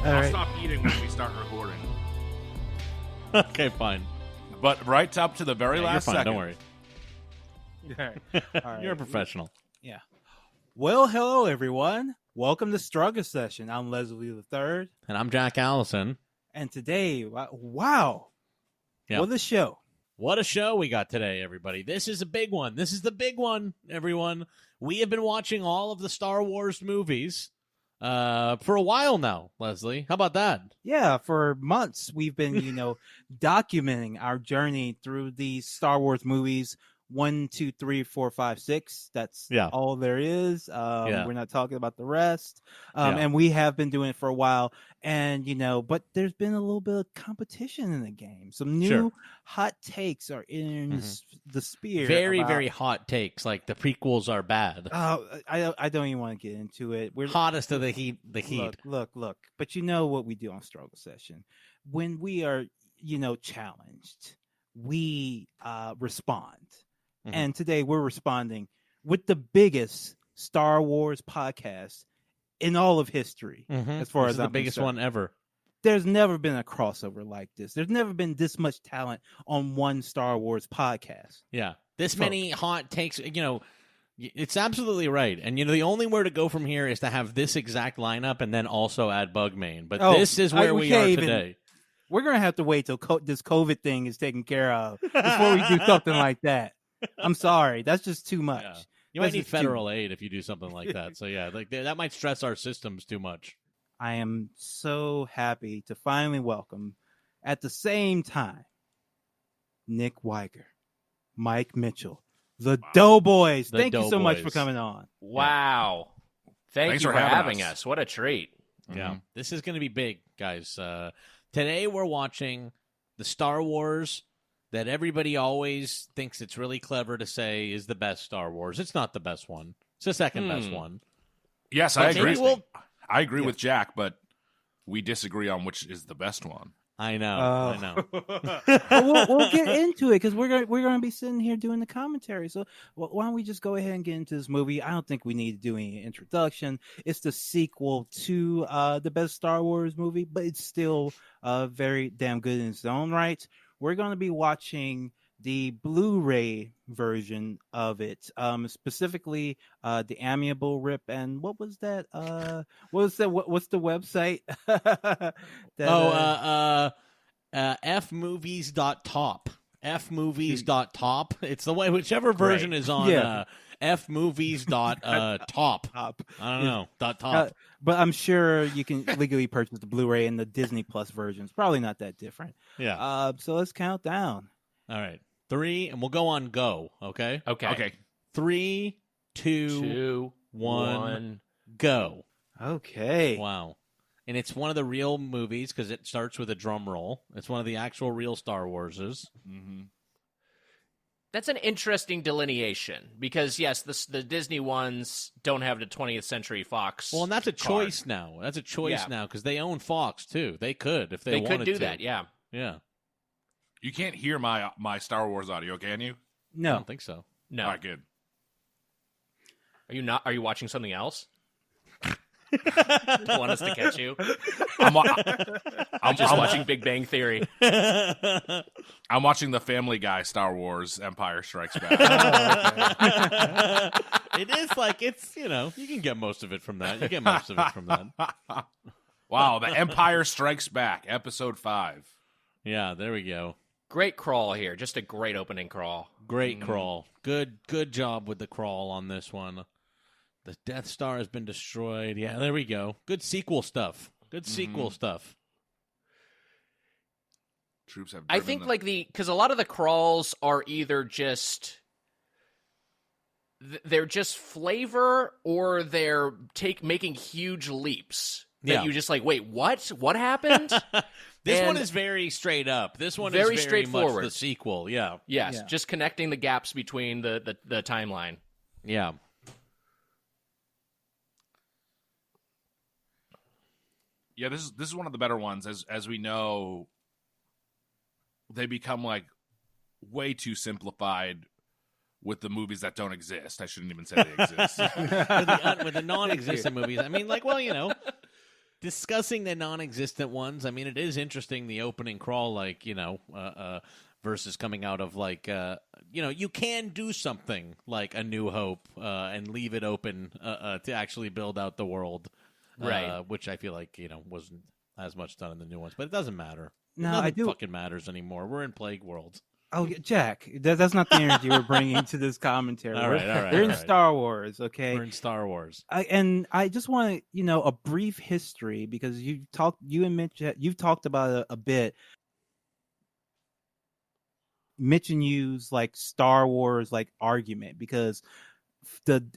I'll right. stop eating when we start recording. Okay, fine. But right up to the very Yeah, last you're fine. second. Don't worry. All right. You're a professional. Yeah. Well, hello, everyone. Welcome to Struggle Session. I'm Leslie III. And I'm Jack Allison. And today, wow. Yeah. What a show. What a show we got today, everybody. This is a big one. This is the big one, everyone. We have been watching all of the Star Wars movies for a while now, Leslie. How about that? Yeah, for months we've been, documenting our journey through these Star Wars movies. 1, 2, 3, 4, 5, 6. That's all there is. We're not talking about the rest. And we have been doing it for a while. And, but there's been a little bit of competition in the game. Some new hot takes are in the spear. Very hot takes. Like the prequels are bad. I don't even want to get into it. We're hottest of the heat. Look. But you know what we do on Struggle Session. When we are, challenged, we respond. Mm-hmm. And today we're responding with the biggest Star Wars podcast in all of history. As far as the biggest one ever. There's never been a crossover like this. There's never been this much talent on one Star Wars podcast. Yeah. This many hot takes, it's absolutely right. And, the only way to go from here is to have this exact lineup and then also add Bugmain. But this is where we are today. We're going to have to wait till this COVID thing is taken care of before we do something like that. I'm sorry. That's just too much. Yeah. You might need federal aid if you do something like that. So, that might stress our systems too much. I am so happy to finally welcome, at the same time, Nick Wiger, Mike Mitchell, the Doughboys. Thank you so much for coming on. Wow. Thanks for having us. What a treat. Yeah. This is going to be big, guys. Today we're watching the Star Wars that everybody always thinks it's really clever to say is the best Star Wars. It's not the best one. It's the second best one. Yes, I agree. I agree with Jack, but we disagree on which is the best one. I know. we'll get into it because we're gonna be sitting here doing the commentary. So why don't we just go ahead and get into this movie? I don't think we need to do any introduction. It's the sequel to the best Star Wars movie, but it's still very damn good in its own right. We're going to be watching the Blu-ray version of it, specifically the Amiable Rip. And what was that? What's the website? fmovies.top. fmovies.top. It's the way, whichever version is on fmovies.top. I don't know. .top. But I'm sure you can legally purchase the Blu-ray and the Disney Plus version. It's probably not that different. Yeah. So let's count down. All right. 3, and we'll go on go, okay? Okay. 3, 2, 1, go. Okay. Wow. And it's one of the real movies because it starts with a drum roll. It's one of the actual real Star Warses. Mm-hmm. That's an interesting delineation because, yes, the Disney ones don't have the 20th Century Fox. Well, and that's a choice now. That's a choice now because they own Fox, too. They could if they wanted to. They could do that, yeah. Yeah. You can't hear my Star Wars audio, can you? No. I don't think so. No. All right, good. Are you watching something else? Want us to catch you? I'm just watching Big Bang Theory. I'm watching the Family Guy Star Wars Empire Strikes Back. It is like you can get most of it from that. You get most of it from that. Wow, the Empire Strikes Back, Episode 5. Yeah, there we go. Great crawl here. Just a great opening crawl. Great crawl. Good job with the crawl on this one. The Death Star has been destroyed. Yeah, there we go. Good sequel stuff. Troops have. I think because a lot of the crawls are either just they're just flavor or they're making huge leaps that you just like. Wait, what? What happened? This one is very straight up. This one very is very straightforward. Much the sequel. Yeah. Yes, just connecting the gaps between the timeline. Yeah. Yeah, this is one of the better ones. As we know, they become like way too simplified with the movies that don't exist. I shouldn't even say they exist. with the non-existent movies. I mean, like, well, discussing the non-existent ones, I mean, it is interesting, the opening crawl, like, versus coming out of, like, you can do something like A New Hope and leave it open to actually build out the world. Right. Which I feel like, wasn't as much done in the new ones. But it doesn't matter. No, Nothing fucking matters anymore. We're in Plague World. Oh, Jack, that's not the energy we're bringing to this commentary. All right, we're in Star Wars, okay? We're in Star Wars. I just want a brief history, because you and Mitch, you've talked about it a bit. Mitch and you's like Star Wars like argument, because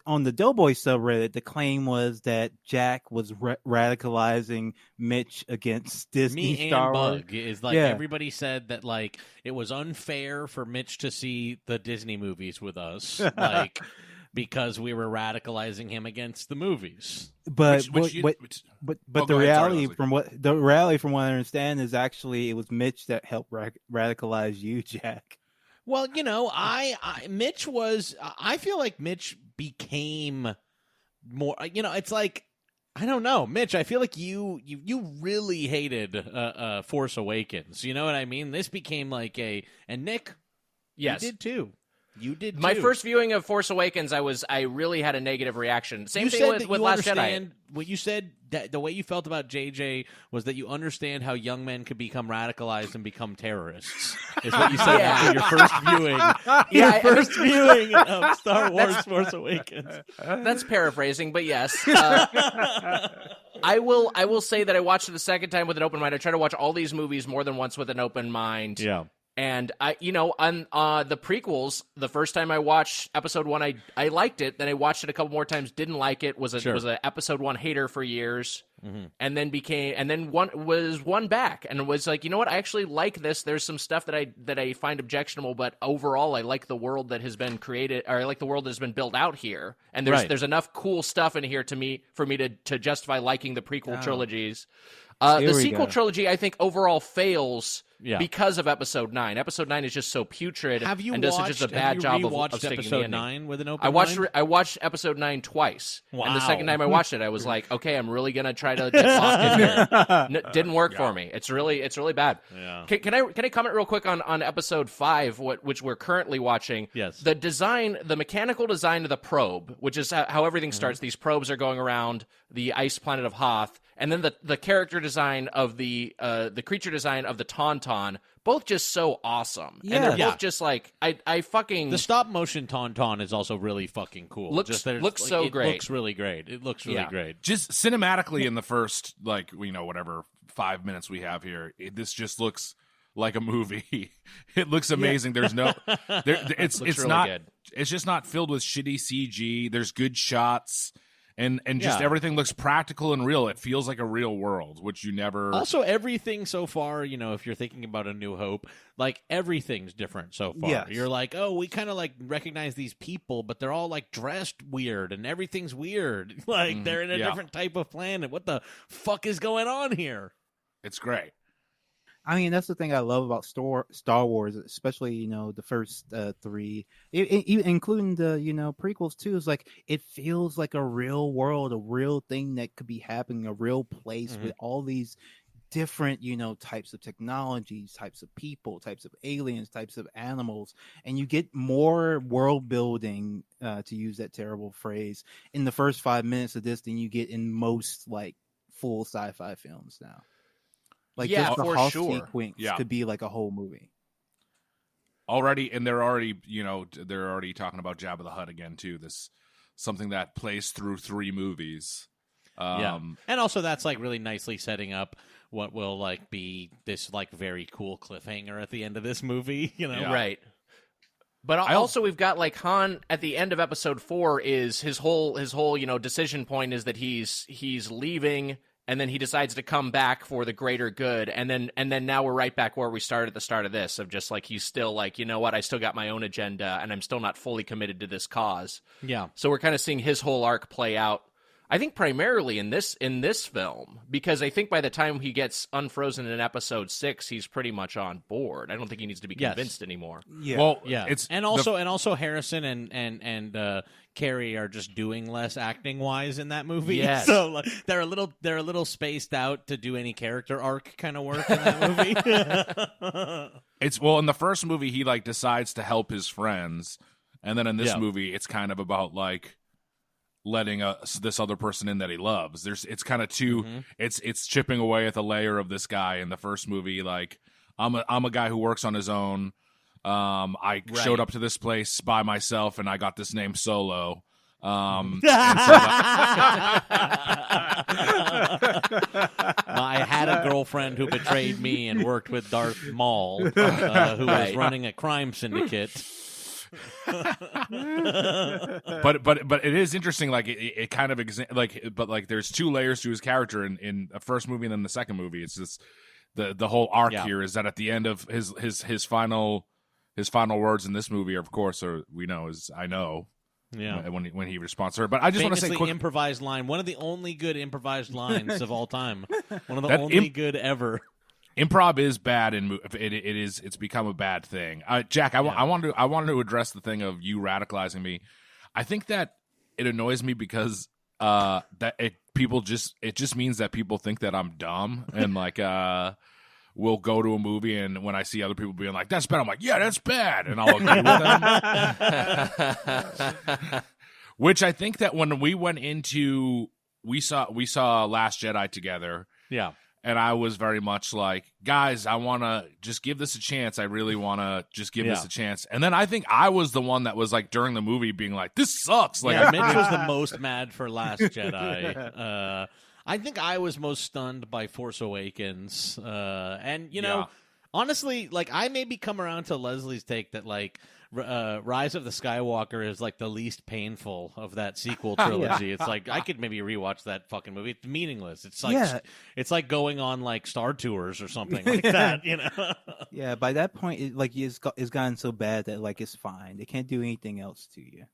on the Doughboys subreddit, the claim was that Jack was radicalizing Mitch against Disney. Me Star and Wars. Bug is like everybody said that like it was unfair for Mitch to see the Disney movies with us, like because we were radicalizing him against the movies. But the the reality from what I understand is actually it was Mitch that helped radicalize you, Jack. Well, Mitch was. I feel like Mitch became more. It's like I don't know, Mitch. I feel like you really hated Force Awakens. You know what I mean? This became like and Nick, yes, you did too. You did too. My first viewing of Force Awakens, I really had a negative reaction. Same thing with Last Jedi. What you said, that the way you felt about JJ was that you understand how young men could become radicalized and become terrorists. Is what you said after your first viewing. First viewing of Star Wars Force Awakens. That's paraphrasing, but yes. I will say that I watched it a second time with an open mind. I try to watch all these movies more than once with an open mind. Yeah. And on the prequels, the first time I watched episode 1, I liked it. Then I watched it a couple more times, didn't like it. Was a episode 1 hater for years, and then won back and was like, you know what? I actually like this. There's some stuff that I find objectionable, but overall, I like the world that has been created, or I like the world that has been built out here. And there's enough cool stuff in here for me to justify liking the prequel trilogies. The sequel trilogy, I think, overall fails because of Episode 9. Episode 9 is just so putrid and does just a bad job of sticking Episode the 9 with an open mind? I watched Episode 9 twice, and the second time I watched it, I was like, okay, I'm really gonna try to get locked in here. Didn't work for me. It's really bad. Yeah. Can I comment real quick on Episode 5, which we're currently watching? Yes. The mechanical design of the probe, which is how everything starts. These probes are going around the ice planet of Hoth. And then the character design of the creature design of the Tauntaun, both just so awesome. Yeah. And they're both just like, I fucking... The stop motion Tauntaun is also really fucking cool. Looks so great. It looks really great. It looks really great. Just cinematically in the first, whatever 5 minutes we have here, this just looks like a movie. It looks amazing. There's no... it's really not... good. It's just not filled with shitty CG. There's good shots. And just everything looks practical and real. It feels like a real world, which you never... Also, everything so far, if you're thinking about A New Hope, like, everything's different so far. Yes. You're like, oh, we kind of, like, recognize these people, but they're all, like, dressed weird, and everything's weird. Like, they're in a different type of planet. What the fuck is going on here? It's great. I mean, that's the thing I love about Star Wars, especially, the first 3, including the, prequels too, is like, it feels like a real world, a real thing that could be happening, a real place with all these different, types of technologies, types of people, types of aliens, types of animals, and you get more world building, to use that terrible phrase, in the first 5 minutes of this than you get in most, like, full sci-fi films now. Like, just the Hoth sequence could be like a whole movie. They're already talking about Jabba the Hutt again too. This something that plays through 3 movies. And also that's like really nicely setting up what will like be this like very cool cliffhanger at the end of this movie. Right. But also we've got like Han at the end of Episode 4 is his whole decision point is that he's leaving. And then he decides to come back for the greater good, and then now we're right back where we started at the start of this, of just like he's still like, you know what, I still got my own agenda, and I'm still not fully committed to this cause. Yeah. So we're kind of seeing his whole arc play out. I think primarily in this film, because I think by the time he gets unfrozen in episode 6, he's pretty much on board. I don't think he needs to be convinced anymore. Yeah. Well, Yeah, it's and also Harrison and Carrie are just doing less acting wise in that movie. Yes. So like, they're a little spaced out to do any character arc kind of work in that movie. It's in the first movie he like decides to help his friends, and then in this movie it's kind of about like letting this other person in that he loves. It's kind of two. It's chipping away at the layer of this guy in the first movie. Like I'm a guy who works on his own. I showed up to this place by myself, and I got this name Solo. I had a girlfriend who betrayed me and worked with Darth Maul, who was running a crime syndicate. but it is interesting. Like it kind of but there's two layers to his character in the first movie and then the second movie. It's just the whole arc here is that at the end of his final words in this movie, of course, is I know. Yeah, when he responds to her. But I just want to say quick improvised line. One of the only good improvised lines of all time. One of the only good ever. Improv is bad, and it's become a bad thing. Jack, I wanted to address the thing of you radicalizing me. I think that it annoys me because it just means that people think that I'm dumb and like we'll go to a movie, and when I see other people being like, that's bad, I'm like, yeah, that's bad. And I'll agree with them. Which I think that when we went into, we saw Last Jedi together. Yeah. And I was very much like, guys, I want to just give this a chance. I really want to just give this a chance. And then I think I was the one that was like during the movie being like, this sucks. Like, Mitch was the most mad for Last Jedi. I think I was most stunned by Force Awakens. And, honestly, like, I maybe come around to Leslie's take that, like, Rise of the Skywalker is, like, the least painful of that sequel trilogy. It's like, I could maybe rewatch that fucking movie. It's meaningless. It's like, it's like going on, like, Star Tours or something like that, Yeah, by that point, it's gotten so bad that, like, it's fine. They can't do anything else to you.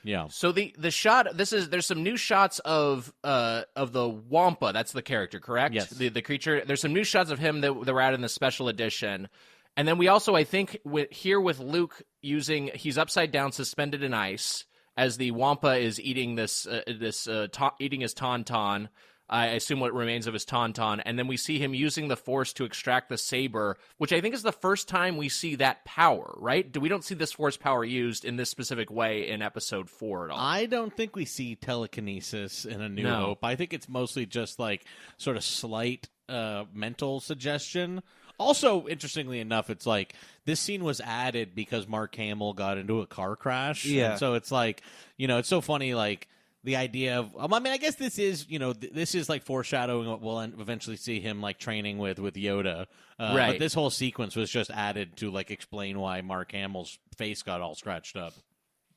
Yeah. So the shot, there's some new shots of the Wampa. That's the character, correct? Yes. The creature. There's some new shots of him that were out in the special edition, and then we also, I think, here with Luke he's upside down, suspended in ice, as the Wampa is eating eating his tauntaun. I assume what remains of his tauntaun, and then we see him using the Force to extract the saber, which I think is the first time we see that power, right? We don't see this Force power used in this specific way in Episode 4 at all. I don't think we see telekinesis in A New Hope. I think it's mostly just like sort of slight mental suggestion. Also, interestingly enough, it's like this scene was added because Mark Hamill got into a car crash. Yeah. And so it's like, it's so funny, like, the idea of, I guess this is, this is like foreshadowing what we'll eventually see him like training with Yoda. Right. But this whole sequence was just added to like explain why Mark Hamill's face got all scratched up.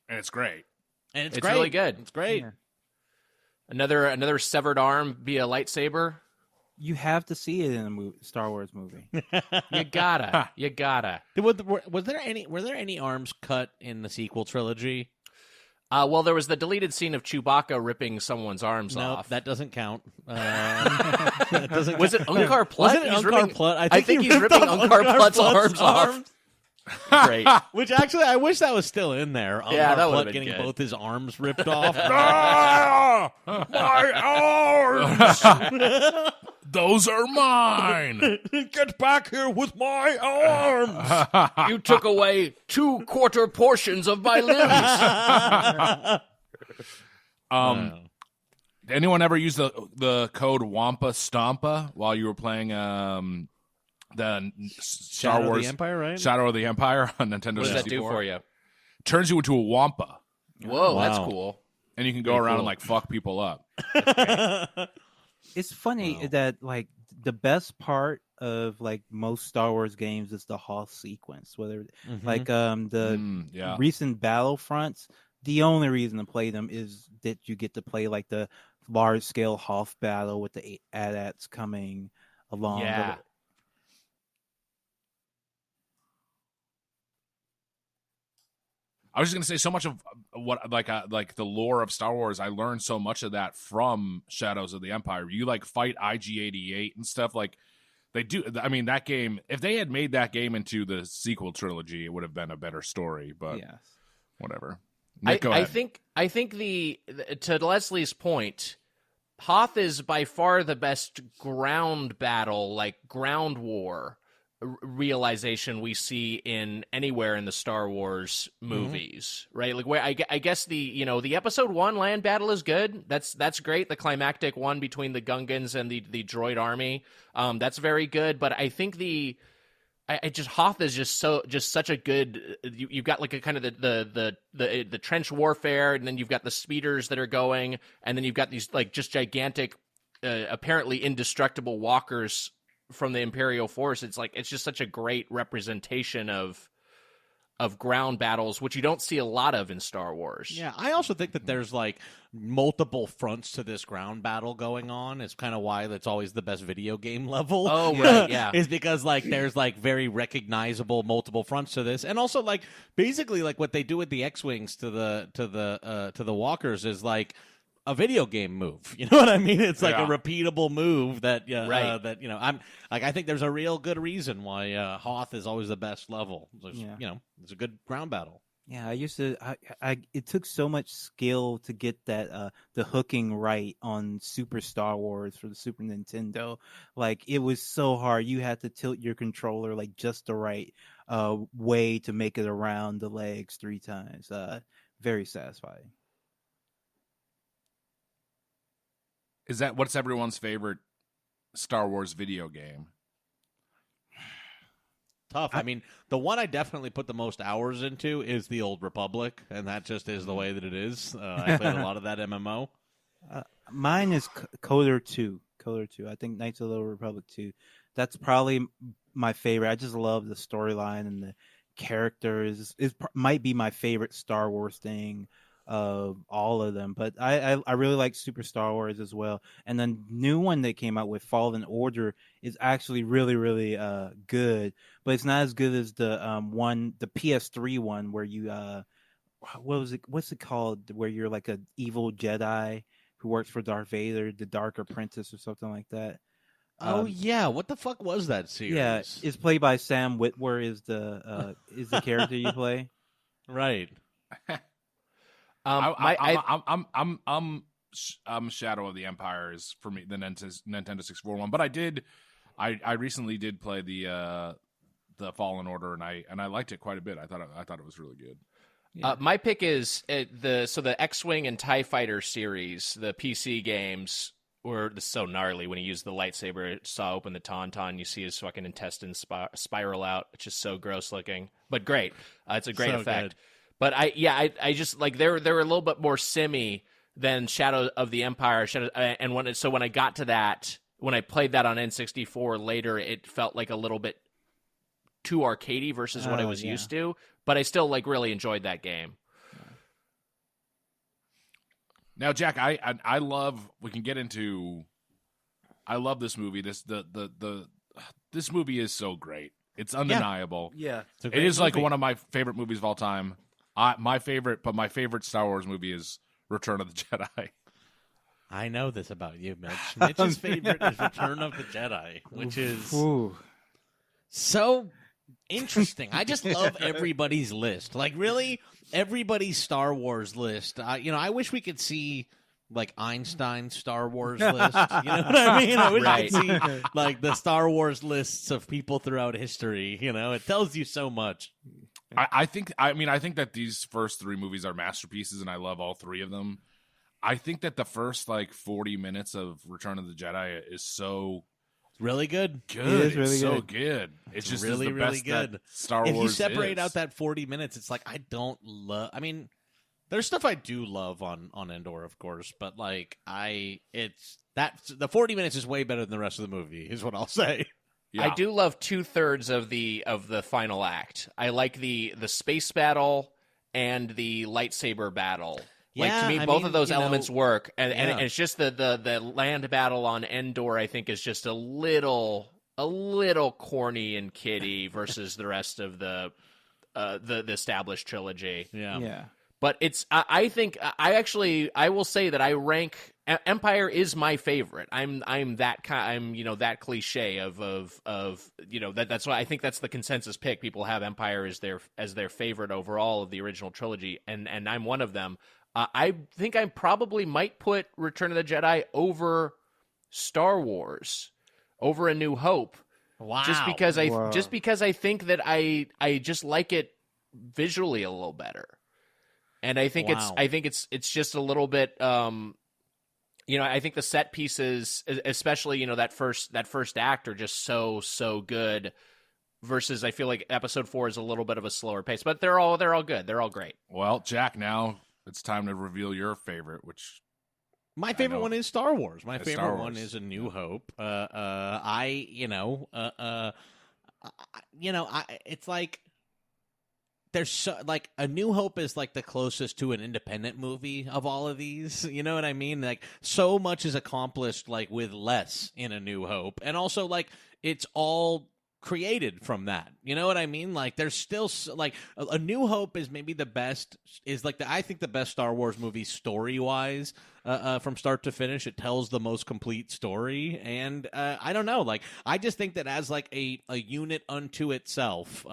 and it's great. And it's It's great. really good. It's great. Yeah. Another severed arm via lightsaber. You have to see it in a Star Wars movie. You gotta. Were there any arms cut in the sequel trilogy? Well, there was the deleted scene of Chewbacca ripping someone's arms No, off. that doesn't count. That doesn't Was it Unkar Plutt? Was it He's Unkar ripping- Plutt? I think he's ripping Unkar Plutt's arms off. Great. Which actually, I wish that was still in there. Yeah, Unkar that would've Plutt been getting good. both his arms ripped off. My arms! Those are mine! Get back here with my arms! You took away 2/4 portions of my limbs. Did anyone ever use the code Wampa Stompa while you were playing the Star Shadow Wars of the Empire, right? Shadow of the Empire on Nintendo What does 64? that do for you? Turns you into a Wampa, Whoa, that's Wow. cool. and you can go Pretty around cool. and like fuck people up. It's funny that like the best part of like most Star Wars games is the Hoth sequence. Whether like the Yeah. recent Battlefronts, the only reason to play them is that you get to play like the large scale Hoth battle with the AT-ATs coming along. Yeah. I was just gonna say so much of what like the lore of Star Wars. I learned so much of that from Shadows of the Empire. You like fight IG-88 and stuff like they do. I mean, that game. If they had made that game into the sequel trilogy, it would have been a better story. But whatever. Nick, go ahead. I think to Leslie's point, Hoth is by far the best ground battle, like ground war realization we see in anywhere in the Star Wars movies, right? Like where I guess the episode 1 land battle is good. That's great. The climactic one between the Gungans and the droid army, that's very good. But I think Hoth is just such a good. You've got like a kind of the trench warfare, and then you've got the speeders that are going, and then you've got these like just gigantic, apparently indestructible walkers from the Imperial force. It's just such a great representation of ground battles, which you don't see a lot of in Star Wars. Yeah, I also think that there's like multiple fronts to this ground battle going on. It's kind of why that's always the best video game level. Oh, right, yeah. Is because like there's like very recognizable multiple fronts to this, and also like basically like what they do with the X-wings to the walkers is like a video game move. You know what I mean? It's like a repeatable move that I'm like, I think there's a real good reason why Hoth is always the best level. It's a good ground battle. Yeah, I used to. It took so much skill to get that the hooking right on Super Star Wars for the Super Nintendo. Like it was so hard. You had to tilt your controller like just the right way to make it around the legs 3 times. Very satisfying. What's everyone's favorite Star Wars video game? Tough. I mean, the one I definitely put the most hours into is the Old Republic, and that just is the way that it is. I played a lot of that MMO. Mine is Coder 2. Coder 2. I think Knights of the Old Republic 2. That's probably my favorite. I just love the storyline and the characters. It might be my favorite Star Wars thing of all of them, but I really like Super Star Wars as well. And the new one they came out with, Fallen Order, is actually really really good, but it's not as good as the PS3 one where you what's it called, where you're like a evil Jedi who works for Darth Vader, the Dark Apprentice or something like that. What the fuck was that series? Yeah, it's played by Sam Witwer is the character you play. Right. I'm Shadow of the Empire is for me the Nintendo 64 one, but I recently did play the Fallen Order, and I liked it quite a bit. I thought it was really good. Yeah. My pick is the X-Wing and TIE Fighter series, the PC games. Were so gnarly when he used the lightsaber, saw open the tauntaun, you see his fucking intestines spiral out. It's just so gross looking, but great. It's a great effect. Good. But I just like they're a little bit more simmy than Shadow of the Empire. When I got to that, when I played that on N64 later, it felt like a little bit too arcadey versus what I was used to. But I still like really enjoyed that game. Now, Jack, I love. We can get into. I love this movie. This movie is so great. It's undeniable. Yeah. It is like one of my favorite movies of all time. My favorite Star Wars movie is Return of the Jedi. I know this about you, Mitch. Mitch's favorite is Return of the Jedi, which is so interesting. I just love everybody's list. Like, really, everybody's Star Wars list. I wish we could see like Einstein's Star Wars list. You know what I mean? I wish I could see like the Star Wars lists of people throughout history. It tells you so much. I think that these first 3 movies are masterpieces, and I love all 3 of them. I think that the first like 40 minutes of Return of the Jedi is so really good. Good. It is really so good. It's just really, the really best good. That Star Wars. If you separate out that 40 minutes, it's like I don't love. I mean, there's stuff I do love on Endor, of course, but like the 40 minutes is way better than the rest of the movie, is what I'll say. Yeah. I do love 2/3 of the final act. I like the space battle and the lightsaber battle. Like, to me, both of those elements work, and it's just the land battle on Endor, I think, is just a little corny and kiddie versus the rest of the the established trilogy. Yeah. But I think I will say that I rank Empire is my favorite. I'm that that cliche of that's why I think that's the consensus pick. People have Empire as their favorite overall of the original trilogy, and I'm one of them. I think I probably might put Return of the Jedi over Star Wars, over A New Hope. Wow. Just because I think that I just like it visually a little better. And I think it's just a little bit I think the set pieces, especially that first act, are just so good. Versus, I feel like Episode 4 is a little bit of a slower pace, but they're all good. They're all great. Well, Jack, now it's time to reveal your favorite, which my favorite one is Star Wars. My favorite one is A New Hope. It's like. There's so, like, A New Hope is like the closest to an independent movie of all of these. You know what I mean? Like, so much is accomplished like with less in A New Hope, and also like it's all created from that. You know what I mean? Like, there's still like A New Hope is maybe the best. Is like I think the best Star Wars movie story wise. From start to finish, it tells the most complete story, and I don't know, like I just think that as like a unit unto itself,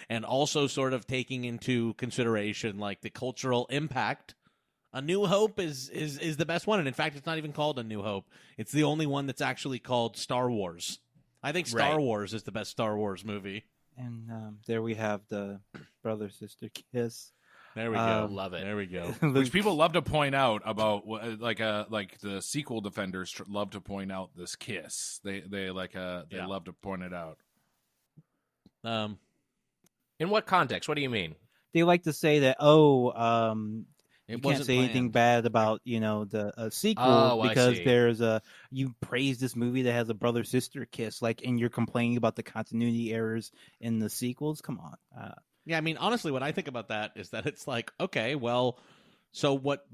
and also sort of taking into consideration like the cultural impact, A New Hope is the best one, and in fact, it's not even called A New Hope; it's the only one that's actually called Star Wars. I think Star Wars is the best Star Wars movie, and there we have the brother sister kiss. There we go. Love it. There we go. Which people love to point out about, like the sequel defenders love to point out this kiss. They love to point it out. In what context? What do you mean? They like to say that you can't say anything bad about the sequel because there's you praise this movie that has a brother sister kiss, like, and you're complaining about the continuity errors in the sequels. Come on. Yeah, I mean, honestly, what I think about that is that it's like, okay, well, so what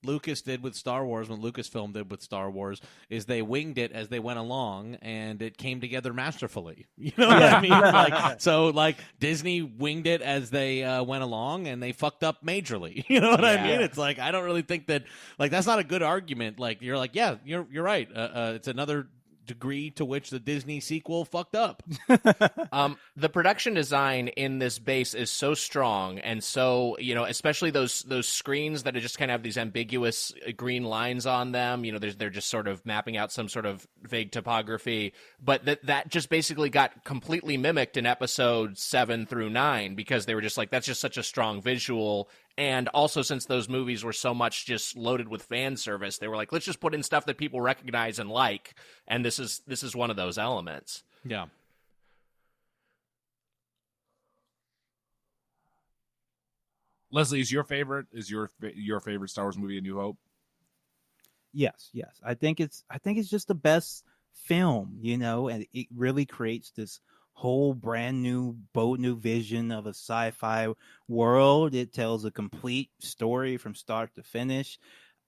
Lucas did with Star Wars, when Lucasfilm did with Star Wars, is they winged it as they went along, and it came together masterfully. You know what I mean? Like Disney winged it as they went along, and they fucked up majorly. You know what I mean? It's like, I don't really think that, like, that's not a good argument. Like, you're like, yeah, you're right. It's another degree to which the Disney sequel fucked up. The production design in this base is so strong, and so, especially those screens that just kind of have these ambiguous green lines on them. They're just sort of mapping out some sort of vague topography, but that just basically got completely mimicked in episode 7 through 9 because they were just like, that's just such a strong visual. And also, since those movies were so much just loaded with fan service, they were like, let's just put in stuff that people recognize and like. And this is one of those elements. Yeah. Leslie, is your favorite Star Wars movie A New Hope? Yes. I think it's just the best film, and it really creates this whole brand new, bold new vision of a sci-fi world. It tells a complete story from start to finish.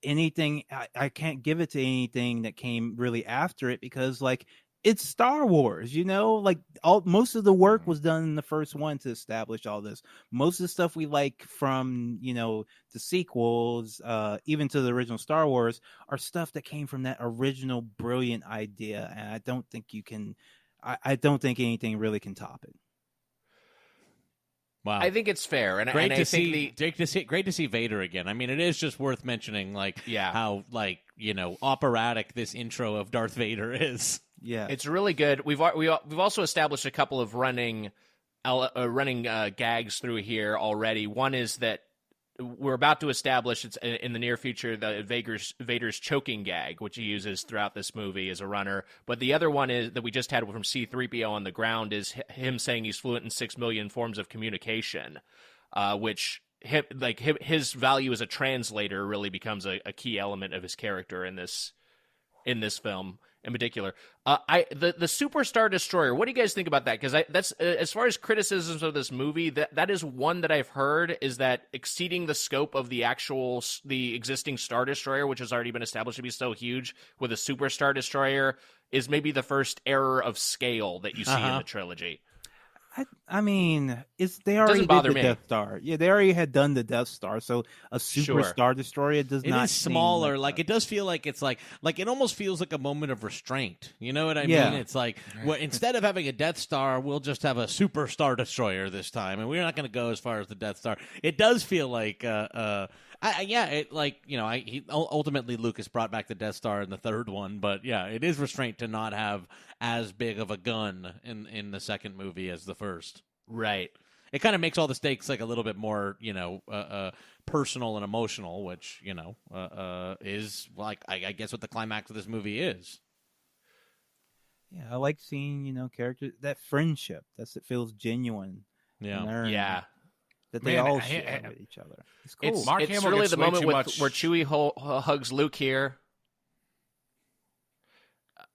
Anything, I can't give it to anything that came really after it because, like, it's Star Wars, like most of the work was done in the first one to establish all this. Most of the stuff we like from, the sequels, even to the original Star Wars, are stuff that came from that original brilliant idea. And I don't think I don't think anything really can top it. Wow, I think it's fair, and great to see Vader again. I mean, it is just worth mentioning, how operatic this intro of Darth Vader is. Yeah, it's really good. We've also established a couple of running gags through here already. One is that we're about to establish it's in the near future the Vader's choking gag, which he uses throughout this movie as a runner. But the other one is that we just had from C-3PO on the ground is him saying he's fluent in 6 million forms of communication, which his value as a translator really becomes a key element of his character in this film. In particular, the Superstar Destroyer. What do you guys think about that? Because that's as far as criticisms of this movie, that is one that I've heard is that exceeding the scope of the existing Star Destroyer, which has already been established to be so huge, with a Superstar Destroyer, is maybe the first error of scale that you see in the trilogy. I mean, they already Doesn't bother did the me. Death Star. Yeah, they already had done the Death Star, so a Super Star Destroyer does not. It is smaller. Like it does feel like it's like it almost feels like a moment of restraint. You know what I Yeah. mean? It's like instead of having a Death Star, we'll just have a Super Star Destroyer this time, and we're not going to go as far as the Death Star. It does feel like ultimately Lucas brought back the Death Star in the third one, but yeah, it is restraint to not have as big of a gun in the second movie as the first. Right. It kind of makes all the stakes like a little bit more, personal and emotional, which is like I guess what the climax of this movie is. Yeah, I like seeing characters, that friendship it feels genuine. Yeah, yeah. That they all share with each other. It's cool. It's really the moment where Chewie hugs Luke here.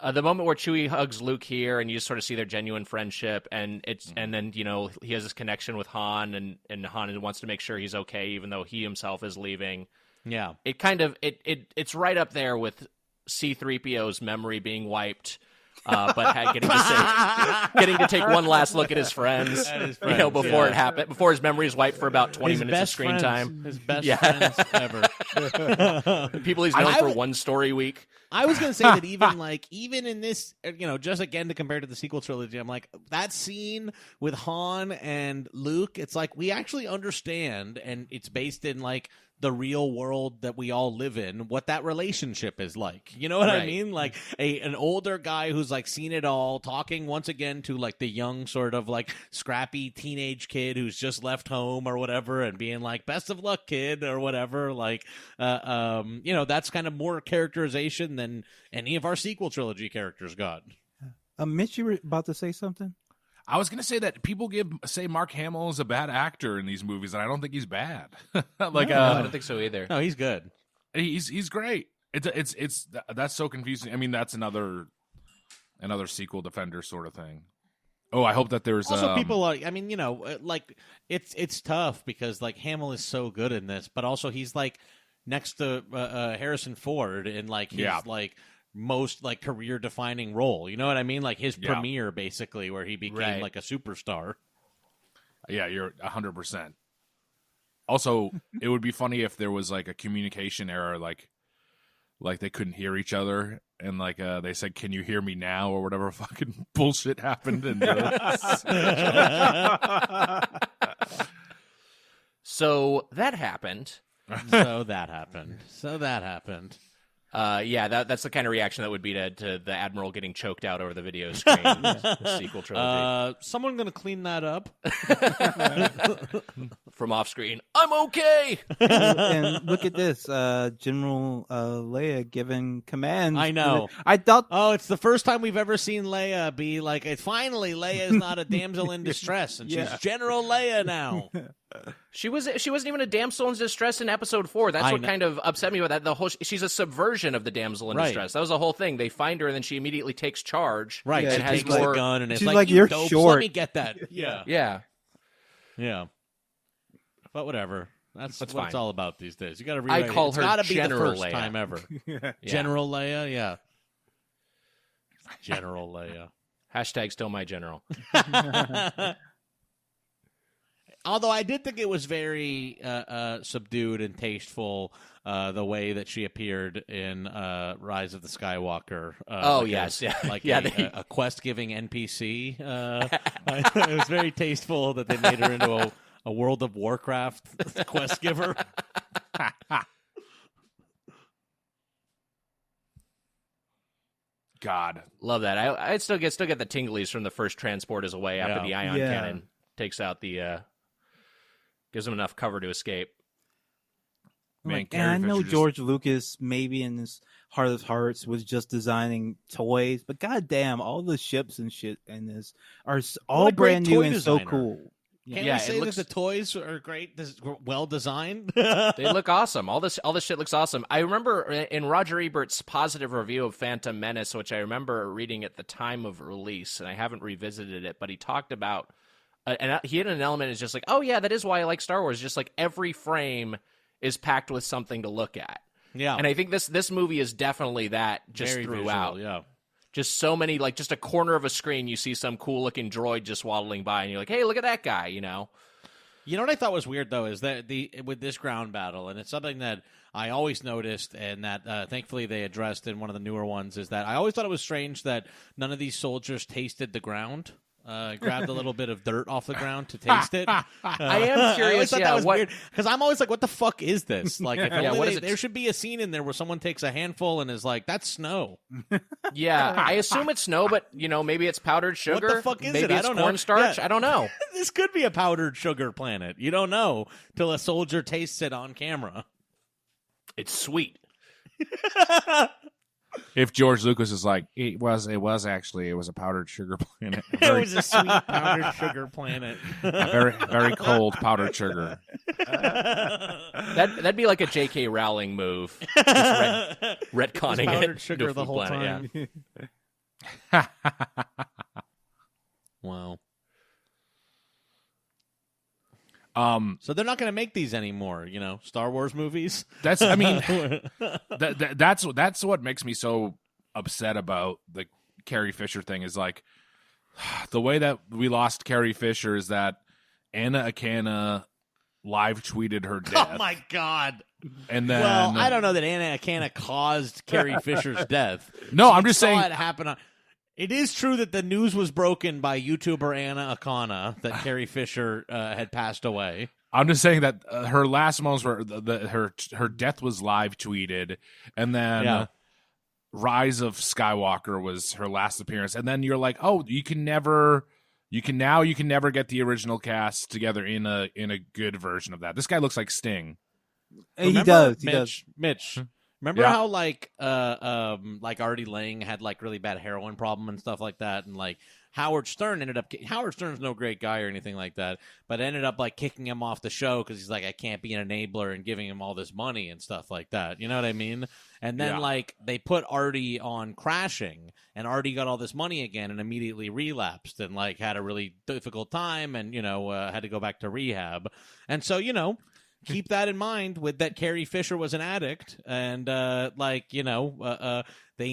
The moment where Chewie hugs Luke here, and you just sort of see their genuine friendship, and then he has this connection with Han, and Han wants to make sure he's okay, even though he himself is leaving. Yeah, it kind of it's right up there with C-3PO's memory being wiped. But getting to take one last look at his friends, before it happened, before his memory is wiped for about 20 minutes of screen time. His best friends ever. People he's known for one story week. I was going to say that even in this, just again to compare to the sequel trilogy, I'm like, that scene with Han and Luke, it's like we actually understand, and it's based in like the real world that we all live in, what that relationship is like. You know what I mean? Like an older guy who's like seen it all, talking once again to like the young sort of like scrappy teenage kid who's just left home or whatever, and being like, best of luck, kid, or whatever. Like, that's kind of more characterization than any of our sequel trilogy characters got. Mitch, you were about to say something? I was going to say that people say Mark Hamill is a bad actor in these movies, and I don't think he's bad. I don't think so either. No, he's good. He's great. It's that's so confusing. I mean, that's another sequel defender sort of thing. Oh, I hope that there's also people like. I mean, it's tough because like Hamill is so good in this, but also he's like next to Harrison Ford in like his like most like career defining role. You know what I mean? Like his premiere, basically, where he became like a superstar. Yeah, you're 100%. Also, it would be funny if there was like a communication error, like they couldn't hear each other, and like they said, "Can you hear me now?" or whatever fucking bullshit happened. And so that happened. That's the kind of reaction that would be to the Admiral getting choked out over the video screen. The sequel trilogy. Someone going to clean that up from off screen. I'm okay. And look at this, General Leia giving commands. I know. I thought. Oh, it's the first time we've ever seen Leia be like. Finally, Leia is not a damsel in distress, and she's General Leia now. She wasn't even a damsel in distress in episode 4. That's what kind of upset me about that. She's a subversion of the damsel in distress. That was the whole thing. They find her and then she immediately takes charge. Right. And she has takes the gun and it's she's like, you're dopes, short. let me get that. Yeah. But whatever. That's what fine. it's all about these days. You got to rewrite I call it. her It's got to be the General first Leia. time ever. General Leia, yeah. General Leia. Hashtag still my general. Although I did think it was very subdued and tasteful, the way that she appeared in Rise of the Skywalker. A quest-giving NPC. It was very tasteful that they made her into a World of Warcraft quest giver. God, love that. I still get the tinglies from the first transport as a way after the ion cannon takes out the. Gives him enough cover to escape. Man, and I know George Lucas, maybe in his heart of hearts, was just designing toys, but goddamn, all the ships and shit in this are all brand new and so cool. Can we say that the toys are great, well designed? They look awesome. All this shit looks awesome. I remember in Roger Ebert's positive review of Phantom Menace, which I remember reading at the time of release, and I haven't revisited it, but he talked about. And he had an element is just like, oh yeah, that is why I like Star Wars. Just like every frame is packed with something to look at. Yeah, and I think this movie is definitely that just very throughout. Visual, Just so many, like, just a corner of a screen, you see some cool-looking droid just waddling by, and you're like, hey, look at that guy, You know what I thought was weird, though, is that with this ground battle, and it's something that I always noticed, and that thankfully they addressed in one of the newer ones, is that I always thought it was strange that none of these soldiers tasted the ground. Grabbed a little bit of dirt off the ground to taste it. I am curious. I always thought that was weird because I'm always like, "What the fuck is this?" Like, if only there should be a scene in there where someone takes a handful and is like, "That's snow." Yeah, I assume it's snow, but maybe it's powdered sugar. What the fuck is maybe it? It's I don't know. cornstarch. Yeah. I don't know. This could be a powdered sugar planet. You don't know till a soldier tastes it on camera. It's sweet. If George Lucas is like, it was a powdered sugar planet. It was a sweet powdered sugar planet. A very, very cold powdered sugar. That'd be like a J.K. Rowling move. Just retconning powdered it. Sugar the whole planet, time. Yeah. Wow. So they're not going to make these anymore, Star Wars movies. That's what makes me so upset about the Carrie Fisher thing is like the way that we lost Carrie Fisher is that Anna Akana live tweeted her death. Oh my God. And then, well, I don't know that Anna Akana caused Carrie Fisher's death. No, I'm just saying it happened. It is true that the news was broken by YouTuber Anna Akana that Carrie Fisher had passed away. I'm just saying that her last moments were her death was live tweeted, and then Rise of Skywalker was her last appearance, and then you're like, oh, you can never get the original cast together in a good version of that. This guy looks like Sting. Remember, he does. Mitch. Remember how like Artie Lang had like really bad heroin problem and stuff like that, and like Howard Stern's no great guy or anything like that, but ended up like kicking him off the show because he's like, I can't be an enabler, and giving him all this money and stuff like that. You know what I mean? And then like they put Artie on Crashing, and Artie got all this money again and immediately relapsed and like had a really difficult time, and had to go back to rehab. And so keep that in mind with that Carrie Fisher was an addict, and they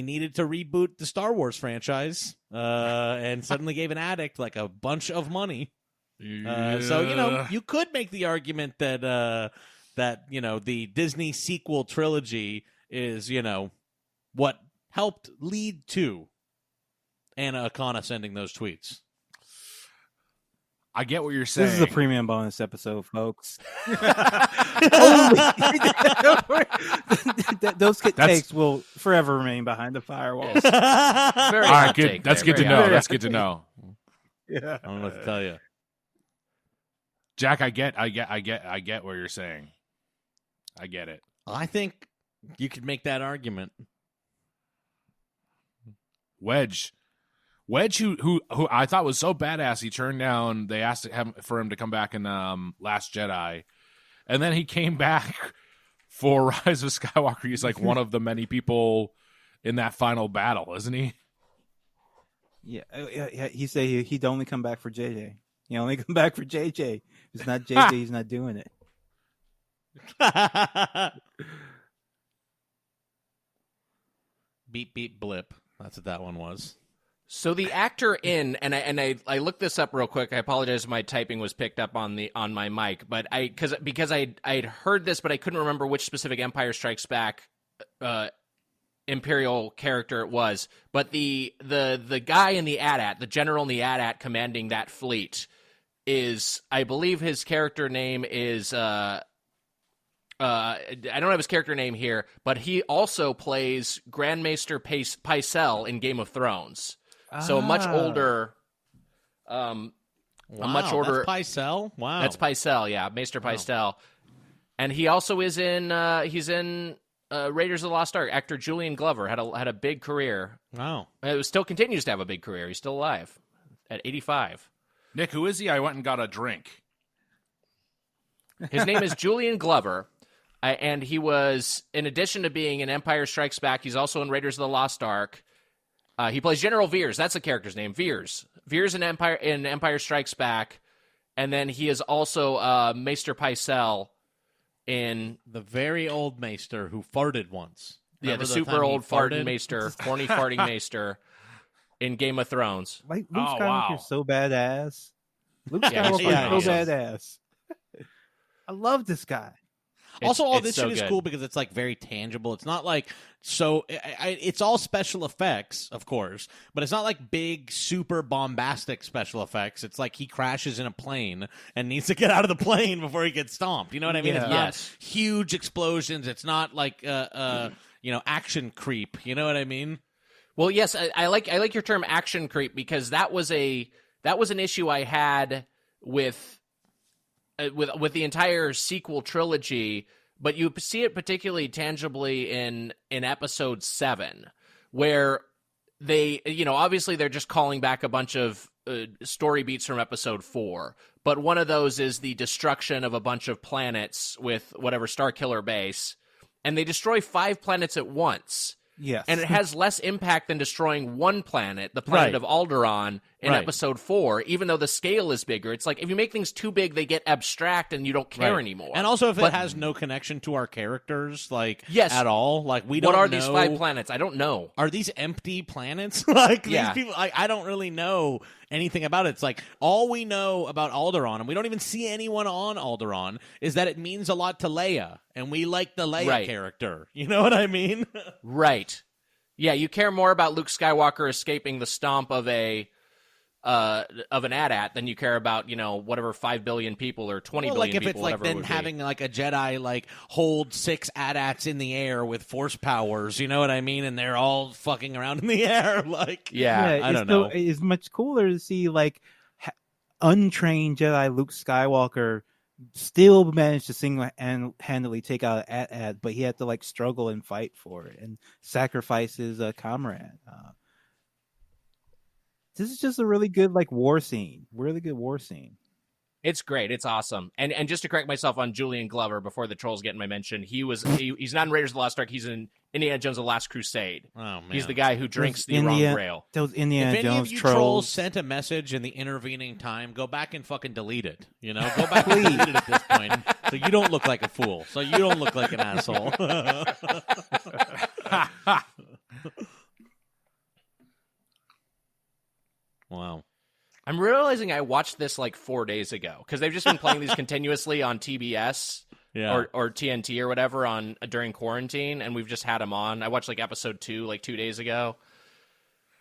needed to reboot the Star Wars franchise, and suddenly gave an addict like a bunch of money. So you could make the argument that the Disney sequel trilogy is what helped lead to Anna Akana sending those tweets. I get what you're saying. This is a premium bonus episode, folks. Those takes will forever remain behind the firewalls. Very all right, good. That's good to know. That's good to know. Yeah, I don't know what to tell you, Jack. I get what you're saying. I get it. I think you could make that argument. Wedge, who I thought was so badass, he turned down. They asked for him to come back in Last Jedi, and then he came back for Rise of Skywalker. He's like one of the many people in that final battle, isn't he? Yeah. He said he'd only come back for JJ. He only come back for JJ. If it's not JJ, he's not doing it. Beep beep blip. That's what that one was. So the actor in, and I looked this up real quick. I apologize if my typing was picked up on my mic, but because I'd heard this, but I couldn't remember which specific Empire Strikes Back Imperial character it was. But the guy in the AT-AT, the general in the AT-AT commanding that fleet, is, I believe his character name is I don't have his character name here, but he also plays Grand Maester Pycelle in Game of Thrones. So a much older, Wow, that's Pycelle. Wow, that's Pycelle. Yeah, Maester Pycelle, and he also is in. He's in Raiders of the Lost Ark. Actor Julian Glover had a big career. Wow, it still continues to have a big career. He's still alive at 85. Nick, who is he? I went and got a drink. His name is Julian Glover, and he was, in addition to being in Empire Strikes Back, he's also in Raiders of the Lost Ark. He plays General Veers. That's the character's name, Veers. Veers in Empire Strikes Back, and then he is also Maester Pycelle in the very old Maester who farted once. Remember the super old farting Maester, horny farting Maester. in Game of Thrones. Like Luke Oh, Skywalker's wow. so badass. Luke Yeah, Skywalker's yeah, so he's badass. I love this guy. Also, all It's this so shit is good. cool because it's like very tangible. It's not like it's all special effects, of course, but it's not like big, super bombastic special effects. It's like he crashes in a plane and needs to get out of the plane before he gets stomped. You know what I mean? Yeah. It's not Yes. huge explosions. It's not like action creep. You know what I mean? Well, yes, I like your term action creep because that was an issue I had with the entire sequel trilogy, but you see it particularly tangibly in episode 7, where they, obviously they're just calling back a bunch of story beats from episode 4, but one of those is the destruction of a bunch of planets with whatever Starkiller base, and they destroy 5 planets at once. Yes. And it has less impact than destroying one planet, the planet Right. of Alderaan, in Right. episode 4, even though the scale is bigger. It's like if you make things too big, they get abstract and you don't care Right. anymore. And also, if But- it has no connection to our characters, like Yes. at all, like we don't. what are these know- 5 planets? I don't know. Are these empty planets? Like Yeah. these people, I don't really know anything about it. It's like all we know about Alderaan, and we don't even see anyone on Alderaan, is that it means a lot to Leia, and we like the Leia Right. character. You know what I mean? Right. Yeah, you care more about Luke Skywalker escaping the stomp of an AT-AT than you care about, whatever 5 billion people or 20 Well, billion like if people, it's like whatever it then would having like a Jedi like hold 6 AT-ATs in the air with force powers, you know what I mean? And they're all fucking around in the air, like be. Yeah. I it's don't know. It's much cooler to see like untrained Jedi Luke Skywalker still managed to single-handedly take out an AT-AT, but he had to like struggle and fight for it and sacrifice his comrade. This is just a really good like war scene. Really good war scene. It's great. It's awesome. And just to correct myself on Julian Glover before the trolls get my mention, he's not in Raiders of the Lost Ark. He's in Indiana Jones: The Last Crusade. Oh man, He's the guy who drinks the Indiana- wrong grail. Those Indiana If any Jones of you trolls. sent a message in the intervening time, go back and fucking delete it. Go back and delete it at this point, so you don't look like a fool. So you don't look like an asshole. Wow. I'm realizing I watched this like 4 days ago because they've just been playing these continuously on TBS Yeah. or TNT or whatever during quarantine, and we've just had them on. I watched like episode 2 like 2 days ago.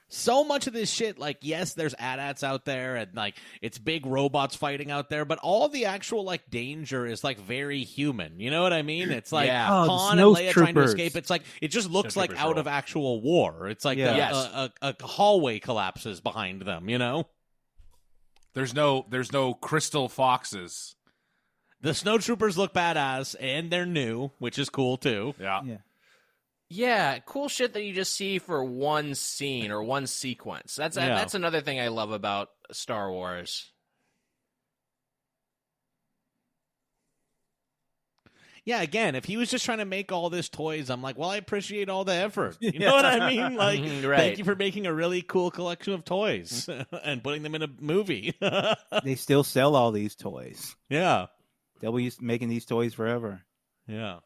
So much of this shit, like, yes, there's AT-ATs out there, and like it's big robots fighting out there, but all the actual like danger is like very human. You know what I mean? It's like Yeah. Oh, the Han and Leia trying to snowtroopers. escape. It's like it just looks like Snowtroopers out rule. of actual war. It's like Yeah. Yes. a hallway collapses behind them. There's no crystal foxes. The snowtroopers look badass, and they're new, which is cool too. Yeah. Yeah. Yeah, cool shit that you just see for one scene or one sequence. That's another thing I love about Star Wars. Yeah, again, if he was just trying to make all this toys, I'm like, well, I appreciate all the effort. You know what I mean? Like, Right. thank you for making a really cool collection of toys and putting them in a movie. They still sell all these toys. Yeah, They'll be making these toys forever. yeah.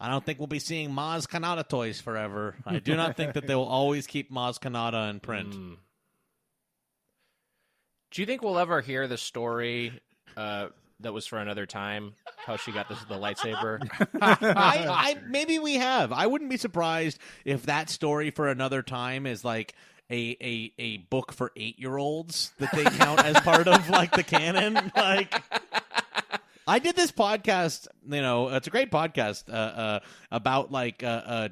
I don't think we'll be seeing Maz Kanata toys forever. I do not think that they will always keep Maz Kanata in print. Do you think we'll ever hear the story that was for another time? How she got the lightsaber? I maybe we have. I wouldn't be surprised if that story for another time is like a book for 8-year-olds that they count as part of like the canon. Like, I did this podcast. It's a great podcast about like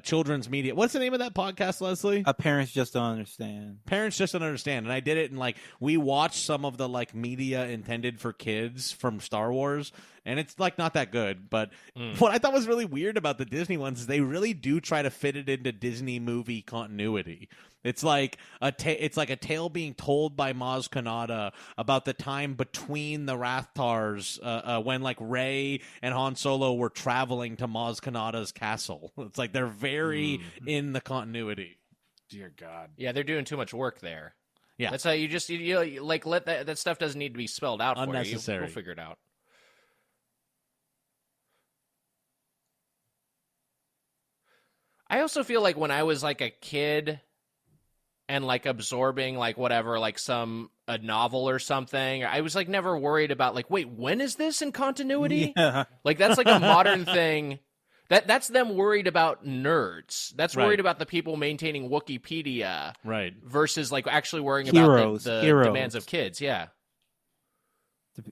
children's media. What's the name of that podcast, Leslie? Parents just don't understand. Parents just don't understand. And I did it, and like we watched some of the like media intended for kids from Star Wars, and it's like not that good. But what I thought was really weird about the Disney ones is they really do try to fit it into Disney movie continuity. It's like a tale being told by Maz Kanata about the time between the Rathtars when like Rey and Han Solo were traveling to Maz Kanata's castle. It's like they're very in the continuity. Dear God. Yeah, they're doing too much work there. Yeah. That's how you like let that stuff doesn't need to be spelled out for you. Unnecessary. We'll figure it out. I also feel like when I was like a kid, and like absorbing like whatever, like a novel or something. I was like never worried about like, wait, when is this in continuity? Yeah. Like that's like a modern thing. That's them worried about nerds. That's worried about the people maintaining Wikipedia, right? Versus like actually worrying Heroes, about the heroes. demands of kids. Yeah.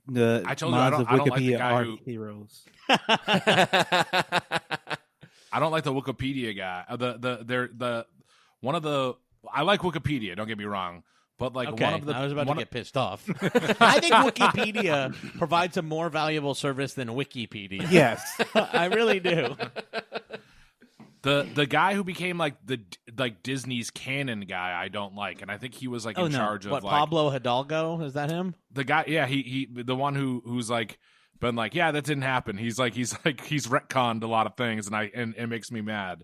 The I told you I don't like the Wikipedia guy are who heroes. I don't like the Wikipedia guy. One of the I like Wikipedia. Don't get me wrong, but like Okay, one of the I was about to one get pissed off. I think Wikipedia provides a more valuable service than Wikipedia. Yes. I really do. the guy who became like Disney's canon guy, I don't like, and I think he was like in charge of What, like Pablo Hidalgo? Is that him? the guy. Yeah, he the one who's like been like, yeah, that didn't happen. He's retconned a lot of things, and it makes me mad.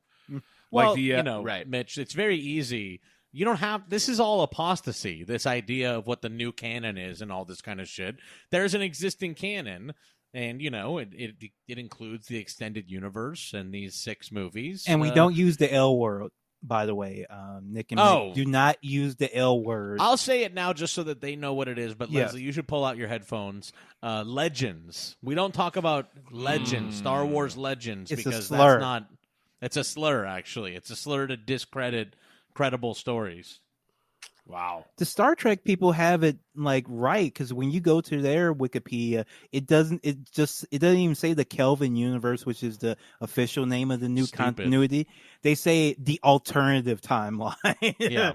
Well, Like the right. Mitch, it's very easy. You don't have this is all apostasy, this idea of what the new canon is and all this kind of shit. There's an existing canon, and it includes the extended universe and these 6 movies. And we don't use the L word, by the way. Nick and Mick, do not use the L word. I'll say it now just so that they know what it is, but Yes. Leslie, you should pull out your headphones. Legends. We don't talk about legends, Star Wars legends, It's a because slur. that's not. It's a slur, actually. It's a slur to discredit credible stories. wow. The Star Trek people have it like right, because when you go to their Wikipedia, it doesn't even say the Kelvin universe, which is the official name of the new continuity. They say the alternative timeline. Yeah.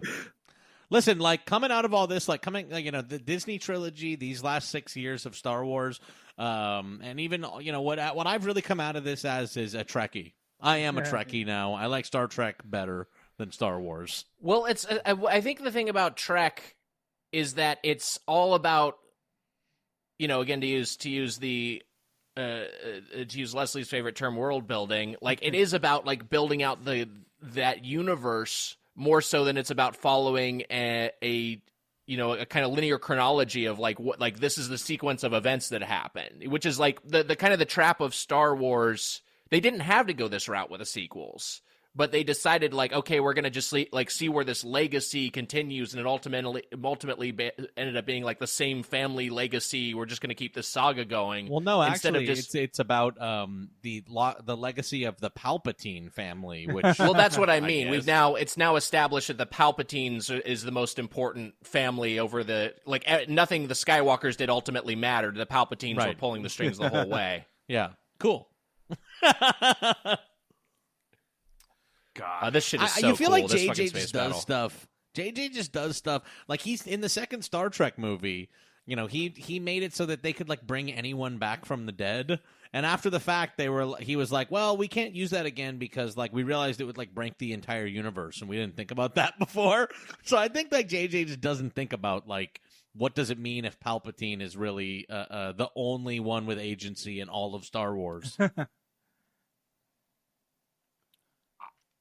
Listen, like coming out of all this, the Disney trilogy, these last 6 years of Star Wars, and even what I've really come out of this as is a Trekkie. I am a Trekkie now. I like Star Trek better than Star Wars. Well, I think the thing about Trek is that it's all about, again, to use Leslie's favorite term, world building. Like it is about like building out that universe more so than it's about following a kind of linear chronology of like what, like this is the sequence of events that happen, which is like the kind of the trap of Star Wars. They didn't have to go this route with the sequels, but they decided like, okay, we're going to just like see where this legacy continues, and it ultimately ended up being like the same family legacy. We're just going to keep this saga going. Well, no, actually, just... it's about the legacy of the Palpatine family. Which well, that's what I mean. It's now established that the Palpatines is the most important family over the nothing the Skywalkers did ultimately mattered. The Palpatines were pulling the strings the whole way. Yeah, cool. God, this shit is so you feel cool. like JJ just does stuff. JJ just does stuff. Like he's in the second Star Trek movie. He made it so that they could like bring anyone back from the dead. And after the fact, he was like, well, we can't use that again because like we realized it would like break the entire universe, and we didn't think about that before. So I think like JJ just doesn't think about like what does it mean if Palpatine is really the only one with agency in all of Star Wars.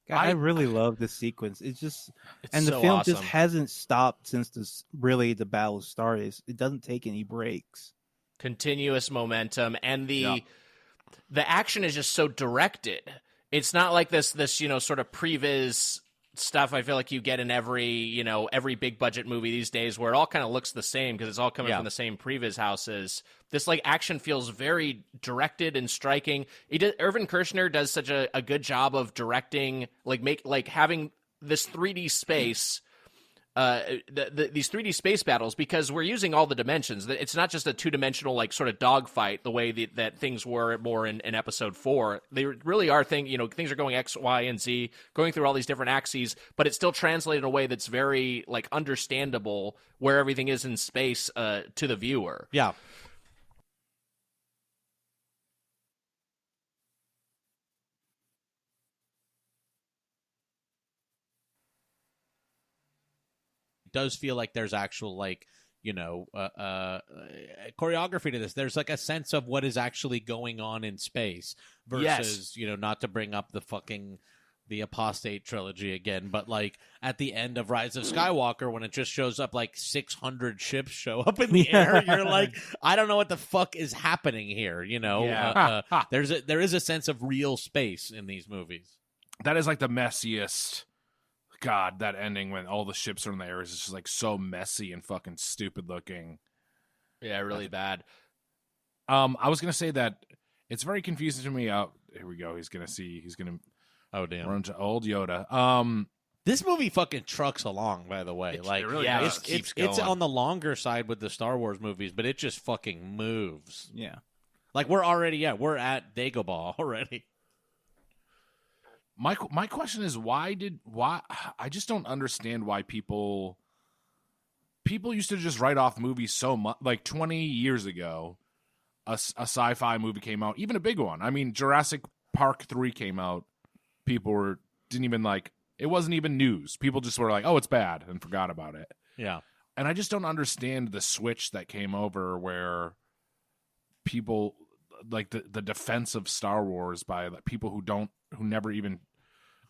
I really love this sequence. It's the so film awesome. just hasn't stopped since the battle started. It doesn't take any breaks. Continuous momentum, and the action is just so directed. It's not like this sort of previs stuff I feel like you get in every big budget movie these days, where it all kind of looks the same because it's all coming from the same previs houses. This like action feels very directed and striking. Irvin Kershner does such a good job of directing, having this 3D space, these 3D space battles, because we're using all the dimensions. It's not just a 2-dimensional like sort of dogfight the way that things were more in episode 4. They really are things are going X, Y, and Z, going through all these different axes, but it's still translated in a way that's very like understandable where everything is in space to the viewer. Yeah. Does feel like there's actual choreography to this. There's like a sense of what is actually going on in space versus not to bring up the apostate trilogy again, but like at the end of Rise of Skywalker, when it just shows up like 600 ships show up in the air, you're like, I don't know what the fuck is happening here. There is a sense of real space in these movies. that is like the messiest God, that ending when all the ships are in the air is just like so messy and fucking stupid looking. Yeah, really bad. I was gonna say that it's very confusing to me. Here we go. He's gonna. Oh damn! Run to old Yoda. This movie fucking trucks along. By the way, it really does. It's on the longer side with the Star Wars movies, but it just fucking moves. Yeah, like we're at Dagobah already. My question is why I just don't understand why people used to just write off movies so much. Like 20 years ago, a sci-fi movie came out, even a big one. I mean, Jurassic Park 3 came out. People didn't even like it. Wasn't even news. People just were like, "Oh, it's bad," and forgot about it. Yeah, and I just don't understand the switch that came over where people like the defense of Star Wars by like, people who never even.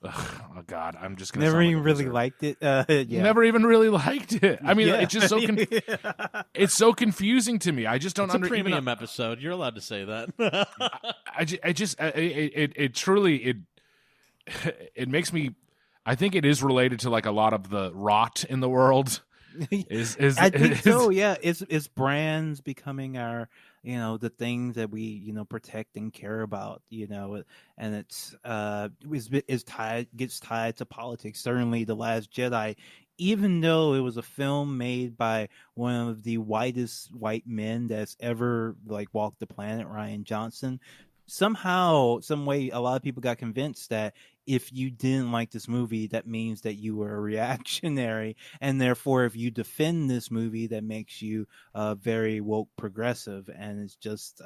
Oh God, I'm just gonna never even really liked it. Yeah. Never even really liked it. I mean, it's just so it's so confusing to me. I just don't understand. It's a premium even, episode. You're allowed to say that. It truly it makes me. I think it is related to like a lot of the rot in the world. I think so. Yeah, it's brands becoming our, the things that we protect and care about. And it's gets tied to politics. Certainly, The Last Jedi, even though it was a film made by one of the whitest white men that's ever like walked the planet, Rian Johnson. Somehow, some way, a lot of people got convinced that if you didn't like this movie, that means that you were a reactionary. And therefore, if you defend this movie, that makes you very woke progressive. And it's just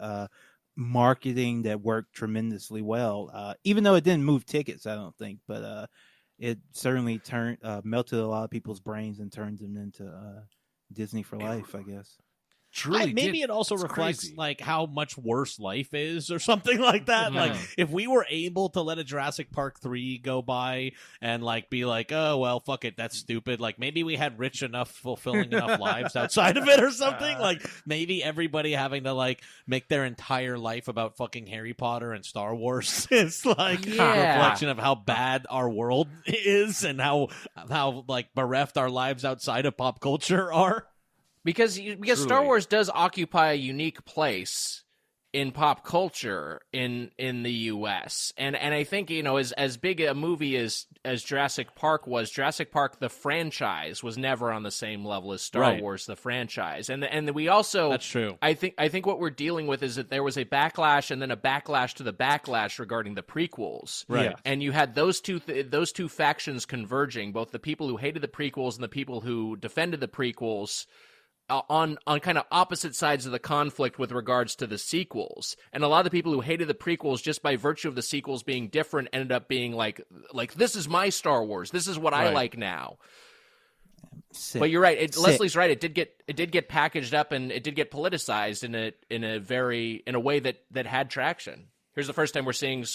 marketing that worked tremendously well. Even though it didn't move tickets, I don't think. But it certainly melted a lot of people's brains and turned them into Disney for life, I guess. Maybe it also reflects crazy. Like how much worse life is or something like that. Like if we were able to let a Jurassic Park 3 go by and like be like, oh well, fuck it, that's stupid. Like maybe we had rich enough, fulfilling enough lives outside of it or something. Like maybe everybody having to like make their entire life about fucking Harry Potter and Star Wars is like a reflection of how bad our world is and how like bereft our lives outside of pop culture are. Because Star Wars does occupy a unique place in pop culture in the U.S. and I think as big a movie as Jurassic Park was, Jurassic Park the franchise was never on the same level as Star Wars the franchise, and we also that's true. I think what we're dealing with is that there was a backlash and then a backlash to the backlash regarding the prequels, right? And you had those two factions converging, both the people who hated the prequels and the people who defended the prequels. On kind of opposite sides of the conflict with regards to the sequels. And a lot of the people who hated the prequels just by virtue of the sequels being different ended up being like this is my Star Wars. This is what I like now. But you're right. Leslie's right. It did get packaged up and it did get politicized in a way that had traction. Here's the first time we're seeing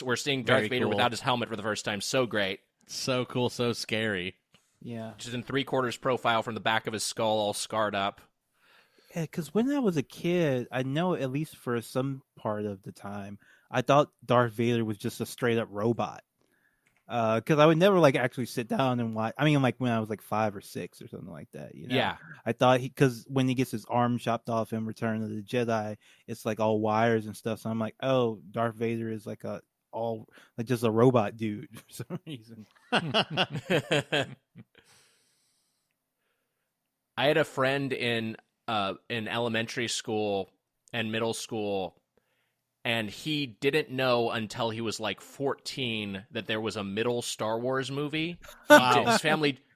Darth Vader without his helmet for the first time. So great. So cool, so scary. Yeah. Which is in 3/4 profile from the back of his skull all scarred up. Yeah, because when I was a kid, I know at least for some part of the time, I thought Darth Vader was just a straight up robot. Because I would never like actually sit down and watch. I mean, like when I was like 5 or 6 or something like that. Yeah. I thought because when he gets his arm chopped off in Return of the Jedi, it's like all wires and stuff. So I'm like, oh, Darth Vader is like just a robot dude for some reason. I had a friend in elementary school and middle school, and he didn't know until he was like 14 that there was a middle Star Wars movie. Wow.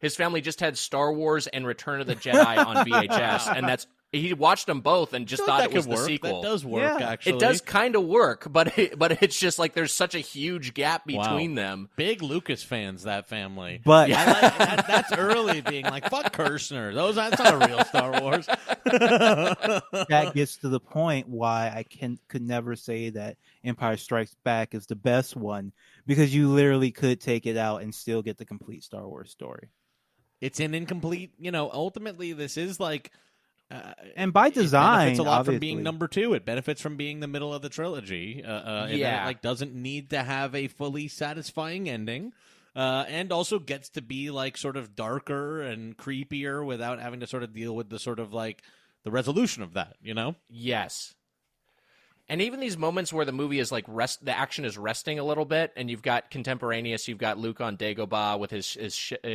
His family just had Star Wars and Return of the Jedi on VHS, and he watched them both and just thought it was the sequel. That does work, actually. It does kind of work, but it's just like there's such a huge gap between them. Big Lucas fans, that family. But I like that's early being like, fuck Kirshner. That's not a real Star Wars. That gets to the point why I could never say that Empire Strikes Back is the best one, because you literally could take it out and still get the complete Star Wars story. It's an incomplete, ultimately this is like... and by design, it benefits a lot obviously. from being number 2. It benefits from being the middle of the trilogy. It doesn't need to have a fully satisfying ending. and also gets to be like sort of darker and creepier without having to sort of deal with the sort of like the resolution of that, you know? Yes. And even these moments where the movie is like the action is resting a little bit, and you've got you've got Luke on Dagobah with his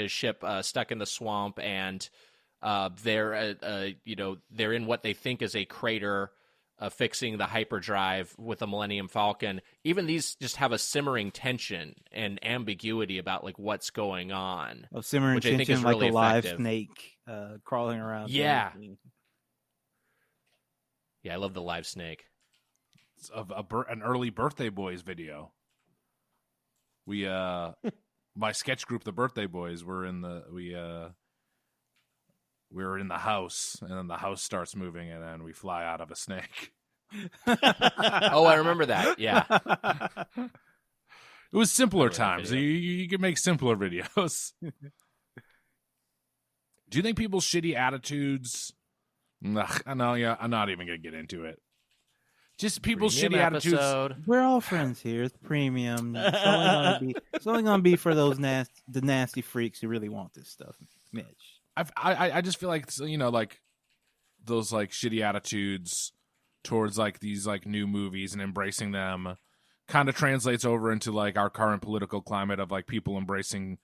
ship stuck in the swamp, and they're they're in what they think is a crater, fixing the hyperdrive with the Millennium Falcon. Even these just have a simmering tension and ambiguity about like what's going on. A simmering which I think tension is like really a live effective. snake crawling around. Yeah. Yeah, I love the live snake. It's an early Birthday Boys video. We my sketch group, the Birthday Boys, we were in the house, and then the house starts moving, and then we fly out of a snake. Oh, I remember that. Yeah. It was simpler times. You could make simpler videos. Do you think people's shitty attitudes? Ugh, I'm not even gonna get into it. Just people's Premium shitty episode. attitudes. We're all friends here. It's premium. It's only gonna be for those the nasty freaks who really want this stuff, Mitch. I just feel like, you know, like those like shitty attitudes towards like these like new movies and embracing them kind of translates over into like our current political climate of like people embracing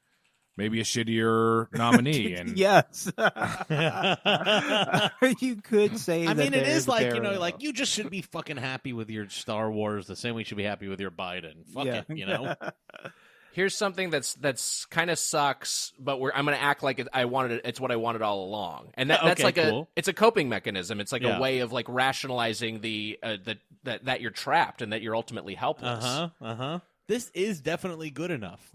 maybe a shittier nominee. And yes, you could say. I mean, it is like, you know, parallel. like you just should be fucking happy with your Star Wars the same way you should be happy with your Biden. Fuck it, you know. Here's something that's kind of sucks, but I'm going to act like I wanted it. It's what I wanted all along, and that's Okay, like cool. it's a coping mechanism. It's like Yeah. a way of like rationalizing that you're trapped and that you're ultimately helpless. This is definitely good enough.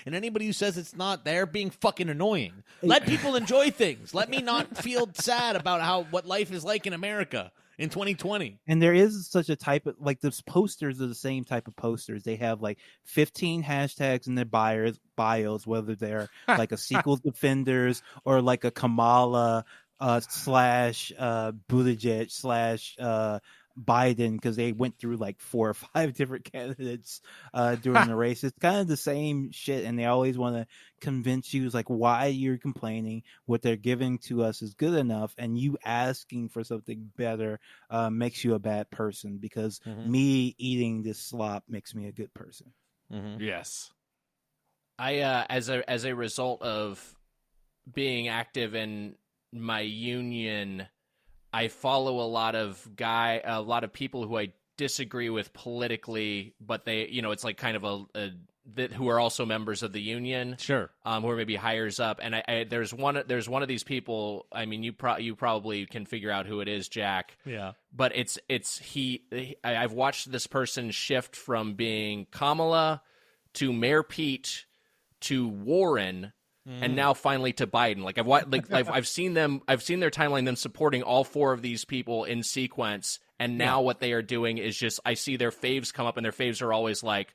And anybody who says it's not, they're being fucking annoying. Let people enjoy things. Let me not feel sad about what life is like in America in 2020. And there is such a type of, like, those posters are the same type of posters. They have like 15 hashtags in their bios, whether they're like a sequel defenders or like a Kamala slash Buttigieg slash Biden, because they went through like 4 or 5 different candidates during the race. It's kind of the same shit, and they always want to convince you like why you're complaining. What they're giving to us is good enough, and you asking for something better makes you a bad person, because me eating this slop makes me a good person. Yes, I as a result of being active in my union, I follow a lot of people who I disagree with politically, but they, you know, it's like kind of who are also members of the union, Sure, who are maybe hires up. And there's one of these people. I mean, you probably can figure out who it is, Jack. yeah. But I've watched this person shift from being Kamala to Mayor Pete to Warren. And now finally to Biden. Like I've seen their timeline, them supporting all 4 of these people in sequence. And now what they are doing is just, I see their faves come up, and their faves are always like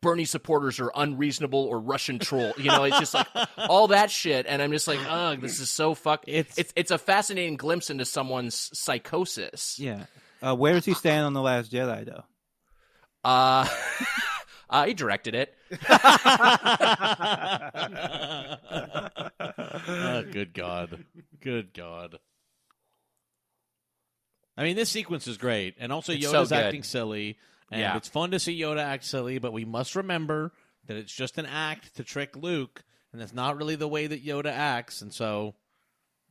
Bernie supporters are unreasonable or Russian troll. You know, it's just like all that shit. And I'm just like, ugh, this is so it's a fascinating glimpse into someone's psychosis. Yeah. Where does he stand on The Last Jedi, though? He directed it. Good God. I mean, this sequence is great, and also It's Yoda's so good. acting silly, and it's fun to see Yoda act silly, but we must remember that it's just an act to trick Luke, and that's not really the way that Yoda acts, and so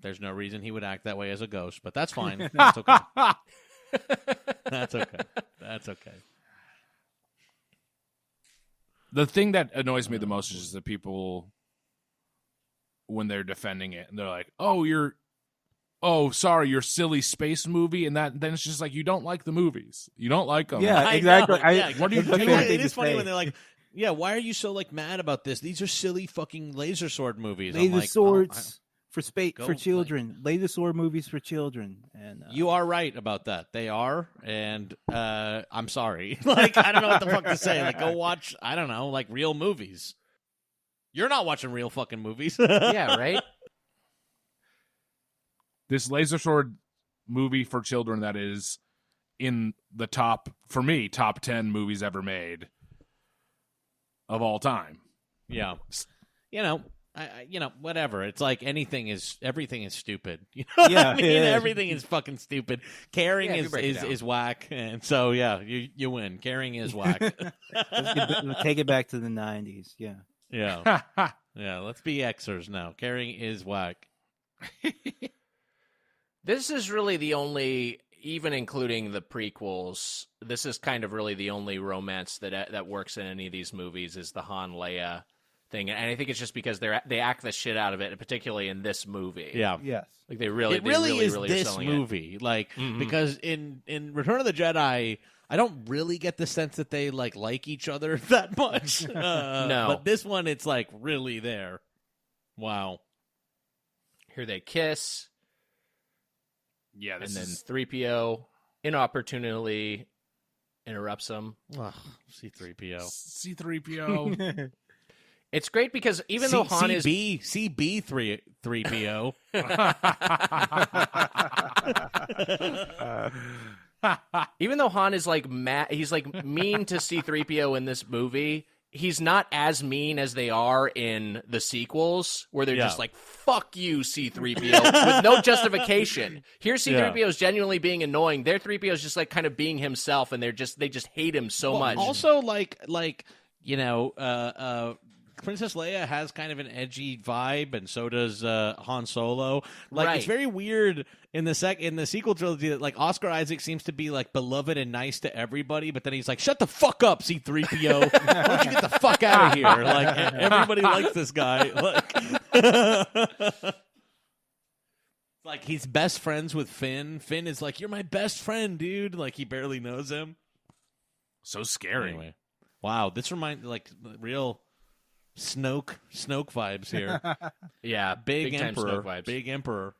there's no reason he would act that way as a ghost, but that's fine. That's okay. That's okay. the thing that annoys me the most is that people, when they're defending it, and they're like, sorry, your silly space movie, and then it's just like, you don't like the movies, you don't like them. Yeah, I exactly. know, what do you do? It is funny when they're like, yeah, why are you so like mad about this? These are silly fucking laser sword movies. Laser I'm like, swords for space Go, for children. Laser sword movies for children. And you are right about that. They are, and I'm sorry. Like, I don't know what the fuck to say. Like, go watch, I don't know, like real movies. You're not watching real fucking movies. Yeah, right? This laser sword movie for children that is in the top 10 movies ever made of all time. Yeah. Whatever. It's like everything is stupid. You know what I mean? Everything is fucking stupid. Caring is whack, and so you win. Caring is whack. Let's take it back to the 90s. Yeah. Yeah. Yeah. Let's be Xers now. Caring is whack. This is really the only, even including the prequels, this is kind of really the only romance that works in any of these movies is the Han Leia thing, and I think it's just because they act the shit out of it, particularly in this movie. Yeah, yes, like they really is really this movie. Like because in Return of the Jedi, I don't really get the sense that they like each other that much. No, but this one, it's like really there. Wow. Here they kiss. Yeah, and then 3PO inopportunely interrupts them. C-3PO. C-3PO. It's great because even though Han is CB3PO. Even though Han is like mad, he's like mean to C-3PO in this movie. He's not as mean as they are in the sequels, where they're just like, fuck you, C-3PO, with no justification. Here, C-3PO is genuinely being annoying. Their 3PO is just like kind of being himself, and they just hate him so much. Also, Princess Leia has kind of an edgy vibe, and so does Han Solo. It's very weird in the sequel trilogy that Oscar Isaac seems to be beloved and nice to everybody, but then he's like, "Shut the fuck up, C-3PO! Why don't you get the fuck out of here?" Everybody likes this guy. He's best friends with Finn. Finn is like, "You're my best friend, dude." He barely knows him. So scary. Anyway, wow, this reminds real Snoke vibes here. Yeah, big Emperor Snoke vibes. Big Emperor.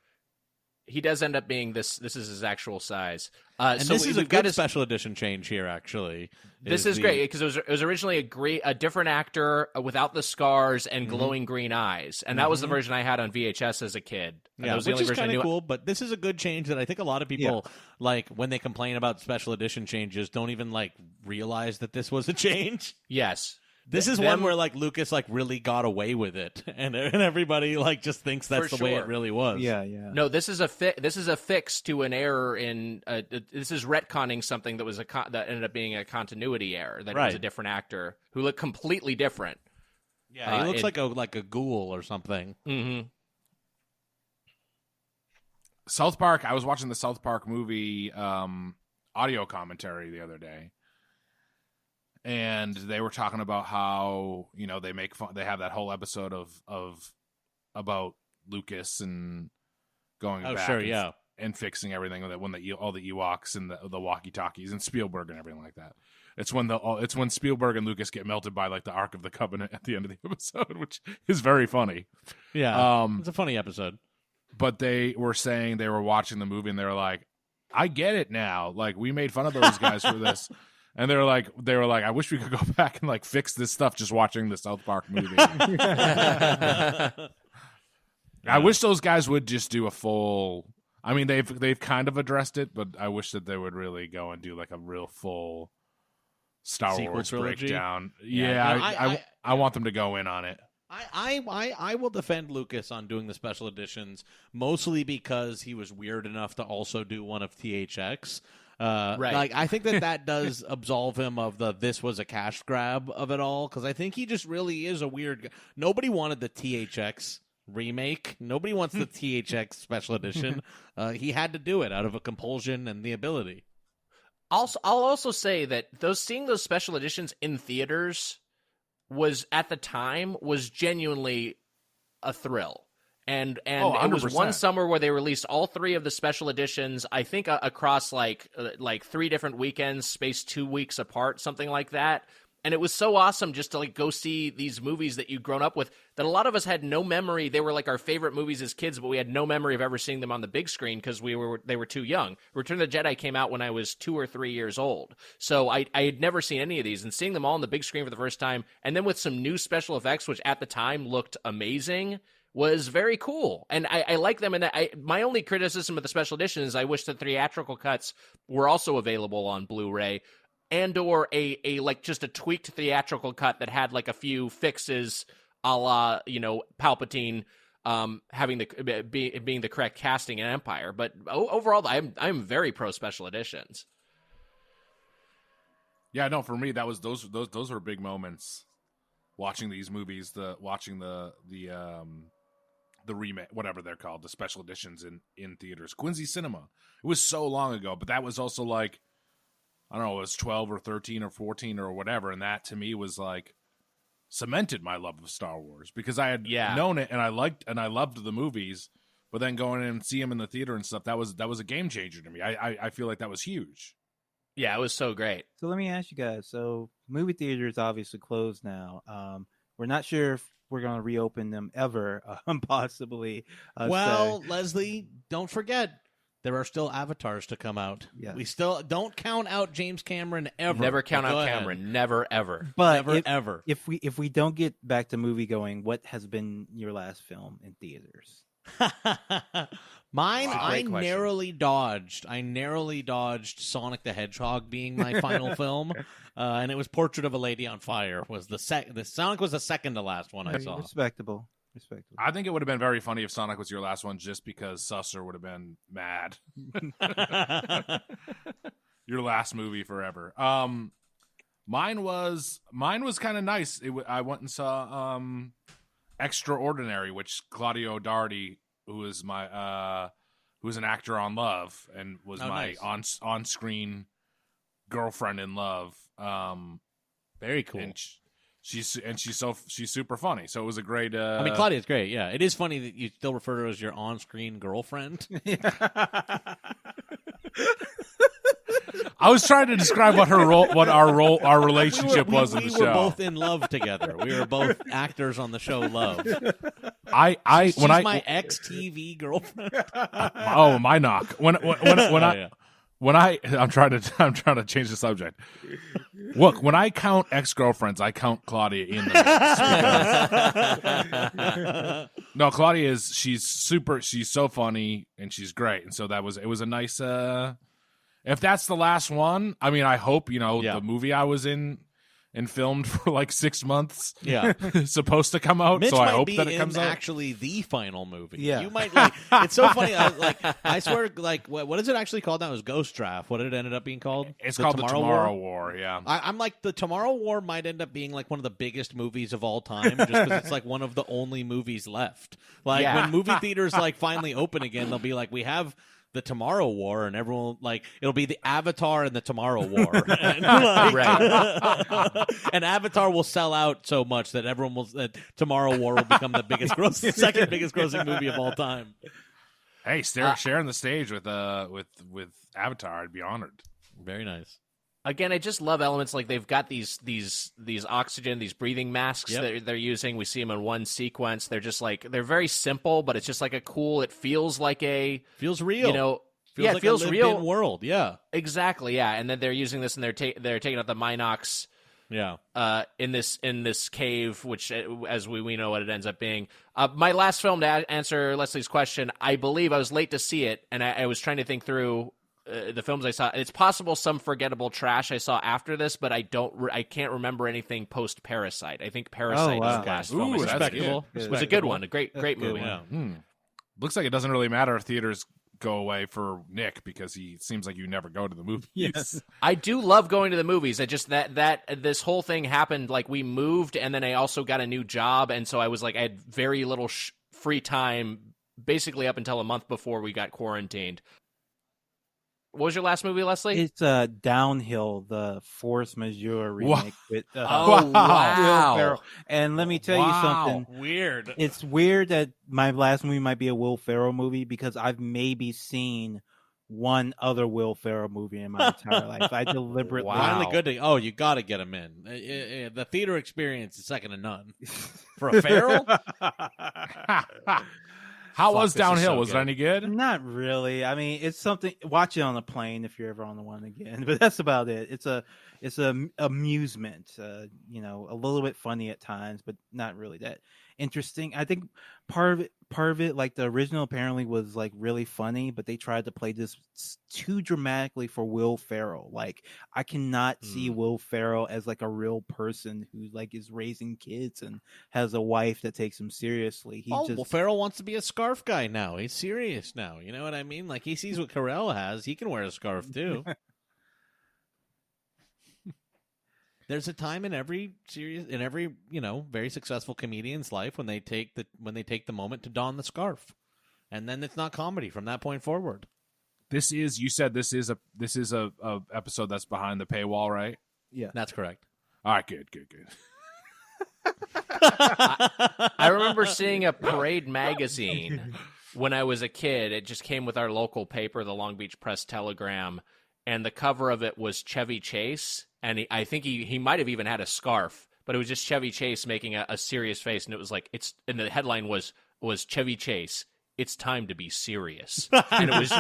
He does end up being this is his actual size. And so this is a good special edition change here, actually. This is great because it was originally a different actor without the scars and glowing green eyes, and that was the version I had on VHS as a kid. And that was the which only is version kind of cool. But this is a good change that I think a lot of people when they complain about special edition changes don't even realize that this was a change. Yes. This is one where Lucas really got away with it, and everybody just thinks that's the way it really was. Yeah. No, this is a fix to an error in. This is retconning something that was that ended up being a continuity error. That was a different actor who looked completely different. Yeah, he looks like a ghoul or something. Mm-hmm. South Park. I was watching the South Park movie audio commentary the other day. And they were talking about how, they make fun. They have that whole episode of about Lucas and going back and fixing everything with it when all the Ewoks and the walkie-talkies and Spielberg and everything like that. It's when Spielberg and Lucas get melted by the Ark of the Covenant at the end of the episode, which is very funny. Yeah, it's a funny episode. But they were saying they were watching the movie and they were like, "I get it now. We made fun of those guys for this." And they were like, I wish we could go back and fix this stuff just watching the South Park movie. I wish those guys would just do a full. I mean, they've kind of addressed it, but I wish that they would really go and do a real full Star Wars trilogy breakdown. Yeah, I want them to go in on it. I will defend Lucas on doing the special editions, mostly because he was weird enough to also do one of THX. Right. I think that does absolve him of this was a cash grab of it all, because I think he just really is a weird. Nobody wanted the THX remake. Nobody wants the THX special edition. He had to do it out of a compulsion and the ability. I'll also say that seeing those special editions in theaters was at the time was genuinely a thrill. And it was one summer where they released all three of the special editions, I think across like 3 different weekends, spaced 2 weeks apart, something like that. And it was so awesome just to go see these movies that you'd grown up with that a lot of us had no memory. They were our favorite movies as kids, but we had no memory of ever seeing them on the big screen because they were too young. Return of the Jedi came out when I was 2 or 3 years old. So I had never seen any of these, and seeing them all on the big screen for the first time, and then with some new special effects, which at the time looked amazing, was very cool. And I like them. And my only criticism of the special edition is I wish the theatrical cuts were also available on Blu-ray. and or a like just a tweaked theatrical cut that had like a few fixes, a la Palpatine having being the correct casting in Empire. But overall, I'm very pro special editions. Yeah, no, for me that was those were big moments. Watching these movies, watching the remake, whatever they're called, the special editions in theaters. Quincy Cinema. It was so long ago, but that was also like, I don't know, it was 12 or 13 or 14 or whatever, and that to me was like cemented my love of Star Wars because I had known it and I loved the movies, but then going in and see them in the theater and stuff, that was a game changer to me. I feel like that was huge. Yeah, it was so great. So let me ask you guys. So movie theaters obviously closed now. We're not sure if we're going to reopen them ever, possibly. Leslie, don't forget, there are still avatars to come out. Yeah. We still don't count out James Cameron ever. Never count out Cameron. Never, ever. But ever. If we don't get back to movie going, what has been your last film in theaters? Mine, Wow. I Great question. narrowly dodged Sonic the Hedgehog being my final film, and it was Portrait of a Lady on Fire. Was the Sonic was the second to last one I saw. Respectable. I think it would have been very funny if Sonic was your last one, just because Susser would have been mad. Your last movie forever. Mine was kind of nice. I went and saw Extraordinary, which Claudio Dardi, who is who's an actor on Love and was my on screen girlfriend in Love. Very cool. And she's super funny. So it was a great. I mean, Claudia's great. Yeah, it is funny that you still refer to her as your on screen girlfriend. I was trying to describe what our relationship was in the show. We were both in Love together. We were both actors on the show Love. She's my ex-TV girlfriend. My knock. I'm trying to change the subject. Look, when I count ex-girlfriends, I count Claudia in the mix. No, Claudia she's so funny and she's great. And so it was a nice if that's the last one, I mean, I hope, the movie I was in and filmed for like 6 months is supposed to come out. Mitch so I might hope be that it comes out. Actually, the final movie. Yeah. You might it's so funny. I swear, what is it actually called now? It was Ghost Draft. What did it end up being called? It's called The Tomorrow War. Yeah. I'm like, The Tomorrow War might end up being like one of the biggest movies of all time, just because it's like one of the only movies left. Like when movie theaters like finally open again, they'll be like, we have The Tomorrow War, and everyone it'll be the Avatar and the Tomorrow War, and, and Avatar will sell out so much that Tomorrow War will become the second biggest grossing movie of all time. Hey, sharing the stage with Avatar, I'd be honored. Very nice. Again, I just love elements like they've got these oxygen, these breathing masks that they're using. We see them in one sequence. They're just like, they're very simple, but it's just like it feels like feels real. It feels real world. Yeah, exactly. Yeah, and then they're using this and they're taking out the Minox. Yeah. In this cave, which as we know what it ends up being. My last film, to answer Leslie's question, I believe I was late to see it, and I was trying to think through the films I saw. It's possible some forgettable trash I saw after this, but I can't remember anything post Parasite. I think Parasite was the last film. Respectable. It was a good one, a great movie. Yeah. Looks like it doesn't really matter if theaters go away for Nick because he seems like you never go to the movies. Yes. I do love going to the movies. I just that this whole thing happened, like we moved and then I also got a new job, and so I was like I had very little free time basically up until a month before we got quarantined. What was your last movie, Leslie? It's Downhill, the Force Majeure remake with wow. Will Ferrell. And let me tell you something. Weird. It's weird that my last movie might be a Will Ferrell movie because I've maybe seen one other Will Ferrell movie in my entire life. I deliberately. Finally good to. You got to get him in. The theater experience is second to none. For a Ferrell? How was Downhill? Was it any good? Not really. I mean, it's something. Watch it on a plane if you're ever on the one again. But that's about it. It's a amusement. A little bit funny at times, but not really that. interesting. I think part of it, like the original apparently was like really funny, but they tried to play this too dramatically for Will Ferrell. Like I cannot see Will Ferrell as like a real person who like is raising kids and has a wife that takes him seriously. Will Ferrell wants to be a scarf guy now. He's serious now. You know what I mean? Like he sees what Carell has, he can wear a scarf too. There's a time in every very successful comedian's life when they take the moment to don the scarf, and then it's not comedy from that point forward. You said this is a episode that's behind the paywall, right? Yeah, that's correct. All right, good. I remember seeing a Parade magazine when I was a kid. It just came with our local paper, the Long Beach Press Telegram, and the cover of it was Chevy Chase. And I think he might have even had a scarf, but it was just Chevy Chase making a serious face, and it was like and the headline was Chevy Chase, it's time to be serious. And it was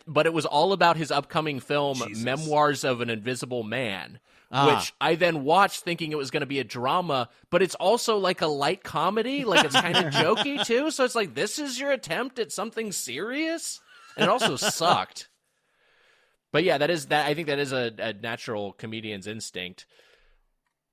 but it was all about his upcoming film, Jesus. Memoirs of an Invisible Man, which I then watched thinking it was going to be a drama, but it's also like a light comedy, like it's kind of jokey too. So it's like, this is your attempt at something serious? And it also sucked. But yeah, I think that is a natural comedian's instinct.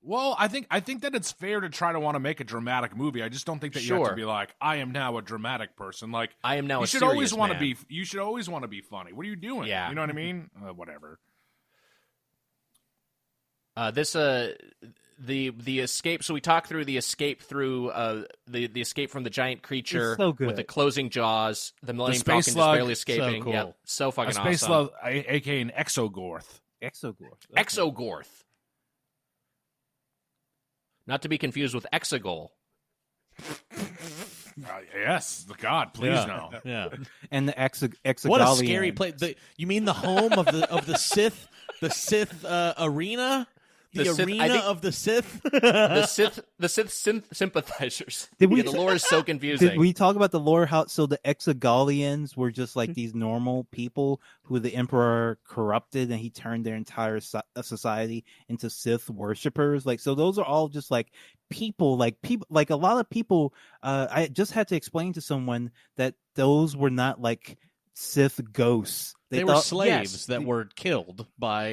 Well, I think that it's fair to try to want to make a dramatic movie. I just don't think that you have to be like, I am now a dramatic person. Like I am now. You should always want to be. You should always want to be funny. What are you doing? Yeah, you know what I mean. Whatever. The escape. So we talked through the escape through the escape from the giant creature so good. with the closing jaws, the Millennium Space Falcon slug, just barely escaping. So cool. Yeah, so fucking a space awesome. slug, aka an exogorth. Exogorth. Exogorth. Not to be confused with Exegol. Yes, God, please no. Yeah, and the Exegolian. What a scary place! You mean the home of the Sith, the Sith arena, arena of the Sith, the Sith sympathizers. The lore is so confusing. Did we talk about the lore? How so the Exegolians were just like these normal people who the Emperor corrupted, and he turned their entire society into Sith worshippers. Like, so those are all just like people, like a lot of people. I just had to explain to someone that those were not like Sith ghosts. They were slaves that were killed by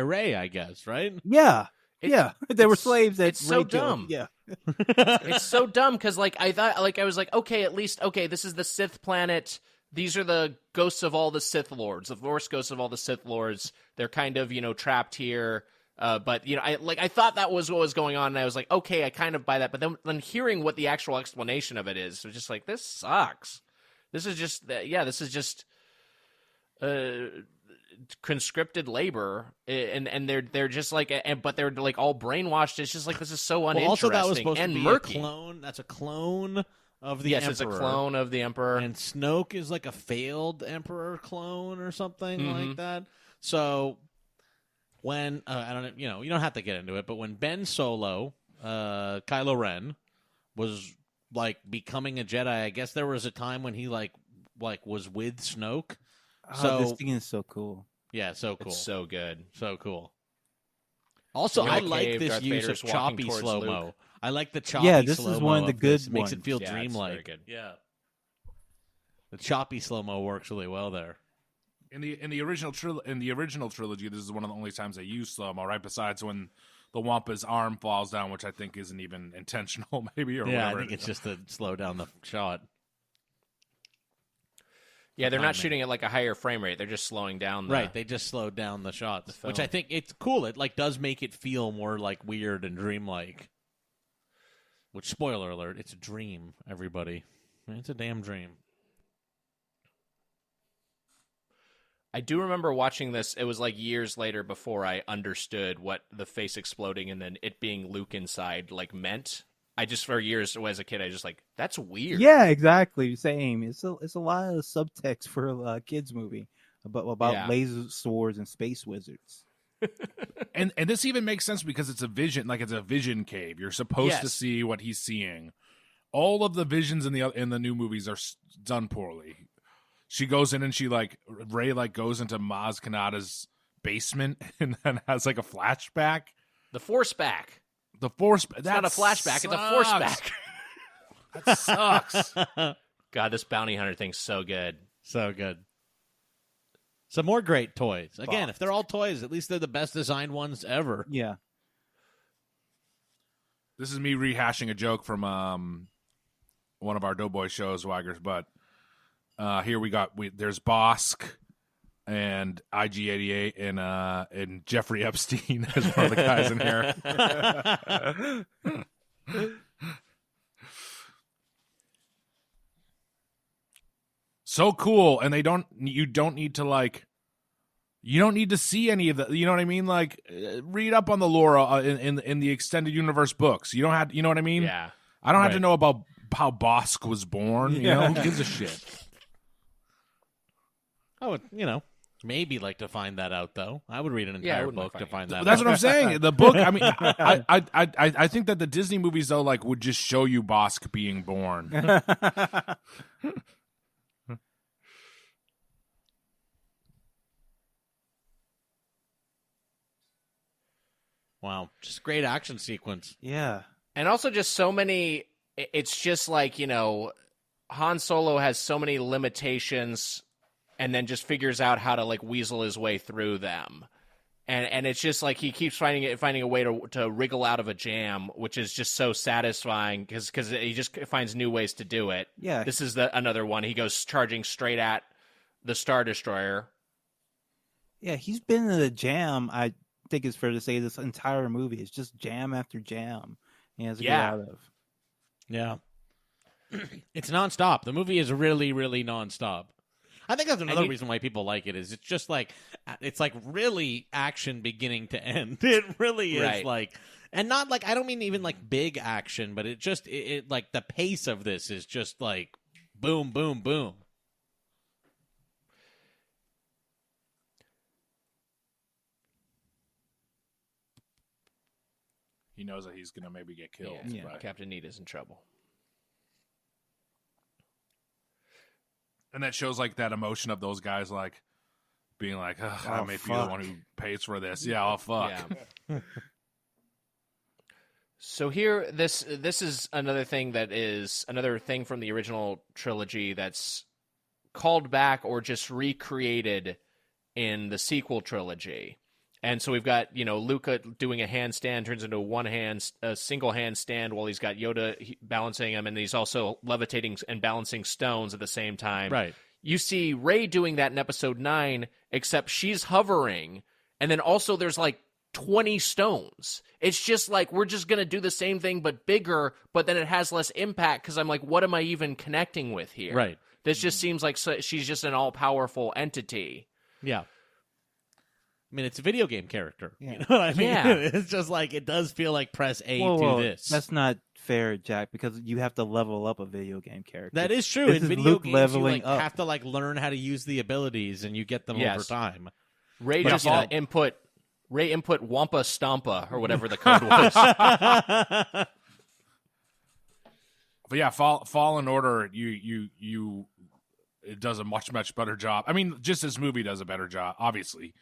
Rey, I guess, right? Yeah. They were slaves that it's so dumb. Yeah. It's so dumb because I was like, okay, this is the Sith planet. These are the ghosts of all the Sith lords, the Force ghosts of all the Sith lords. They're kind of, trapped here. But I thought that was what was going on, and I was like, okay, I kind of buy that. But then hearing what the actual explanation of it is, it was just like, this sucks. This is just conscripted labor, and they're just like, but they're like all brainwashed. It's just like, this is so uninteresting. Also, that was supposed and to be murky. a clone. That's a clone of the Emperor. Yes, it's a clone of the Emperor, and Snoke is like a failed Emperor clone or something like that. So when I don't know, you don't have to get into it, but when Ben Solo, Kylo Ren, was like becoming a Jedi, I guess there was a time when he like was with Snoke. So this thing is so cool. Yeah, so cool. It's so good. So cool. Also, I like this use of choppy slow-mo. I like the choppy slow-mo. Yeah, this is one of the good ones. It makes it feel Yeah, dreamlike. it's very good. Yeah. The choppy slow-mo works really well there. In the original trilogy, this is one of the only times they use slow-mo, right? Besides when the Wampa's arm falls down, which I think isn't even intentional, maybe, or whatever. I think it's just to slow down the shot. Yeah, they're not shooting at like a higher frame rate. They're just slowing down. Right, they just slowed down the shots, which I think it's cool. It like does make it feel more like weird and dreamlike. Which, spoiler alert, it's a dream, everybody. It's a damn dream. I do remember watching this. It was like years later before I understood what the face exploding and then it being Luke inside like meant. I just, for years as a kid, I just like, that's weird. Yeah, exactly. Same. It's a lot of subtext for a kids movie about laser swords and space wizards. and this even makes sense because it's a vision, like it's a vision cave. You're supposed to see what he's seeing. All of the visions in the new movies are done poorly. She goes in and Rey goes into Maz Kanata's basement and then has like a flashback. The Force back. The force. It's not a flashback. It's a forceback. That sucks. God, this bounty hunter thing's so good. So good. Some more great toys. Again, if they're all toys, at least they're the best designed ones ever. Yeah. This is me rehashing a joke from one of our Doughboy shows, Wiger's Butt. Here there's Bosk and IG-88 and Jeffrey Epstein as one of the guys in here. So cool, and you don't need to see any of the, you know what I mean? Like, read up on the lore in the extended universe books. You don't have, you know what I mean? Yeah. I don't have to know about how Bosk was born. You know, who gives a shit? I would, maybe like to find that out, though. I would read an entire book to find that out. That's what I'm saying. The book, I mean, I think that the Disney movies, though, like, would just show you Bosk being born. Wow. Just great action sequence. Yeah. And also just so many, it's just like, Han Solo has so many limitations and then just figures out how to like weasel his way through them. And it's just like he keeps finding a way to wriggle out of a jam, which is just so satisfying because he just finds new ways to do it. Yeah. This is another one. He goes charging straight at the Star Destroyer. Yeah, he's been in a jam, I think it's fair to say, this entire movie. It's just jam after jam he has to get out of. Yeah. It's nonstop. The movie is really, really nonstop. I think that's another reason why people like it is it's just like, it's like really action beginning to end. It really is like, and not like, I don't mean even like big action, but it just, it like the pace of this is just like boom, boom, boom. He knows that he's going to maybe get killed. Yeah. Captain Nita's in trouble. And that shows like that emotion of those guys like being like, I may be the one who pays for this. Yeah, oh fuck. Yeah. So here, this is another thing from the original trilogy that's called back or just recreated in the sequel trilogy. And so we've got, Luca doing a handstand, turns into a single handstand while he's got Yoda balancing him, and he's also levitating and balancing stones at the same time. Right. You see Rey doing that in episode 9, except she's hovering, and then also there's like 20 stones. It's just like, we're just going to do the same thing but bigger, but then it has less impact because I'm like, what am I even connecting with here? Right. This just seems like she's just an all-powerful entity. Yeah. I mean, it's a video game character. Yeah. You know what I mean? Yeah. It's just like, it does feel like press A, do this. That's not fair, Jack, because you have to level up a video game character. That is true. This In is video Luke games, leveling you up. have to learn how to use the abilities, and you get them over time. Ray just input Wampa Stompa or whatever the code was. But yeah, Fallen Order, it does a much better job. I mean, just this movie does a better job. Obviously,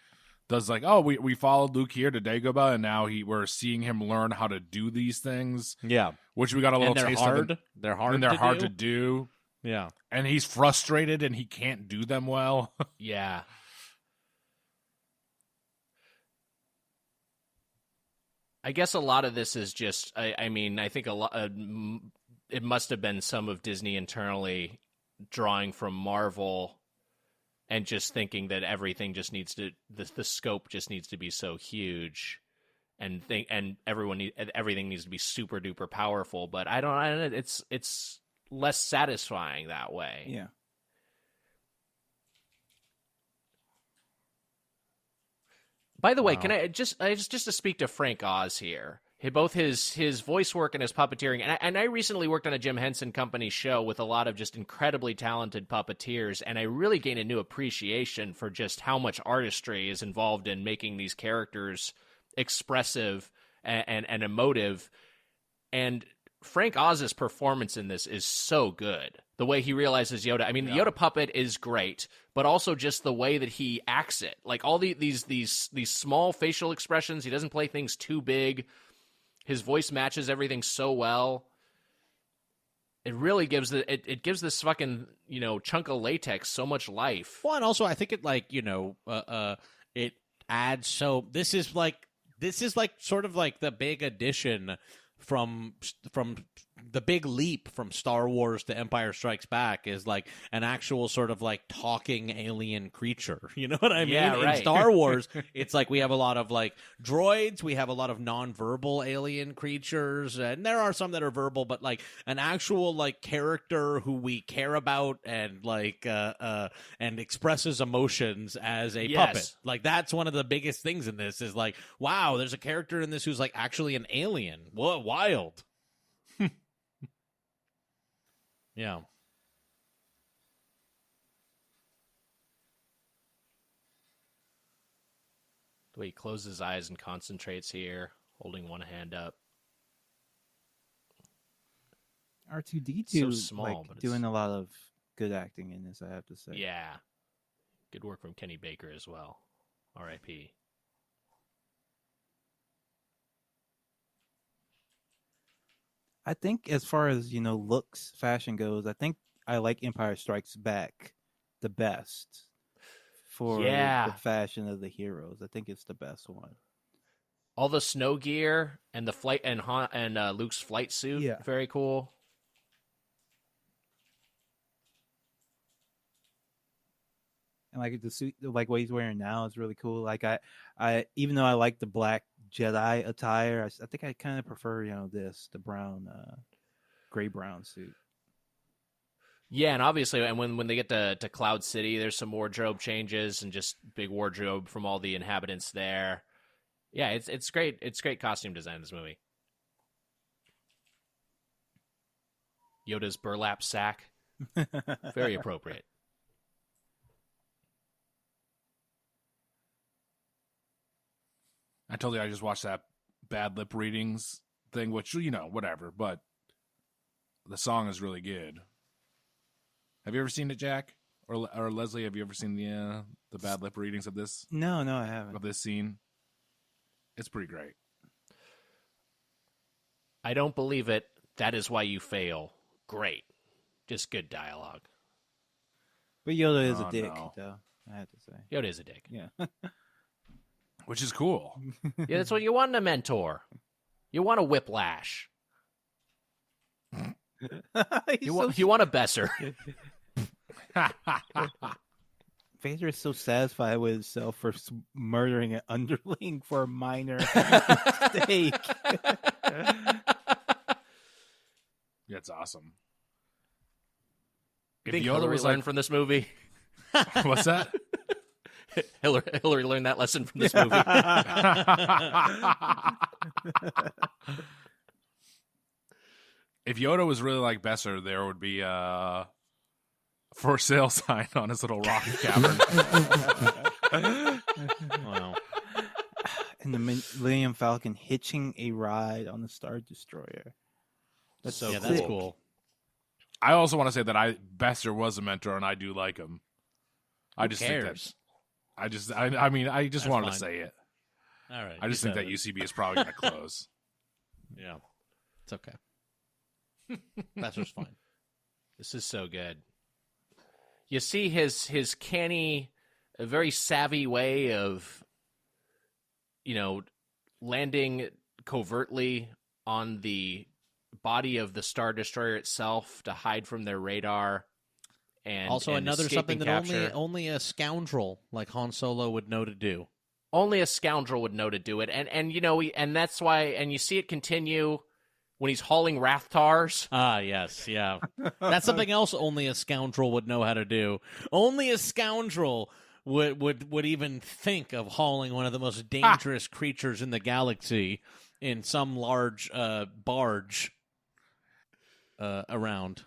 does like, we followed Luke here to Dagobah, and now we're seeing him learn how to do these things. Yeah, which we got a little taste hard. of. They're hard. And they're hard to do. Yeah, and he's frustrated, and he can't do them well. Yeah. I guess a lot of this is just, I mean, I think a lot. It must have been some of Disney internally drawing from Marvel and just thinking that everything just needs to, the scope just needs to be so huge, and everything needs to be super duper powerful. But I don't. It's less satisfying that way. Yeah. By the way, can I just to speak to Frank Oz here? Both his voice work and his puppeteering, and I recently worked on a Jim Henson Company show with a lot of just incredibly talented puppeteers, and I really gained a new appreciation for just how much artistry is involved in making these characters expressive and emotive. And Frank Oz's performance in this is so good. The way he realizes Yoda. I mean, the Yoda puppet is great, but also just the way that he acts it. Like all these small facial expressions. He doesn't play things too big. His voice matches everything so well. It really gives it gives this fucking, chunk of latex so much life. Well, and also I think it it adds, so this is like sort of like the big addition from the big leap from Star Wars to Empire Strikes Back is like an actual sort of like talking alien creature. You know what I mean? Yeah, right. In Star Wars, it's like we have a lot of like droids, we have a lot of nonverbal alien creatures, and there are some that are verbal, but like an actual like character who we care about and like and expresses emotions as a puppet. Like that's one of the biggest things in this is like, wow, there's a character in this who's like actually an alien. What wild. Yeah. The way he closes his eyes and concentrates here, holding one hand up. R2-D2 So small, but doing a lot of good acting in this, I have to say. Yeah. Good work from Kenny Baker as well. R.I.P. I think as far as, looks, fashion goes, I think I like Empire Strikes Back the best for the fashion of the heroes. I think it's the best one. All the snow gear and the flight and Luke's flight suit, very cool. And like the suit, like what he's wearing now is really cool. Like I even though I like the black Jedi attire, I think I kind of prefer, the brown, gray brown suit. Yeah, and obviously, and when they get to Cloud City, there's some wardrobe changes and just big wardrobe from all the inhabitants there. Yeah, it's great. It's great costume design in this movie. Yoda's burlap sack, very appropriate. I told you I just watched that bad lip readings thing, which, whatever, but the song is really good. Have you ever seen it, Jack? Or Leslie, have you ever seen the bad lip readings of this? No, I haven't. Of this scene? It's pretty great. I don't believe it. That is why you fail. Great. Just good dialogue. But Yoda is a dick, though, I have to say. Yoda is a dick. Yeah. Which is cool. Yeah, that's what you want in a mentor. You want a whiplash. You want a Besser. Vader is so satisfied with himself for murdering an underling for a minor mistake. That's awesome. You think Hillary learned from this movie? What's that? Hillary learned that lesson from this movie. If Yoda was really like Besser, there would be a for sale sign on his little rock cavern. Wow. And the Millennium Falcon hitching a ride on the Star Destroyer. That's so cool. That's cool. I also want to say that Besser was a mentor, and I do like him. Who cares? I just wanted to say it. All right. I just think that UCB is probably going to close. Yeah. It's okay. Besser's fine. This is so good. You see his canny, very savvy way of, landing covertly on the body of the Star Destroyer itself to hide from their radar. And also another something that capture. only a scoundrel like Han Solo would know to do. Only a scoundrel would know to do it, and that's why. And you see it continue when he's hauling Rathtars. Ah, yes, yeah. That's something else only a scoundrel would know how to do. Only a scoundrel would even think of hauling one of the most dangerous creatures in the galaxy in some large barge around.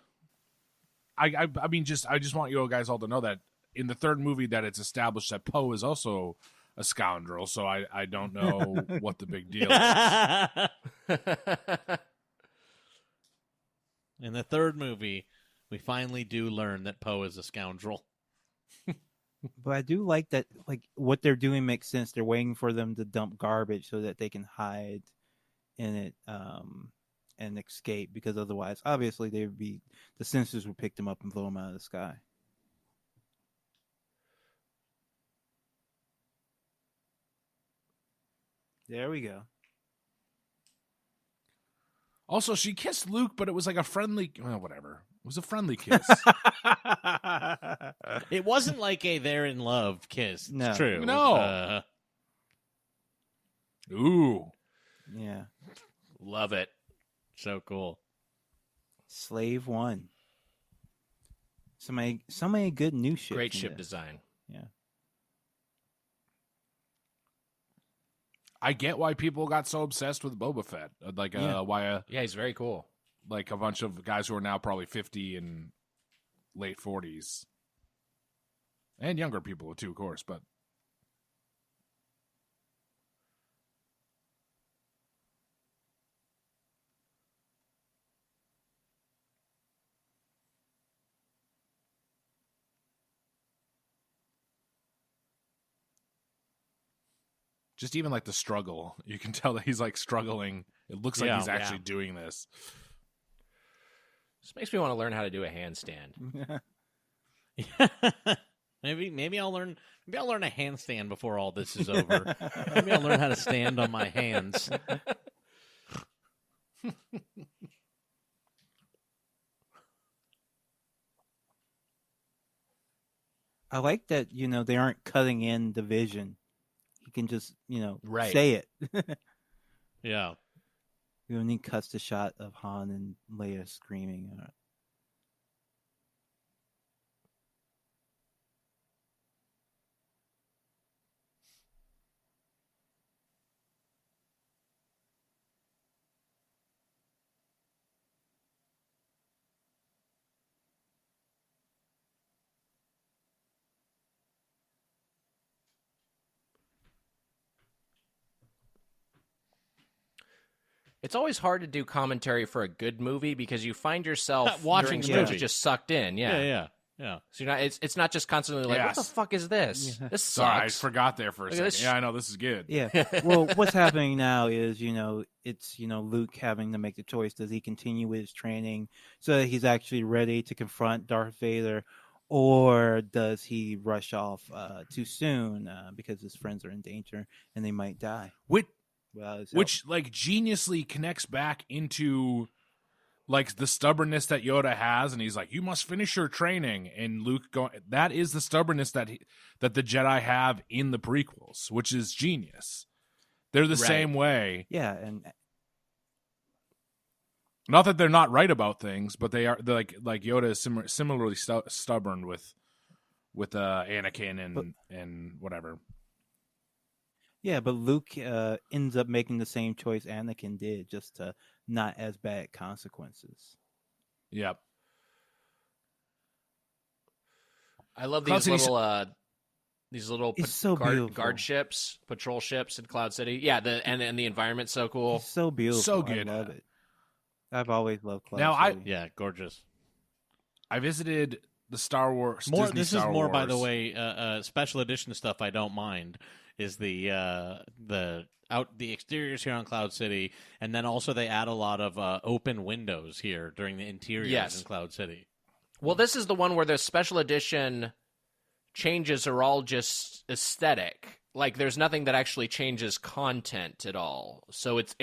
I just want you guys all to know that in the third movie that it's established that Poe is also a scoundrel, so I don't know what the big deal is. In the third movie, we finally do learn that Poe is a scoundrel. But I do like that, like, what they're doing makes sense. They're waiting for them to dump garbage so that they can hide in it and escape, because otherwise, obviously, the sensors would pick them up and blow them out of the sky. There we go. Also, she kissed Luke, but it was like a friendly, well, whatever. It was a friendly kiss. It wasn't like a they're in love kiss. No. It's true. No. Ooh. Yeah. Love it. So cool. Slave 1. So many good new ships. Great in ship this. design. Yeah. I get why people got so obsessed with Boba Fett. Like, why Yeah, he's very cool. like a bunch of guys who are now probably 50 and late 40s. And younger people too, of course, but just even like the struggle, you can tell that he's like struggling. It looks like Yeah, he's actually yeah. doing this. This makes me want to learn how to do a handstand. Maybe I'll learn. Maybe I'll learn a handstand before all this is over. Maybe I'll learn how to stand on my hands. I like that, they aren't cutting in the vision. He can just, Right. say it. Yeah. We don't need cuts to shot of Han and Leia screaming. It's always hard to do commentary for a good movie because you find yourself Watching during the movie movie. just sucked in. Yeah. Yeah. So you're not. It's not just constantly like, Yes. what the fuck is this? Yeah. This Sorry, I sucks. forgot there for a Look at second. this Yeah, I know, this is good. Yeah. Well, what's happening now is, it's, Luke having to make the choice. Does he continue with his training so that he's actually ready to confront Darth Vader? Or does he rush off too soon because his friends are in danger and they might die? Which like geniusly connects back into like the stubbornness that Yoda has, and he's like, "You must finish your training." And Luke that is the stubbornness that the Jedi have in the prequels, which is genius. They're the same way. Yeah, and Not that they're not right about things, but they're like Yoda is similarly stubborn with Anakin and whatever. yeah, but Luke ends up making the same choice Anakin did, just to not as bad consequences. Yep. I love Cloud these City's- little It's so beautiful. guard ships, patrol ships in Cloud City. Yeah, and the environment's so cool. It's so beautiful. So good. I love it. I've always loved Cloud Now, City. Yeah. Gorgeous. I visited the Star Wars. This Disney is Star more, by Wars. the way, special edition stuff. I don't mind. Is the exteriors here on Cloud City, and then also they add a lot of open windows here during the interiors Yes. in Cloud City. Well, this is the one where the special edition changes are all just aesthetic. Like, there's nothing that actually changes content at all. So it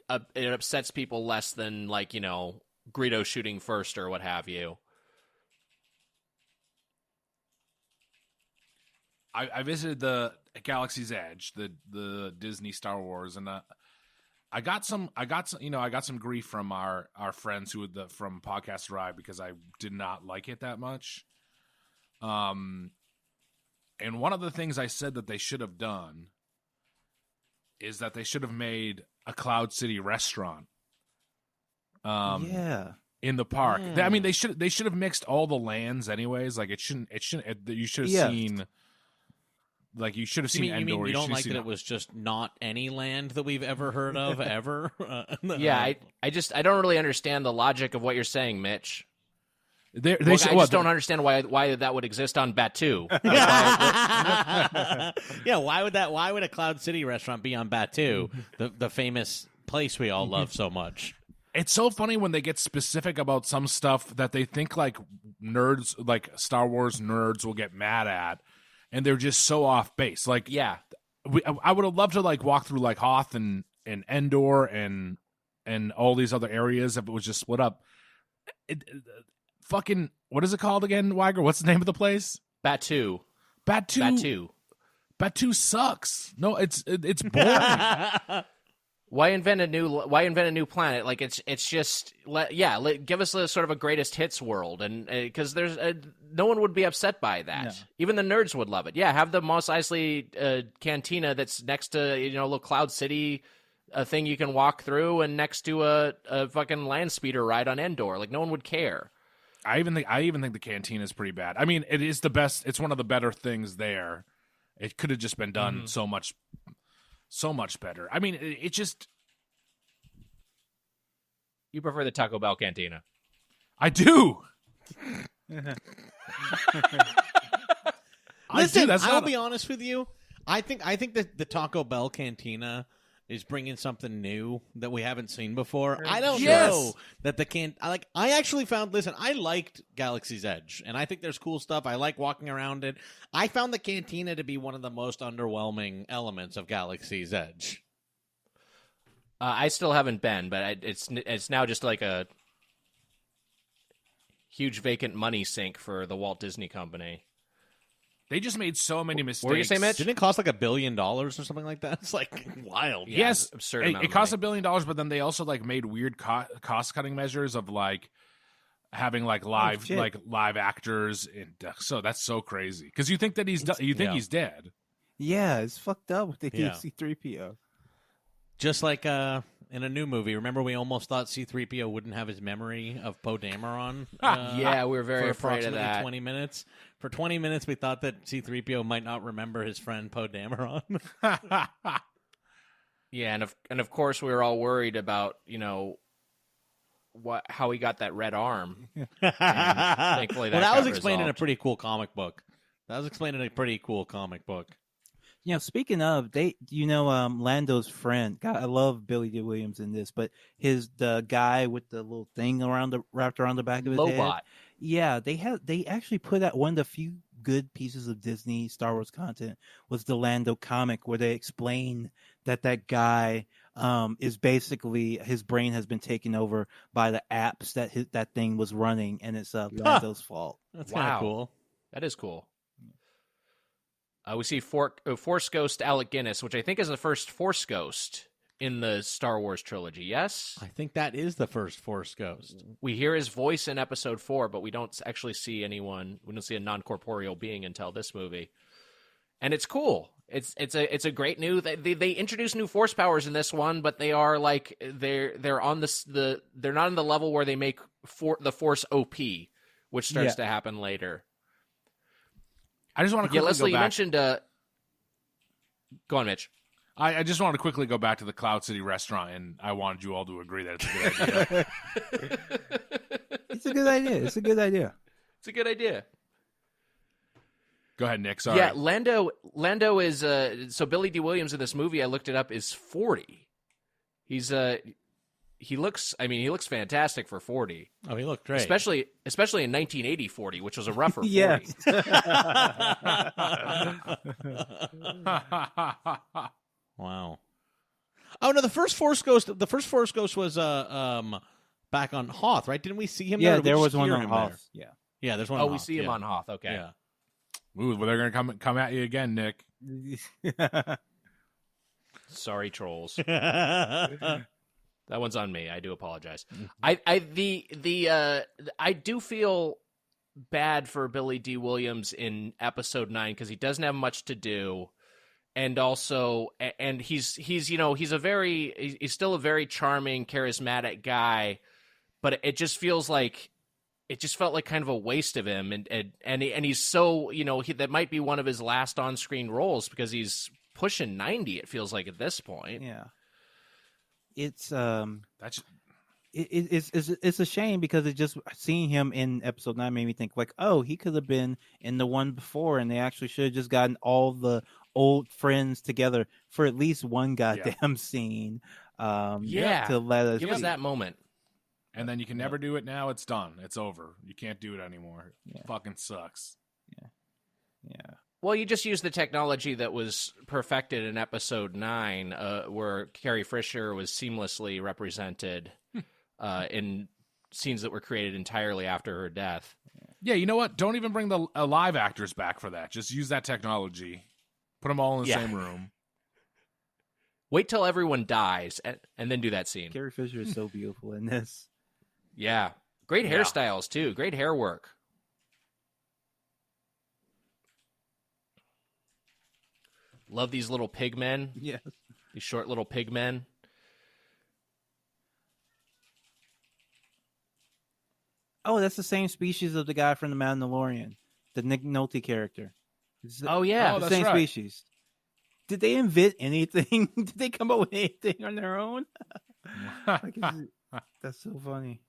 upsets people less than, like, Greedo shooting first or what have you. I visited the Galaxy's Edge, the Disney Star Wars, and I got some grief from our friends from Podcast Ride because I did not like it that much. And one of the things I said that they should have done is that they should have made a Cloud City restaurant. Yeah. In the park. I mean, they should have mixed all the lands anyways. Like you should have seen. Like you should have seen You Endor. mean you don't like that seen it was just not any land that we've ever heard of ever? Yeah, I don't really understand the logic of what you're saying, Mitch. They I should, just don't understand why that would exist on Batuu. Yeah, why would a Cloud City restaurant be on Batuu, the famous place we all love so much. It's so funny when they get specific about some stuff that they think like nerds, like Star Wars nerds, will get mad at, and they're just so off base. Like, Yeah. I would have loved to like walk through like Hoth and Endor and all these other areas if it was just split up. Fucking, what is it called again, Wiger? What's the name of the place? Batu. Batu sucks. No, it's boring. Why invent a new planet? Like it's just give us a sort of a greatest hits world, and because there's no one would be upset by that. No. Even the nerds would love it. Yeah, have the Mos Eisley cantina that's next to a little Cloud City, a thing you can walk through, and next to a fucking land speeder ride on Endor. Like no one would care. I even think the canteen is pretty bad. I mean, it is the best. It's one of the better things there. It could have just been done so much better. I mean, it just. You prefer the Taco Bell cantina? I do. Listen, I'll be honest with you. I think that the Taco Bell cantina is bringing something new that we haven't seen before. I don't know that I actually found. Listen, I liked Galaxy's Edge, and I think there's cool stuff. I like walking around it. I found the cantina to be one of the most underwhelming elements of Galaxy's Edge. I still haven't been, but it's now just like a huge vacant money sink for the Walt Disney Company. They just made so many mistakes. What were you saying, Mitch? Didn't it cost like $1 billion or something like that? It's like wild. Yeah, yes, absurd. It cost $1 billion, but then they also like made weird cost cutting measures of like having like live actors, and so that's so crazy because you think that he's he's dead. Yeah, it's fucked up what they did to C-3PO. Just like in a new movie, remember we almost thought C-3PO wouldn't have his memory of Poe Dameron? Yeah, we were very afraid of that. 20 minutes. For 20 minutes, we thought that C-3PO might not remember his friend Poe Dameron. Yeah, and of course we were all worried about how he got that red arm. Thankfully, that was explained in a pretty cool comic book. Speaking of, Lando's friend. God, I love Billy D. Williams in this, but the guy with the little thing wrapped around the back of his Lobot. head. Yeah, they actually put out one of the few good pieces of Disney Star Wars content was the Lando comic where they explain that guy is basically his brain has been taken over by the apps that thing was running, and it's Lando's fault. That's kind of cool. That is cool. We see Force Ghost Alec Guinness, which I think is the first Force Ghost in the Star Wars trilogy, yes? I think that is the first Force Ghost. We hear his voice in Episode 4, but we don't actually see anyone. We don't see a non-corporeal being until this movie. And it's cool. It's a great new. They introduce new Force powers in this one, but they are like they're on they're not on the level where they make the Force OP, which starts to happen later. I just want to quickly Leslie, go back. you mentioned. Go on, Mitch. I just want to quickly go back to the Cloud City restaurant, and I wanted you all to agree that it's a good idea. It's a good idea. It's a good idea. It's a good idea. Go ahead, Nick. Sorry. Yeah, Lando is so Billy D. Williams in this movie. I looked it up. Is 40. He looks fantastic for 40. Oh, he looked great. Especially in 1980 40, which was a rougher 40. Yes. Wow. Oh no, the first Force Ghost was back on Hoth, right? Didn't we see him there? Yeah, there was one on him Hoth. there? Yeah. Yeah, there's one Oh, on we Hoth. see him on Hoth. Okay. Yeah. Ooh, well, they're going to come at you again, Nick. Sorry, trolls. That one's on me. I do apologize. I do feel bad for Billy D. Williams in Episode 9 because he doesn't have much to do, and also, and he's still a very charming, charismatic guy, but it just feels like. It just felt like kind of a waste of him, and he's so that might be one of his last on-screen roles because he's pushing 90. It feels like at this point. Yeah, it's it's a shame because it just seeing him in Episode 9 made me think like, oh, he could have been in the one before, and they actually should have just gotten all the old friends together for at least one goddamn scene. To let us give us that moment. And then you can never do it now. It's done. It's over. You can't do it anymore. It fucking sucks. Yeah. Well, you just use the technology that was perfected in episode 9, where Carrie Fisher was seamlessly represented in scenes that were created entirely after her death. Yeah, you know what? Don't even bring the live actors back for that. Just use that technology. Put them all in the same room. Wait till everyone dies and then do that scene. Carrie Fisher is so beautiful in this. Yeah. Great hairstyles, too. Great hair work. Love these little pig men. Yes. These short little pig men. Oh, that's the same species of the guy from The Mandalorian, the Nick Nolte character. Oh, yeah. The same species. Did they invent anything? Did they come up with anything on their own? That's so funny.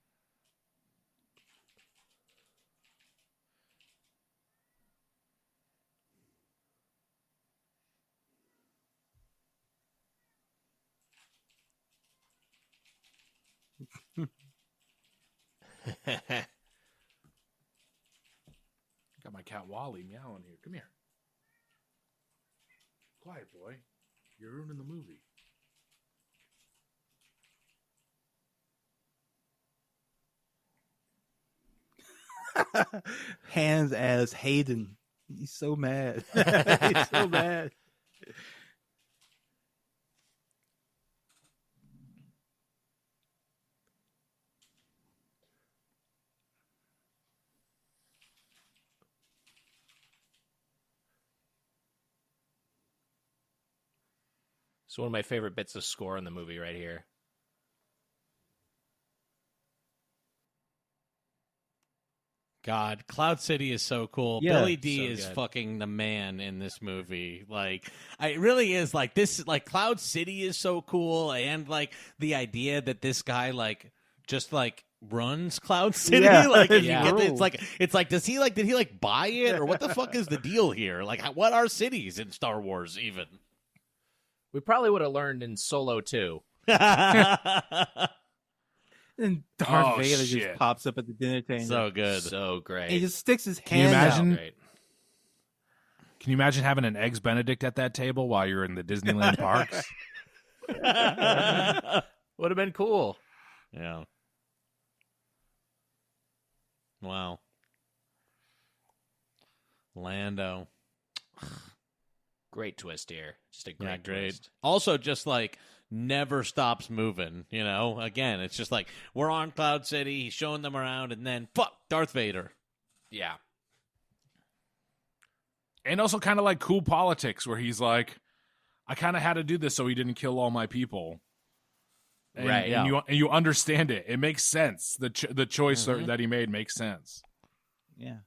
Got my cat Wally meowing here. Come here. Quiet, boy. You're ruining the movie. Hands as Hayden. He's so mad. He's so mad. It's one of my favorite bits of score in the movie right here. God, Cloud City is so cool. Yeah, Billy D so is good. fucking the man in this movie. Like, it really is. Like, this, like, Cloud City is so cool, and like the idea that this guy just runs Cloud City. Yeah. Like, and you Yeah. get it's like, did he buy it, or what the fuck is the deal here? Like, what are cities in Star Wars even? We probably would have learned in Solo too. And Darth Oh, Vader shit. just pops up at the dinner table. So good. So great. He just sticks his Can you hand imagine? out. Great. Can you imagine having an Eggs Benedict at that table while you're in the Disneyland parks? Would have been cool. Yeah. Wow. Lando. Great twist here. Just a great Yeah, great. twist. Also, just like never stops moving. You know, again, it's just like we're on Cloud City. He's showing them around, and then fuck Darth Vader. Yeah. And also kind of like cool politics where he's like, I kind of had to do this so he didn't kill all my people. And, Right, And, you understand it. It makes sense. The choice Mhm. that he made makes sense. Yeah.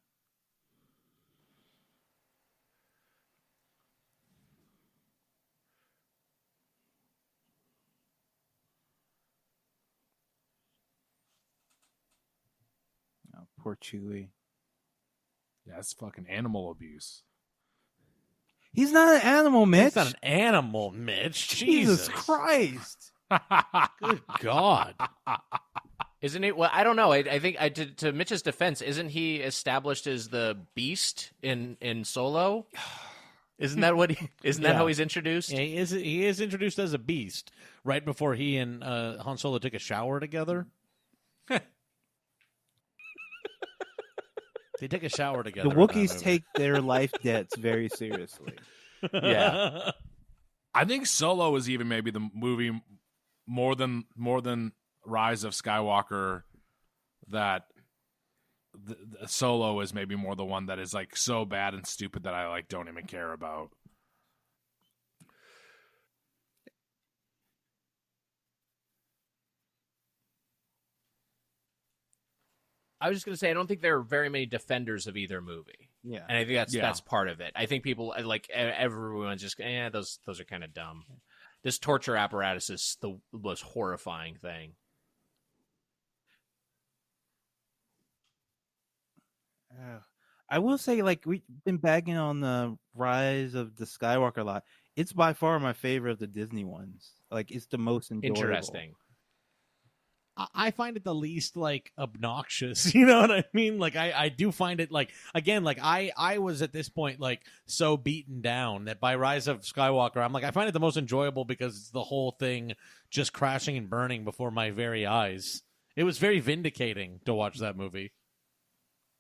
Oh, poor Chewie. Yeah, that's fucking animal abuse. He's not an animal, Mitch. He's not an animal, Mitch. Jesus Christ. Good God. Isn't it? Well, I don't know. I think to Mitch's defense, isn't he established as the Beast in Solo? Isn't that what? Isn't that Yeah. how he's introduced? Yeah, he is introduced as a beast right before he and Han Solo took a shower together. They take a shower together. The in that Wookiees movie. take their life debts very seriously. Yeah. I think Solo is even maybe the movie more than Rise of Skywalker that the Solo is maybe more the one that is like so bad and stupid that I like don't even care about. I was just gonna say I don't think there are very many defenders of either movie, Yeah. and I think Yeah. that's part of it. I think people like everyone's just those are kind of dumb. This torture apparatus is the most horrifying thing. I will say, like, we've been bagging on the Rise of the Skywalker a lot. It's by far my favorite of the Disney ones. Like it's the most enjoyable. Interesting. I find it the least like obnoxious. You know what I mean? Like I do find it like, again, like I was at this point like so beaten down that by Rise of Skywalker, I'm like, I find it the most enjoyable because it's the whole thing just crashing and burning before my very eyes. It was very vindicating to watch that movie.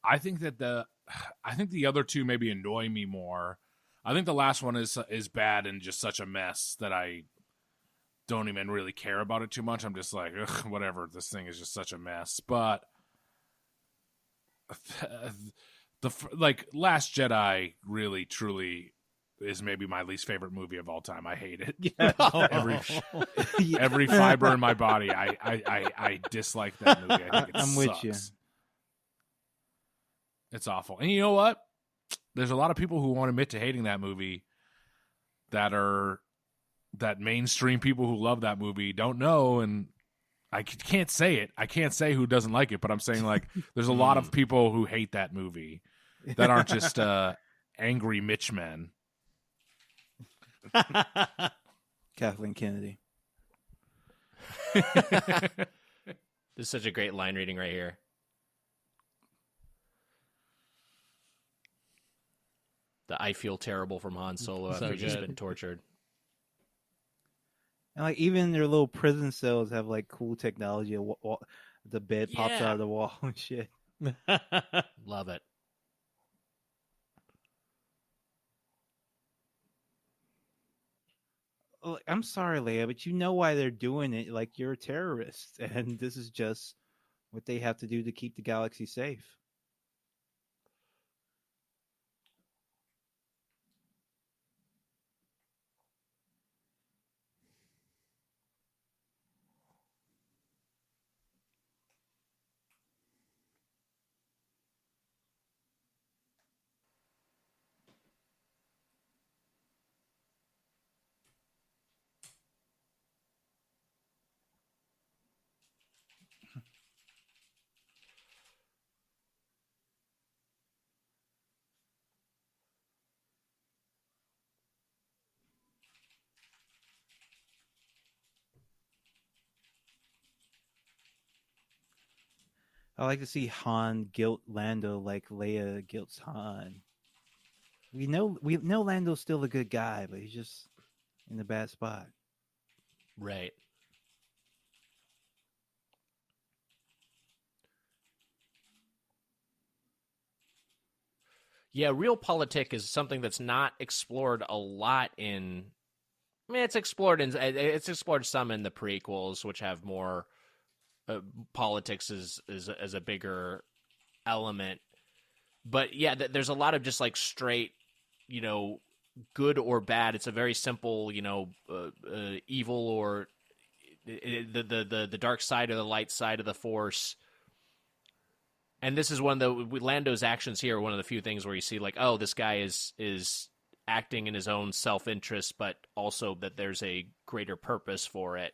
I think that the other two maybe annoy me more. I think the last one is bad and just such a mess that I don't even really care about it too much. I'm just like, ugh, whatever. This thing is just such a mess. But the Last Jedi really truly is maybe my least favorite movie of all time. I hate it. Every fiber in my body, I dislike that movie. I think it I'm sucks. with you. It's awful. And you know what? There's a lot of people who won't admit to hating that movie that mainstream people who love that movie don't know, and I can't say it. I can't say who doesn't like it, but I'm saying like there's a lot of people who hate that movie that aren't just angry Mitch men. Kathleen Kennedy. This is such a great line reading right here. The I feel terrible from Han Solo after he's just been tortured. And like even their little prison cells have like cool technology. The bed pops out of the wall and shit. Love it. I'm sorry, Leia, but you know why they're doing it. Like you're a terrorist, and this is just what they have to do to keep the galaxy safe. I like to see Han guilt Lando like Leia guilts Han. We know Lando's still a good guy, but he's just in a bad spot. Right. Yeah, realpolitik is something that's not explored a lot in. I mean, it's explored some in the prequels, which have more politics is a bigger element. But yeah, there's a lot of just like straight, good or bad. It's a very simple, evil or the dark side or the light side of the Force. And this is one of Lando's actions here are one of the few things where you see like, oh, this guy is acting in his own self-interest, but also that there's a greater purpose for it.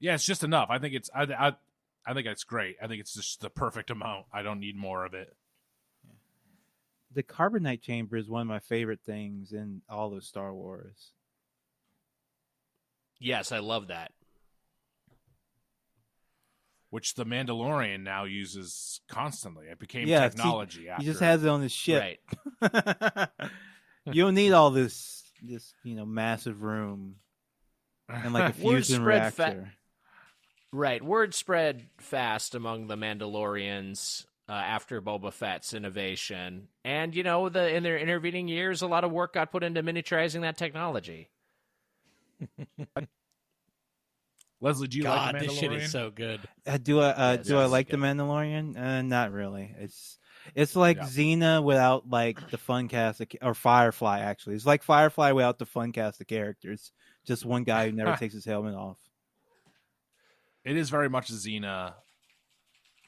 Yeah, it's just enough. I think it's I think it's great. I think it's just the perfect amount. I don't need more of it. The carbonite chamber is one of my favorite things in all of Star Wars. Yes, I love that. which the Mandalorian now uses constantly. It became technology. He just has it on his ship. Right. You don't need all this massive room and like a fusion reactor. Right. Word spread fast among the Mandalorians after Boba Fett's innovation. And, in their intervening years, a lot of work got put into miniaturizing that technology. Leslie, do you like The Mandalorian? This shit is so good. Do I like The Mandalorian? Not really. It's like Xena without like the fun cast or Firefly. Actually, it's like Firefly without the fun cast of characters. Just one guy who never takes his helmet off. It is very much a Xena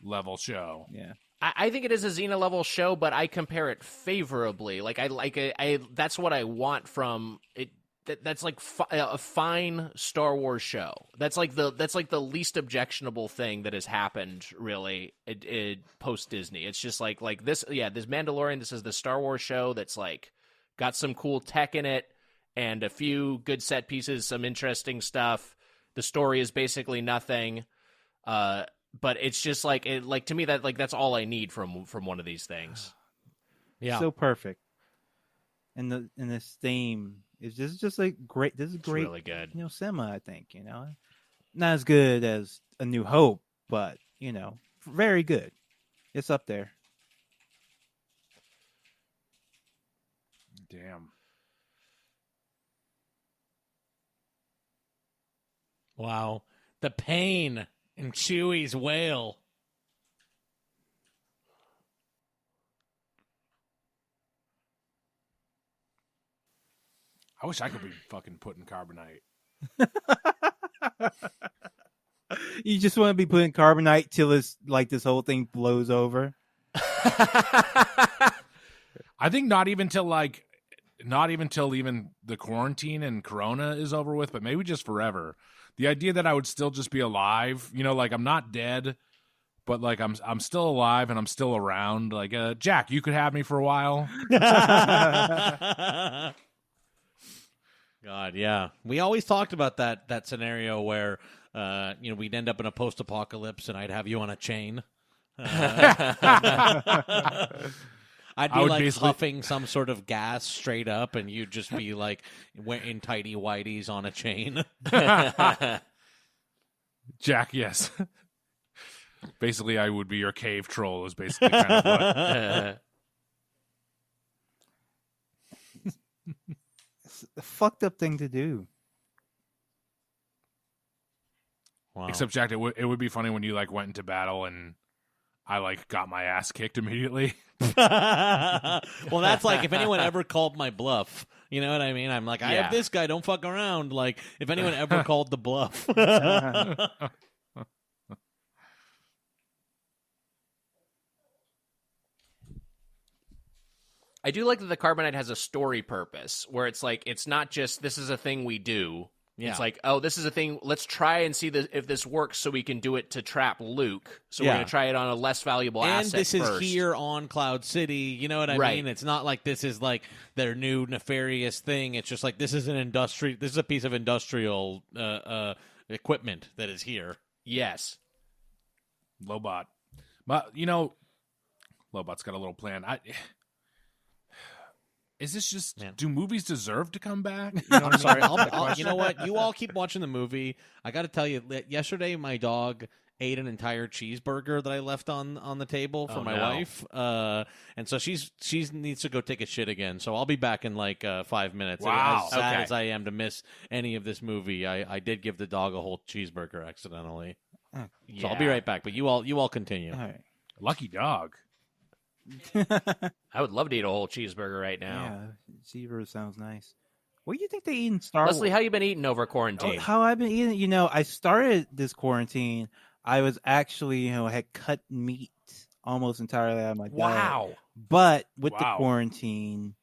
level show. Yeah. I think it is a Xena level show, but I compare it favorably. Like I that's what I want from it. That's like a fine Star Wars show. That's like the least objectionable thing that has happened really post Disney. It's just like this. Yeah, this Mandalorian. This is the Star Wars show that's like got some cool tech in it, and a few good set pieces, some interesting stuff. The story is basically nothing. But it's just like to me that's all I need from one of these things. Yeah, so perfect. And this theme is just like great. This is great. It's really good. Cinema, I think. Not as good as A New Hope, but very good. It's up there. Damn. Wow, the pain in Chewie's wail. I wish I could be fucking putting carbonite. You just want to be putting carbonite till it's like this whole thing blows over. I think not even till even the quarantine and Corona is over with, but maybe just forever. The idea that I would still just be alive, like I'm not dead, but like I'm still alive and I'm still around. Like Jack, you could have me for a while. God, yeah. We always talked about that scenario where we'd end up in a post-apocalypse and I'd have you on a chain. I'd be like huffing some sort of gas straight up, and you'd just be like in tighty whities on a chain. Jack, yes. Basically, I would be your cave troll. Is basically kind of what. It's a fucked up thing to do. Wow. Except, Jack, it would be funny when you like went into battle and I like got my ass kicked immediately. Well, that's like if anyone ever called my bluff. You know what I mean? I'm like, I have this guy. Don't fuck around. Like, if anyone ever called the bluff. I do like that the carbonite has a story purpose where it's like it's not just this is a thing we do. Yeah. It's like, oh, this is a thing. Let's try and see if this works so we can do it to trap Luke. So we're going to try it on a less valuable asset this first. is here on Cloud City. You know what I mean? It's not like this is like their new nefarious thing. It's just like this is this is a piece of industrial equipment that is here. Yes. Lobot. But, Lobot's got a little plan. Is this just, do movies deserve to come back? I'm sorry. You know what? You all keep watching the movie. I got to tell you, yesterday my dog ate an entire cheeseburger that I left on the table for my wife. And so she needs to go take a shit again. So I'll be back in like 5 minutes. Wow. As sad as I am to miss any of this movie, I did give the dog a whole cheeseburger accidentally. So I'll be right back. But you all continue. All right. Lucky dog. I would love to eat a whole cheeseburger right now. Yeah, cheeseburger sounds nice. What do you think they eat in Star Wars? Leslie, how you been eating over quarantine? How I've been eating, I started this quarantine. I was actually, had cut meat almost entirely out of my diet. Wow. But with the quarantine,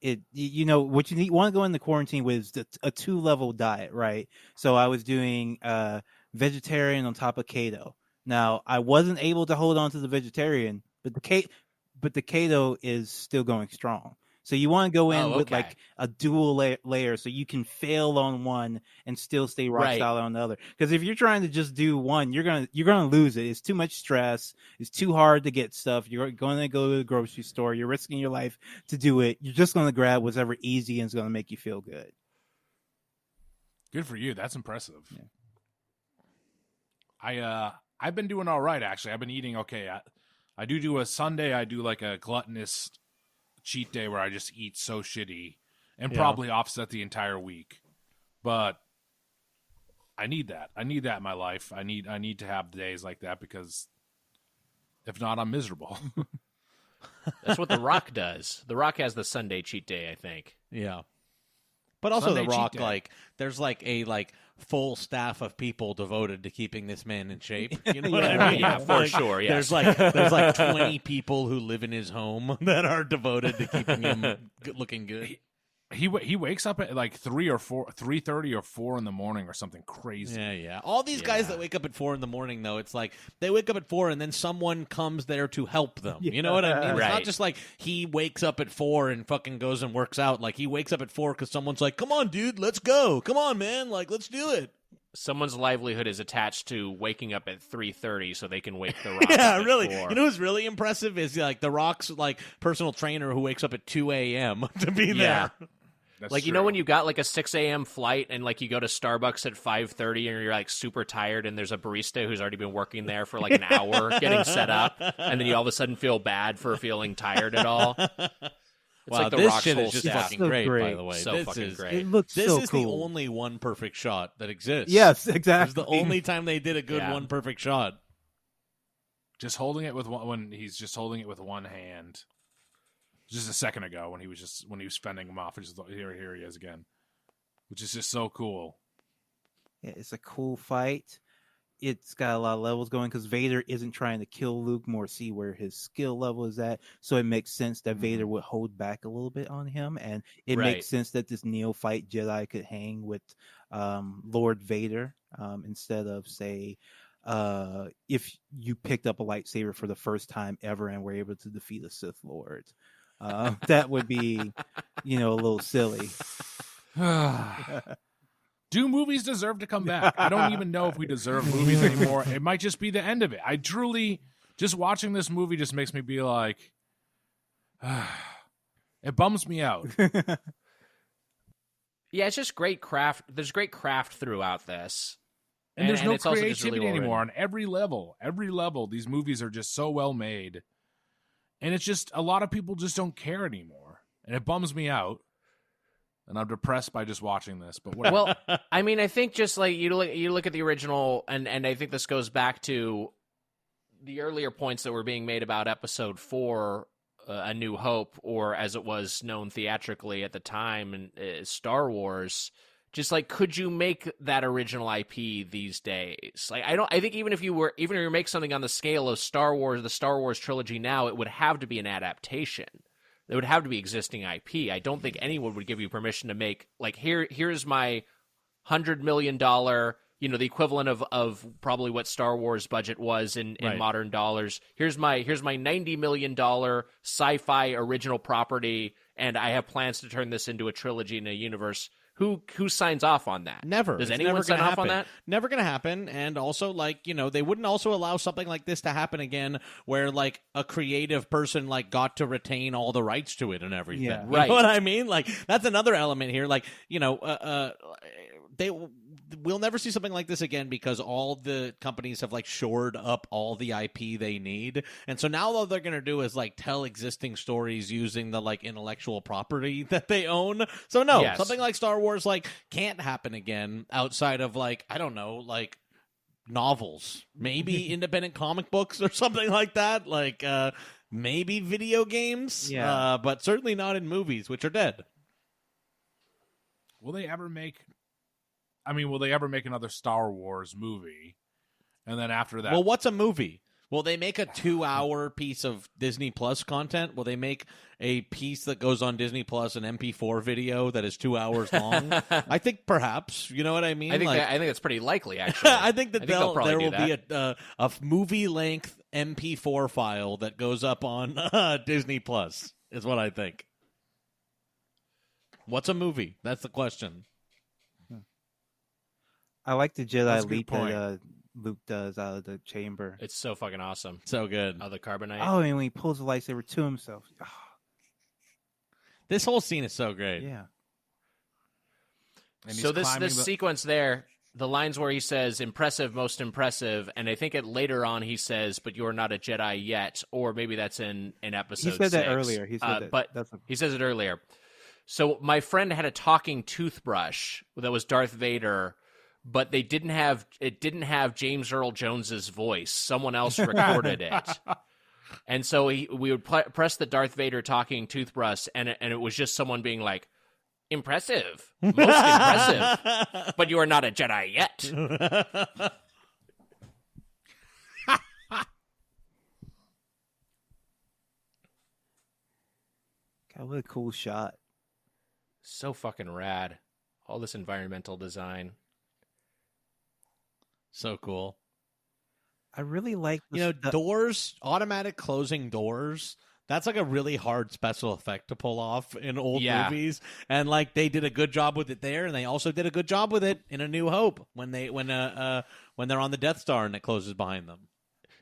what you want to go into quarantine with is a 2-level diet, right? So I was doing vegetarian on top of keto. Now, I wasn't able to hold on to the vegetarian, but the keto is still going strong. So you want to go in with like a dual layer so you can fail on one and still stay rock solid on the other. Because if you're trying to just do one, you're gonna lose it. It's too much stress. It's too hard to get stuff. You're going to go to the grocery store. You're risking your life to do it. You're just going to grab whatever easy and is going to make you feel good. Good for you. That's impressive. Yeah. I've been doing all right, actually. I've been eating okay. I do a Sunday. I do like a gluttonous cheat day where I just eat so shitty and probably offset the entire week. But I need that. I need that in my life. I need to have days like that because if not, I'm miserable. That's what The Rock does. The Rock has the Sunday cheat day, I think. Yeah. But also Sunday The Rock, cheat day. there's a full staff of people devoted to keeping this man in shape. You know what I mean? Yeah, for sure. Yes. There's 20 people who live in his home that are devoted to keeping him looking good. he wakes up at like 3:30 or 4 in the morning or something crazy. Yeah. All these guys that wake up at 4 in the morning, though, it's like they wake up at 4 and then someone comes there to help them. You know what I mean? It's not just like he wakes up at 4 and fucking goes and works out. Like he wakes up at 4 because someone's like, "Come on, dude, let's go. Come on, man. Like let's do it." Someone's livelihood is attached to waking up at 3:30 so they can wake The Rock up Yeah, at really. 4. You know what's really impressive is like The Rock's like personal trainer who wakes up at 2 a.m. to be there. That's like, true. you know when you got like a 6 a.m. flight and like you go to Starbucks at 5:30 and you're like super tired and there's a barista who's already been working there for like an hour getting set up, and then you all of a sudden feel bad for feeling tired at all. It's Wow, like The this Rock's shit whole is just staff. fucking So great, by great. the way. So this fucking is, great. It looks This so is cool. the only one perfect shot that exists. Yes, This exactly. is the only time they did a good one perfect shot. just holding it with one when he's just holding it with one hand. Just a second ago when he was fending him off, here he is again, which is just so cool. Yeah, it's a cool fight. It's got a lot of levels going because Vader isn't trying to kill Luke, more see where his skill level is at. So it makes sense that Vader would hold back a little bit on him, and it makes sense that this neophyte Jedi could hang with Lord Vader instead of, say, if you picked up a lightsaber for the first time ever and were able to defeat a Sith Lord. That would be, a little silly. Do movies deserve to come back? I don't even know if we deserve movies anymore. It might just be the end of it. I truly, just watching this movie just makes me be like, it bums me out. Yeah, it's just great craft. There's great craft throughout this. And there's no it's also just creativity really well anymore written. on every level. Every level, these movies are just so well made. And it's just, a lot of people just don't care anymore. And it bums me out. And I'm depressed by just watching this, but whatever. Well, I mean, I think just like you look at the original, and I think this goes back to the earlier points that were being made about Episode 4, A New Hope, or as it was known theatrically at the time, and Star Wars. Just like, could you make that original IP these days? Like, I think even if you make something on the scale of Star Wars, the Star Wars trilogy now, it would have to be an adaptation. It would have to be existing IP. I don't think anyone would give you permission to make, like, here's my $100 million, the equivalent of probably what Star Wars budget was in modern dollars. Here's my $90 million sci-fi original property, and I have plans to turn this into a trilogy in a universe. Who signs off on that? Never. Does It's anyone never sign gonna off on happen. that? Never going to happen. And also, like, they wouldn't also allow something like this to happen again where, like, a creative person, like, got to retain all the rights to it and everything. Yeah. You know what I mean? Like, that's another element here. Like, we'll never see something like this again because all the companies have, like, shored up all the IP they need. And so now all they're going to do is, like, tell existing stories using the, like, intellectual property that they own. So no, something like Star Wars, like, can't happen again outside of, like, I don't know, like, novels, maybe independent comic books or something like that. Like, maybe video games, but certainly not in movies, which are dead. Will they ever make another Star Wars movie? And then after that... Well, what's a movie? Will they make a 2-hour piece of Disney Plus content? Will they make a piece that goes on Disney Plus, an MP4 video that is 2 hours long? I think perhaps. You know what I mean? I think that's pretty likely, actually. I think that there will be a movie-length MP4 file that goes up on Disney Plus, is what I think. What's a movie? That's the question. I like the That's a Jedi good leap point. that Luke does out of the chamber. It's so fucking awesome. So good. Oh, the carbonite. Oh, and when he pulls the lightsaber to himself. Oh, This whole scene is so great. yeah. And So he's climbing this sequence there, the lines where he says "impressive, most impressive," and I think later on he says, "But you're not a Jedi yet," or maybe that's in episode. He said that 6. earlier. He said that. But he says it earlier. So my friend had a talking toothbrush that was Darth Vader, but it didn't have James Earl Jones's voice. Someone else recorded it. And so we would press the Darth Vader talking toothbrush, and it was just someone being like, "Impressive, most impressive, but you are not a Jedi yet." God, what a cool shot. So fucking rad. All this environmental design. So cool. I really like doors, automatic closing doors. That's like a really hard special effect to pull off in old movies, and like they did a good job with it there, and they also did a good job with it in A New Hope when they're on the Death Star and it closes behind them.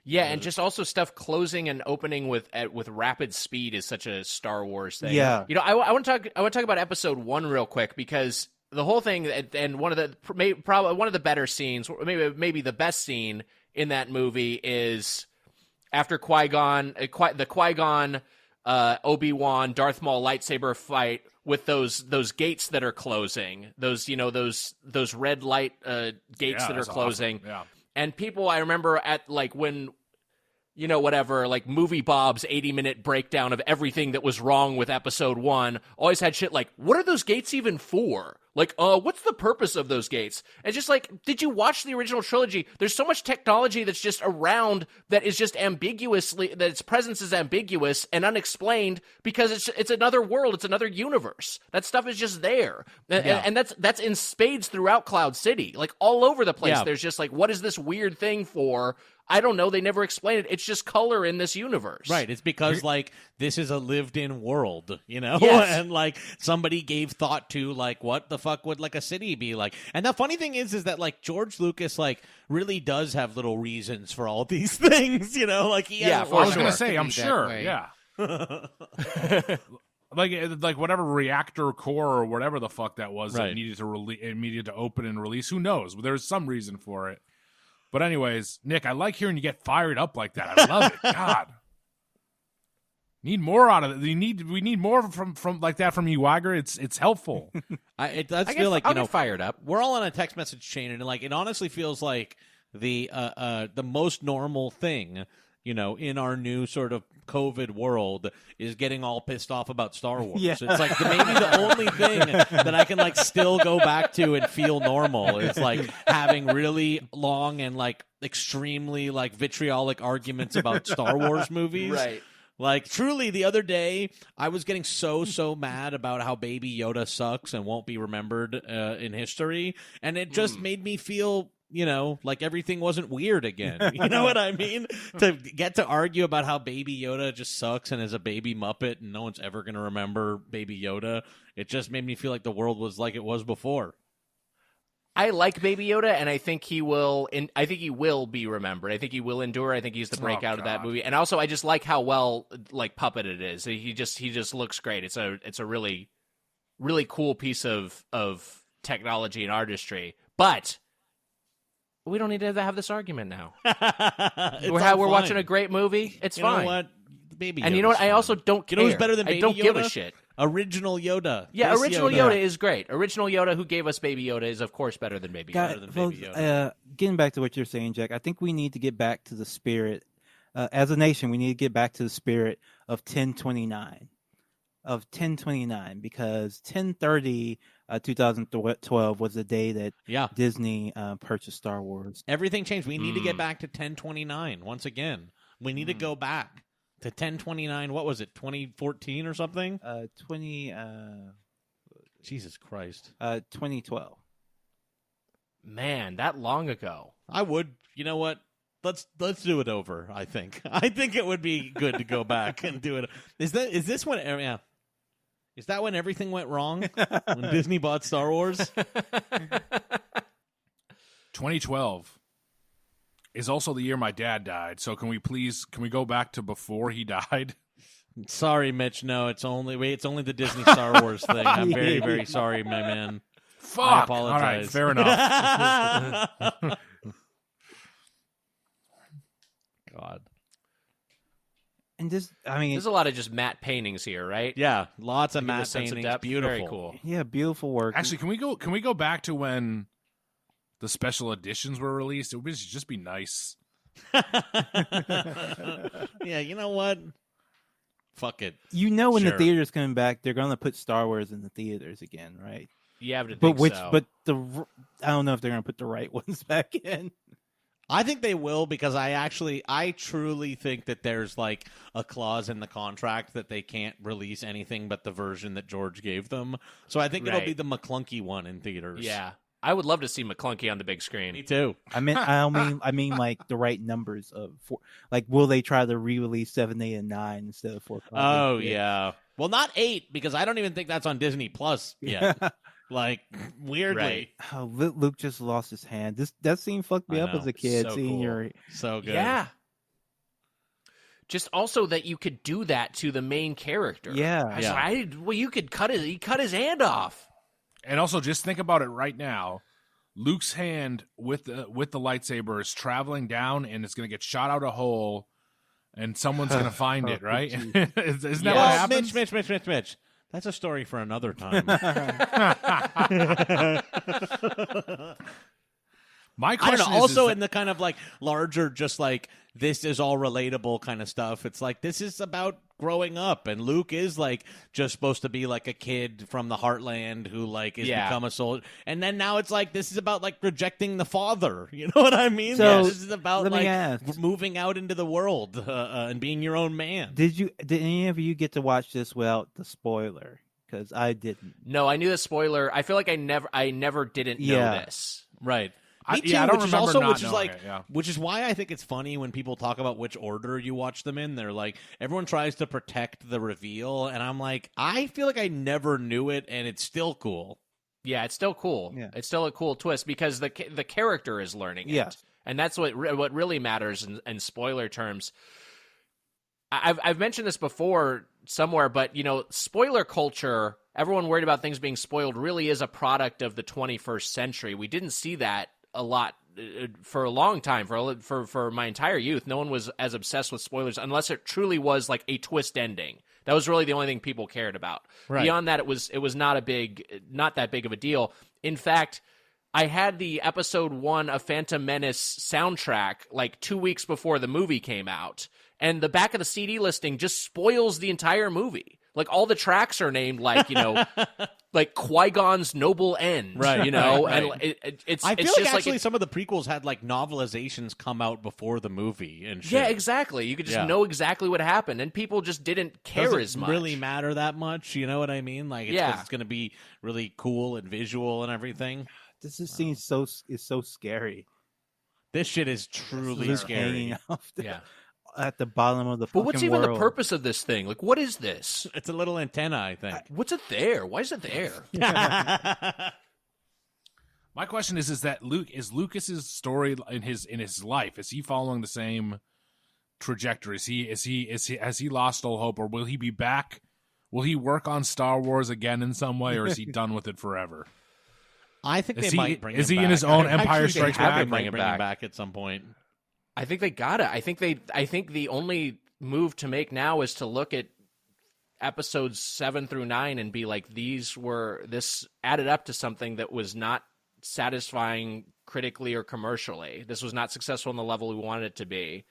Yeah, and just also stuff closing and opening with rapid speed is such a Star Wars thing. Yeah, I want to talk about Episode 1 real quick, because the whole thing, and one of the better scenes, maybe the best scene in that movie is after the Qui-Gon, Obi-Wan, Darth Maul lightsaber fight with those gates that are closing, those red light gates that are closing. Awesome. Yeah. And people, I remember at like when, like Movie Bob's 80-minute breakdown of everything that was wrong with Episode 1 always had shit like, what are those gates even for? Like, what's the purpose of those gates? And just like, did you watch the original trilogy? There's so much technology that's just around that is just that its presence is ambiguous and unexplained because it's another world, it's another universe. That stuff is just there. And that's in spades throughout Cloud City. Like all over the place, there's just like, what is this weird thing for? I don't know. They never explain it. It's just color in this universe. Right. It's because, like, this is a lived-in world, Yes. And, like, somebody gave thought to, like, what the fuck would, like, a city be like? And the funny thing is that, like, George Lucas, like, really does have little reasons for all these things, Like, he has I was going to say, I'm sure. Yeah. like whatever reactor core or whatever the fuck that was that needed to open and release. Who knows? There's some reason for it. But anyways, Nick, I like hearing you get fired up like that. I love it. God. Need more out of it. We need more from like that from you, Wiger. It's helpful. It does feel like, get fired up. We're all on a text message chain, and like it honestly feels like the most normal thing, in our new sort of COVID world is getting all pissed off about Star Wars. Yeah. It's like maybe the only thing that I can like still go back to and feel normal is like having really long and like extremely like vitriolic arguments about Star Wars movies. Right. Like truly the other day I was getting so mad about how Baby Yoda sucks and won't be remembered in history, and it just made me feel like everything wasn't weird again. You know what I mean? To get to argue about how Baby Yoda just sucks and is a baby Muppet and no one's ever going to remember Baby Yoda, it just made me feel like the world was like it was before. I like Baby Yoda, and I think he will. I think he will be remembered. I think he will endure. I think he's the breakout of that movie. And also, I just like how well like puppeted it is. He just looks great. It's a really, really cool piece of technology and artistry. But we don't need to have this argument now. We're watching a great movie. It's fine. You know what? Baby Yoda's and you know what? fine. I also don't care. You know who's better than Baby Yoda? I don't give a shit. Original Yoda. Yeah, original Yoda is great. Original Yoda, who gave us Baby Yoda, is of course better than Baby Yoda. Getting back to what you're saying, Jack, I think we need to get back to the spirit. As a nation, we need to get back to the spirit of 1029. Because 10/30, 2012 was the day that Disney purchased Star Wars. Everything changed. We need to get back to 1029 once again. We need to go back to 1029. What was it? 2014 or something? Jesus Christ. 2012. Man, that long ago. I would. You know what? Let's do it over. I think it would be good to go back and do it. Is this when? Yeah. Is that when everything went wrong? When Disney bought Star Wars? 2012 is also the year my dad died. So can we go back to before he died? Sorry, Mitch. No, it's only the Disney Star Wars thing. I'm very, very sorry, my man. Fuck. I apologize. All right, fair enough. God. And there's a lot of just matte paintings here, right? Yeah, lots of matte paintings. Beautiful. Very cool. Yeah, beautiful work. Actually, can we go back to when the special editions were released? It would just be nice. Yeah, you know what? Fuck it. When the theater's coming back, they're going to put Star Wars in the theaters again, right? You have to think so. But I don't know if they're going to put the right ones back in. I think they will, because I truly think that there's like a clause in the contract that they can't release anything but the version that George gave them. So I think it'll be the McClunky one in theaters. Yeah. I would love to see McClunky on the big screen. Me too. I mean, like the right numbers of like, will they try to re-release 7, 8, and 9 instead of 4, 5? Oh yeah. Well, not 8, because I don't even think that's on Disney Plus yet. Like, weirdly. Right. Oh, Luke just lost his hand. That scene fucked me up as a kid. So seeing cool. your So good. Yeah. Just also that you could do that to the main character. Yeah. You could he cut his hand off. And also, just think about it right now. Luke's hand with the lightsaber is traveling down, and it's going to get shot out a hole, and someone's going to find it, right? Isn't that what happens? Mitch. That's a story for another time. My I question don't know. is Also, that, in the kind of like larger, just like this is all relatable kind of stuff. It's like this is about growing up, and Luke is like just supposed to be like a kid from the heartland who like is become a soldier, and then now it's like this is about like rejecting the father. You know what I mean? So, this is about let me like ask. moving out into the world and being your own man. Did any of you get to watch this without the spoiler? Because I didn't. No, I knew the spoiler. I feel like I never didn't know this. Right. Me too, I don't which is remember also not which is knowing like it, yeah. which is why I think it's funny when people talk about which order you watch them in. They're like, everyone tries to protect the reveal, and I'm like, I feel like I never knew it, and it's still cool. Yeah, it's still cool. Yeah. It's still a cool twist because the character is learning it. Yes. And that's what really matters in spoiler terms. I've mentioned this before somewhere, but spoiler culture, everyone worried about things being spoiled, really is a product of the 21st century. We didn't see that a lot for a long time, for my entire youth. No one was as obsessed with spoilers unless it truly was like a twist ending. That was really the only thing people cared about. Right. Beyond that, it was not that big of a deal. In fact, I had the episode 1 of Phantom Menace soundtrack like 2 weeks before the movie came out, and the back of the CD listing just spoils the entire movie. Like all the tracks are named like like Qui-Gon's Noble End, Right, and it's I feel it's like just actually some of the prequels had like novelizations come out before the movie and shit. yeah, exactly. You could just know exactly what happened, and people just didn't care Doesn't as much. really matter that much, you know what I mean? Like, it's 'cause it's going to be really cool and visual and everything. This just seems so scary. This shit is truly Luke scary. hanging off Yeah. at the bottom of the But fucking what's even world. the purpose of this thing? Like, what is this? It's a little antenna, I think. What's it there? Why is it there? My question is that Lucas's story in his life, is he following the same trajectory? Has he lost all hope, or will he be back? Will he work on Star Wars again in some way, or is he done with it forever? I think Is they he- might bring is him he in back. his own I Empire actually Strikes think they Back? might bring him back at some point. I think they got it. I think the only move to make now is to look at episodes 7 through 9 and be like, this added up to something that was not satisfying critically or commercially. This was not successful on the level we wanted it to be.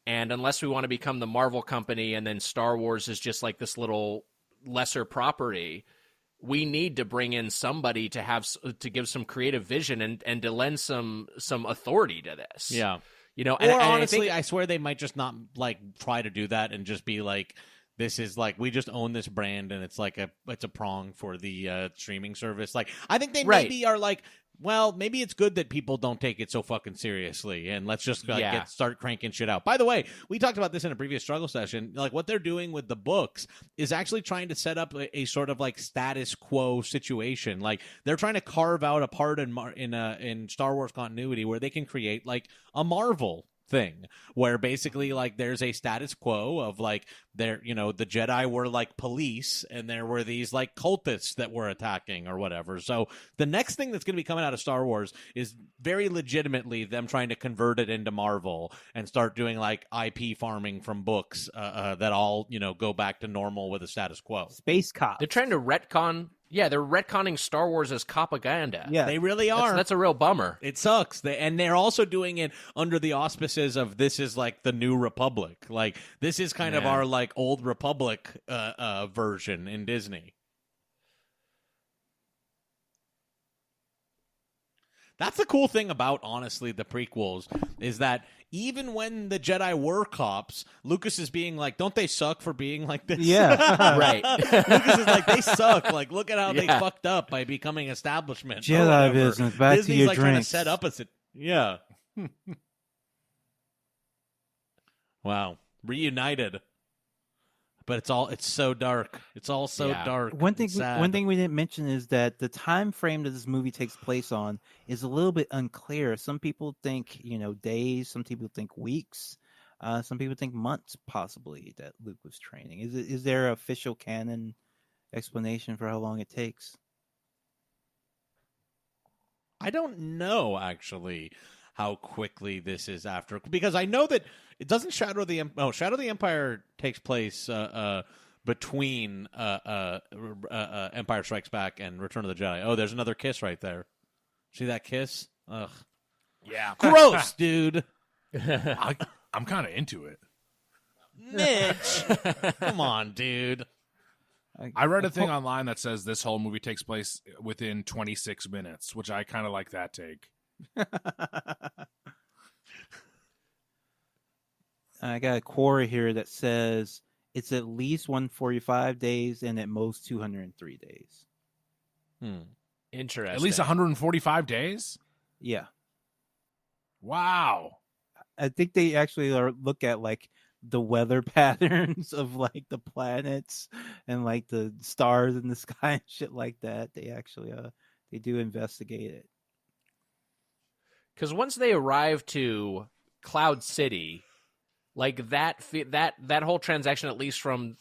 And unless we want to become the Marvel company and then Star Wars is just like this little lesser property, we need to bring in somebody to give some creative vision and to lend some authority to this. Yeah. And honestly, I I swear they might just not like try to do that and just be like, this is like, we just own this brand and it's like it's a prong for the streaming service. Like, I think they maybe are like, well, maybe it's good that people don't take it so fucking seriously, and let's just start cranking shit out. By the way, we talked about this in a previous struggle session. Like, what they're doing with the books is actually trying to set up a sort of like status quo situation. Like, they're trying to carve out a part in Star Wars continuity where they can create like a Marvel thing where basically like there's a status quo of like the Jedi were like police and there were these like cultists that were attacking or whatever. So the next thing that's going to be coming out of Star Wars is very legitimately them trying to convert it into Marvel and start doing like IP farming from books that all go back to normal with a status quo. Space Cop. They're trying to retcon. Yeah, they're retconning Star Wars as propaganda. Yeah, they really are. That's a real bummer. It sucks. They're also doing it under the auspices of this is like the New Republic. Like, this is kind of our like old Republic version in Disney. That's the cool thing about, honestly, the prequels, is that even when the Jedi were cops, Lucas is being like, don't they suck for being like this? Yeah. Right. Lucas is like, they suck. Like, look at how they fucked up by becoming establishment. Jedi business. Back Disney's to your like drinks. trying to set up a... Yeah. Wow. Reunited. But it's so dark. It's all so dark. One thing we didn't mention is that the time frame that this movie takes place on is a little bit unclear. Some people think, days, some people think weeks, some people think months possibly that Luke was training. Is there an official canon explanation for how long it takes? I don't know, actually, how quickly this is after, because I know that it doesn't Shadow of the Empire takes place between Empire Strikes Back and Return of the Jedi. Oh, there's another kiss right there. See that kiss? Ugh. Yeah. Gross, dude. I'm kind of into it. Mitch. Come on, dude. I read a thing online that says this whole movie takes place within 26 minutes, which I kind of like that take. I got a Quora here that says it's at least 145 days and at most 203 days. Interesting. At least 145 days? Yeah. Wow. I think they actually look at like the weather patterns of like the planets and like the stars in the sky and shit like that. They actually they do investigate it. Because once they arrive to Cloud City, like that whole transaction, at least from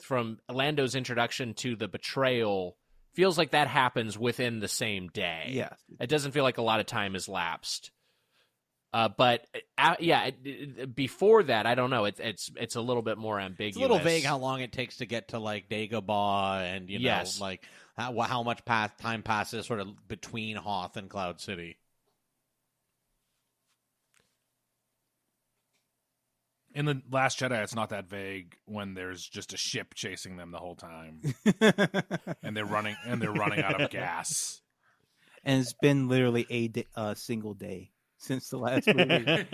Lando's introduction to the betrayal, feels like that happens within the same day. Yeah, it doesn't feel like a lot of time has lapsed. But before that, I don't know. It's a little bit more ambiguous. It's a little vague how long it takes to get to like Dagobah, and yes. like how much time passes sort of between Hoth and Cloud City. In the Last Jedi, it's not that vague when there's just a ship chasing them the whole time, and they're running out of gas. And it's been literally a single day since the last movie.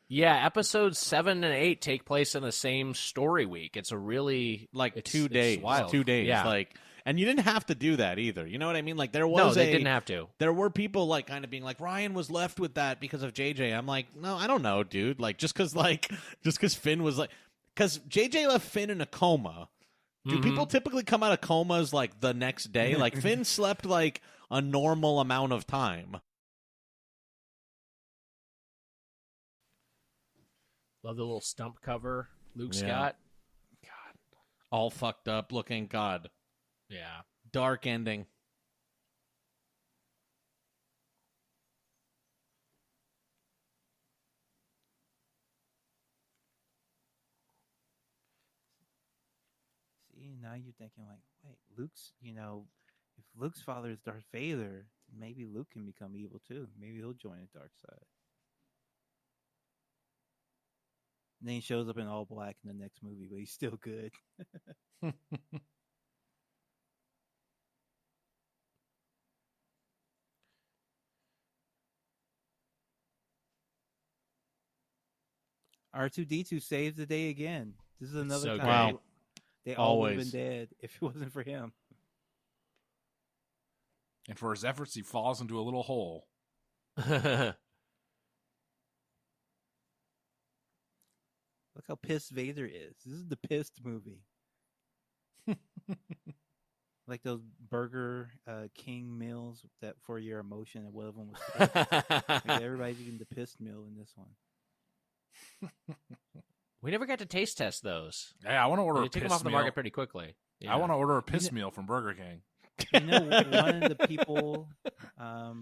Yeah, episodes 7 and 8 take place in the same story week. It's a really like 2 days. Wild. 2 days. Yeah. And you didn't have to do that either. You know what I mean? Like there was they didn't have to. There were people like kind of being like, Ryan was left with that because of JJ. I'm like, no, I don't know, dude. Like just because Finn was like, because JJ left Finn in a coma. Do people typically come out of comas like the next day? Like Finn slept like a normal amount of time. Love the little stump cover Luke's got. God, all fucked up looking. God. Yeah. Dark ending. See, now you're thinking like, wait, Luke's, if Luke's father is Darth Vader, maybe Luke can become evil too. Maybe he'll join the dark side. And then he shows up in all black in the next movie, but he's still good. R2-D2 saves the day again. This is another so time great. they all would have Always. been dead if it wasn't for him. And for his efforts, he falls into a little hole. Look how pissed Vader is. This is the pissed movie. Like those Burger King meals that for your emotion, and one of them was pissed. Like everybody's eating the pissed meal in this one. We never got to taste test those. Hey, I want to order They a took them piss off the meal. market pretty quickly. Yeah. I want to order a piss meal from Burger King. One of the people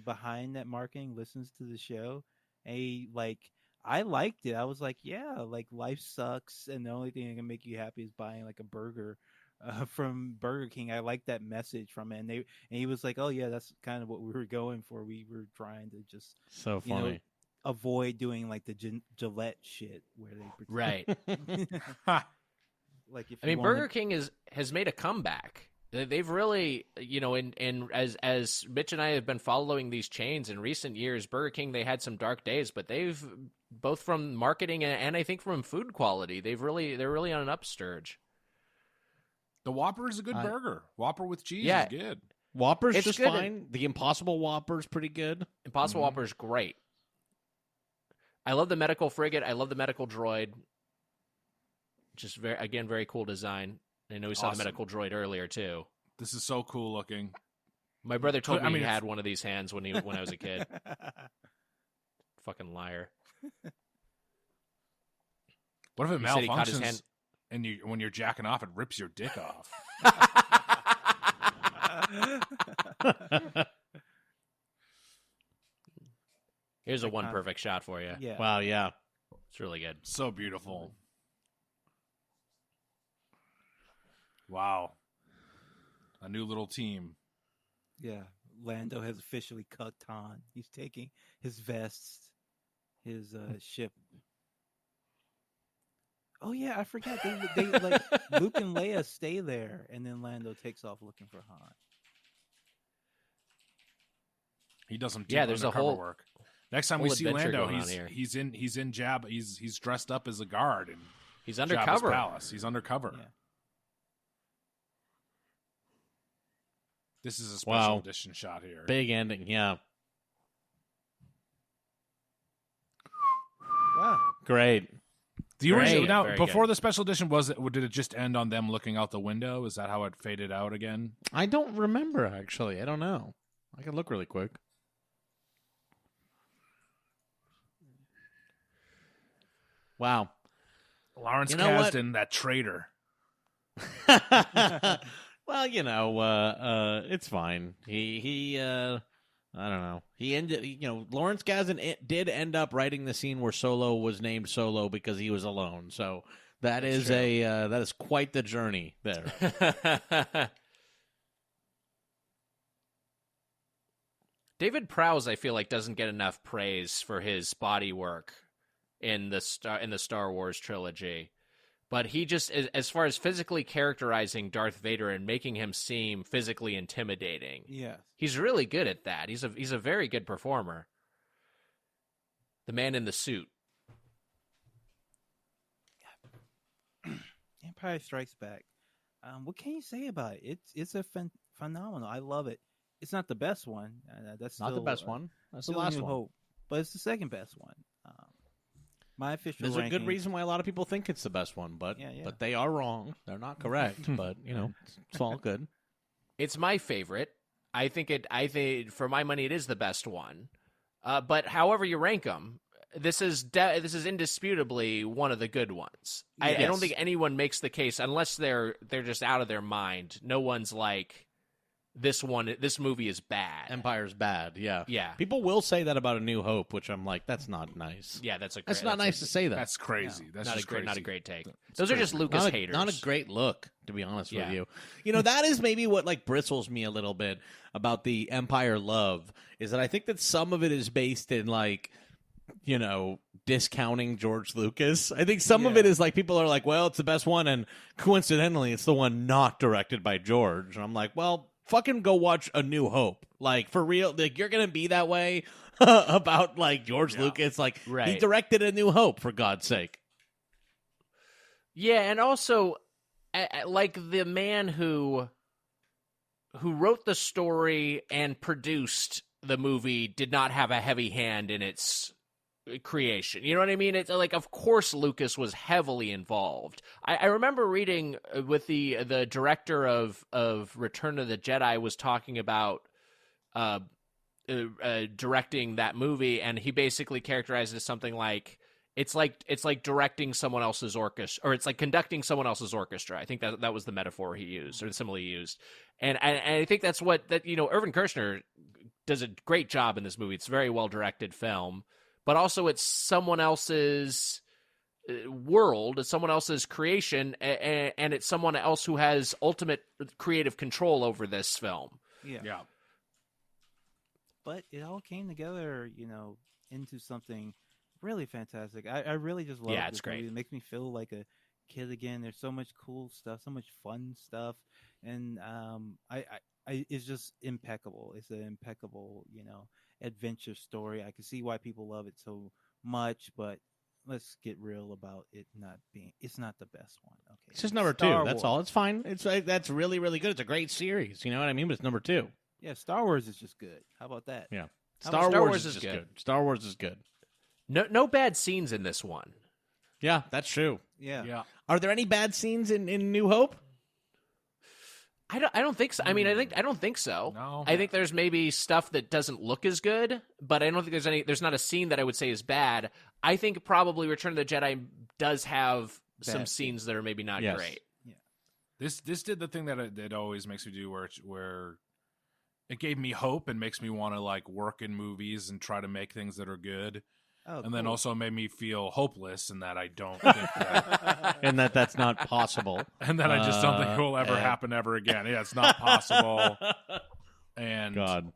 behind that marketing listens to the show. I liked it. I was like, yeah, like life sucks, and the only thing that can make you happy is buying like a burger from Burger King. I like that message from it, and he was like, oh yeah, that's kind of what we were going for. We were trying to just So funny. Avoid doing like the Gillette shit where they Right. like if I mean, Burger King has made a comeback. They've really, and as Mitch and I have been following these chains in recent years, Burger King, they had some dark days, but they've both from marketing and I think from food quality, they're really on an upsurge. The Whopper is a good burger. Whopper with cheese is good. Whopper's It's just good. fine. The Impossible Whopper's pretty good. Impossible Whopper's great. I love the medical frigate. I love the medical droid. Just very cool design. I know we saw the medical droid earlier too. This is so cool looking. My brother told me he had one of these hands when I was a kid. Fucking liar. What if it He said he caught his malfunctions hand- and when you're jacking off, it rips your dick off? Here's a one perfect shot for you. Yeah. Wow, yeah. It's really good. So beautiful. Wow. A new little team. Yeah. Lando has officially cut on. He's taking his vests, his ship. Oh yeah, I forgot. They like Luke and Leia stay there, and then Lando takes off looking for Han. He does some there's a undercover whole work. Next time we see adventure Lando, going on here. he's in Jabba. He's dressed up as a guard in He's Jabba's undercover. palace. He's undercover. Yeah. This is a special Wow. edition shot here. Big ending, yeah. Wow. Great. The original Great. now Very before good. the special edition did it just end on them looking out the window? Is that how it faded out again? I don't remember, actually. I don't know. I can look really quick. Wow. Lawrence You know what? Kasdan, that traitor. Well, it's fine. He I don't know. He ended, Lawrence Kasdan did end up writing the scene where Solo was named Solo because he was alone. So that is that is quite the journey there. David Prowse, I feel like, doesn't get enough praise for his body work in the Star Wars trilogy. But he just, as far as physically characterizing Darth Vader and making him seem physically intimidating, Yes. he's really good at that. He's a very good performer. The man in the suit. Empire Strikes Back. What can you say about it? It's a phenomenal. I love it. It's not the best one. That's Not the still, best one. That's the still A last New one. Hope, but it's the second best one. My official There's a good ranking- reason why a lot of people think it's the best one, but Yeah. but they are wrong. They're not correct, but it's all good. It's my favorite. I think for my money, it is the best one. But however you rank them, this is indisputably one of the good ones. I don't think anyone makes the case unless they're just out of their mind. No one's like, this movie is bad. Empire's bad, yeah. Yeah. People will say that about A New Hope, which I'm like, that's not nice. Yeah, that's Not nice to say that. That's crazy. That's not just a great, crazy. not a great take. Those are just Lucas haters. Not a great look, to be honest Yeah. with you. That is maybe what bristles me a little bit about the Empire love is that I think that some of it is based in discounting George Lucas. I think some of it is people are like, well, it's the best one, and coincidentally, it's the one not directed by George. And I'm like, well, fucking go watch A New Hope. For real, you're gonna be that way about George Lucas. He Right. directed A New Hope, for God's sake. Yeah, and also, the man who wrote the story and produced the movie did not have a heavy hand in its creation. You know what I mean? It's of course Lucas was heavily involved. I remember reading with the director of Return of the Jedi was talking about directing that movie, and he basically characterized it as something like it's like directing someone else's orchestra, or it's like conducting someone else's orchestra. I think that was the metaphor he used, or the simile he used, and I think that's what Irvin Kershner does a great job in this movie. It's a very well directed film, but also it's someone else's world, it's someone else's creation, and it's someone else who has ultimate creative control over this film. Yeah. But it all came together, into something really fantastic. I really just love Yeah, it's this great. movie. It makes me feel like a kid again. There's so much cool stuff, so much fun stuff, and it's just impeccable. It's an impeccable, adventure story. I can see why people love it so much, but let's get real about it it's not the best one. Okay. It's just number Star 2. That's Wars. all. It's fine. That's really, really good. It's a great series. You know what I mean? But it's number 2. Yeah, Star Wars is just good. How about that? Yeah. Star Wars is just good. Star Wars is good. No bad scenes in this one. Yeah, that's true. Yeah. Are there any bad scenes in New Hope? I don't think so. I mean, I don't think so. No. I think there's maybe stuff that doesn't look as good, but I don't think there's not a scene that I would say is bad. I think probably Return of the Jedi does have some scenes that are maybe not great. Yeah. This did the thing that it always makes me do, where it gave me hope and makes me want to like work in movies and try to make things that are good. Oh, and then cool. also made me feel hopeless in that I don't think that, And that's not possible. and that I just don't think it will ever happen ever again. Yeah, it's not possible. And God.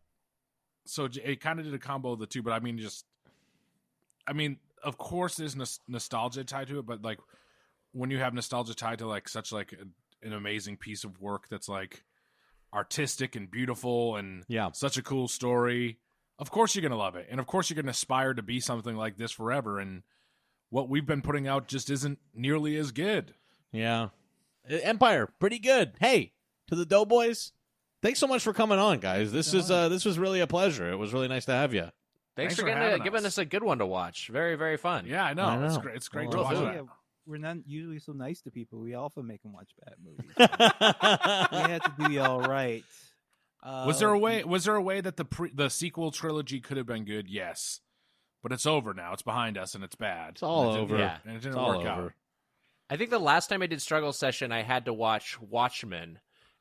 So it kind of did a combo of the two, but I mean, of course there's nostalgia tied to it, but like when you have nostalgia tied to like such like an amazing piece of work that's like artistic and beautiful and such a cool story, of course you're going to love it. And of course you're going to aspire to be something like this forever. And what we've been putting out just isn't nearly as good. Yeah. Empire, pretty good. Hey, to the Doughboys, thanks so much for coming on, guys. This was really a pleasure. It was really nice to have you. Thanks for giving us a good one to watch. Very, very fun. Yeah, I know. It's great. It's great to watch that. We're not usually so nice to people. We often make them watch bad movies. We had to do y'all right. Was there a way that the sequel trilogy could have been good? Yes, but it's over now. It's behind us, and it's bad. It's all over. Yeah, and it didn't work out. I think the last time I did Struggle Session, I had to watch Watchmen,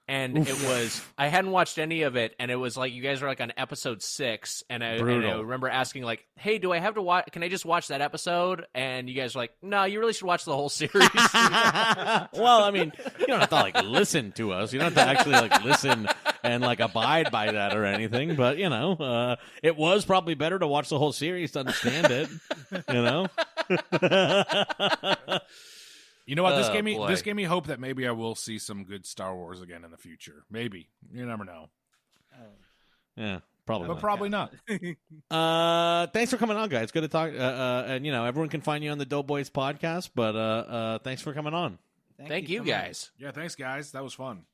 and it was I hadn't watched any of it, and it was like you guys were like on episode 6, and I remember asking like, "Hey, do I have to watch? Can I just watch that episode?" And you guys were like, "No, you really should watch the whole series." Well, I mean, you don't have to like listen to us. You don't have to actually like listen and like abide by that or anything. But it was probably better to watch the whole series to understand it. You know what? This gave me hope that maybe I will see some good Star Wars again in the future. Maybe. You never know. Yeah, probably. But not. probably not. Thanks for coming on, guys. Good to talk. And everyone can find you on the Doughboys podcast. But thanks for coming on. Thank you guys. Yeah, thanks, guys. That was fun.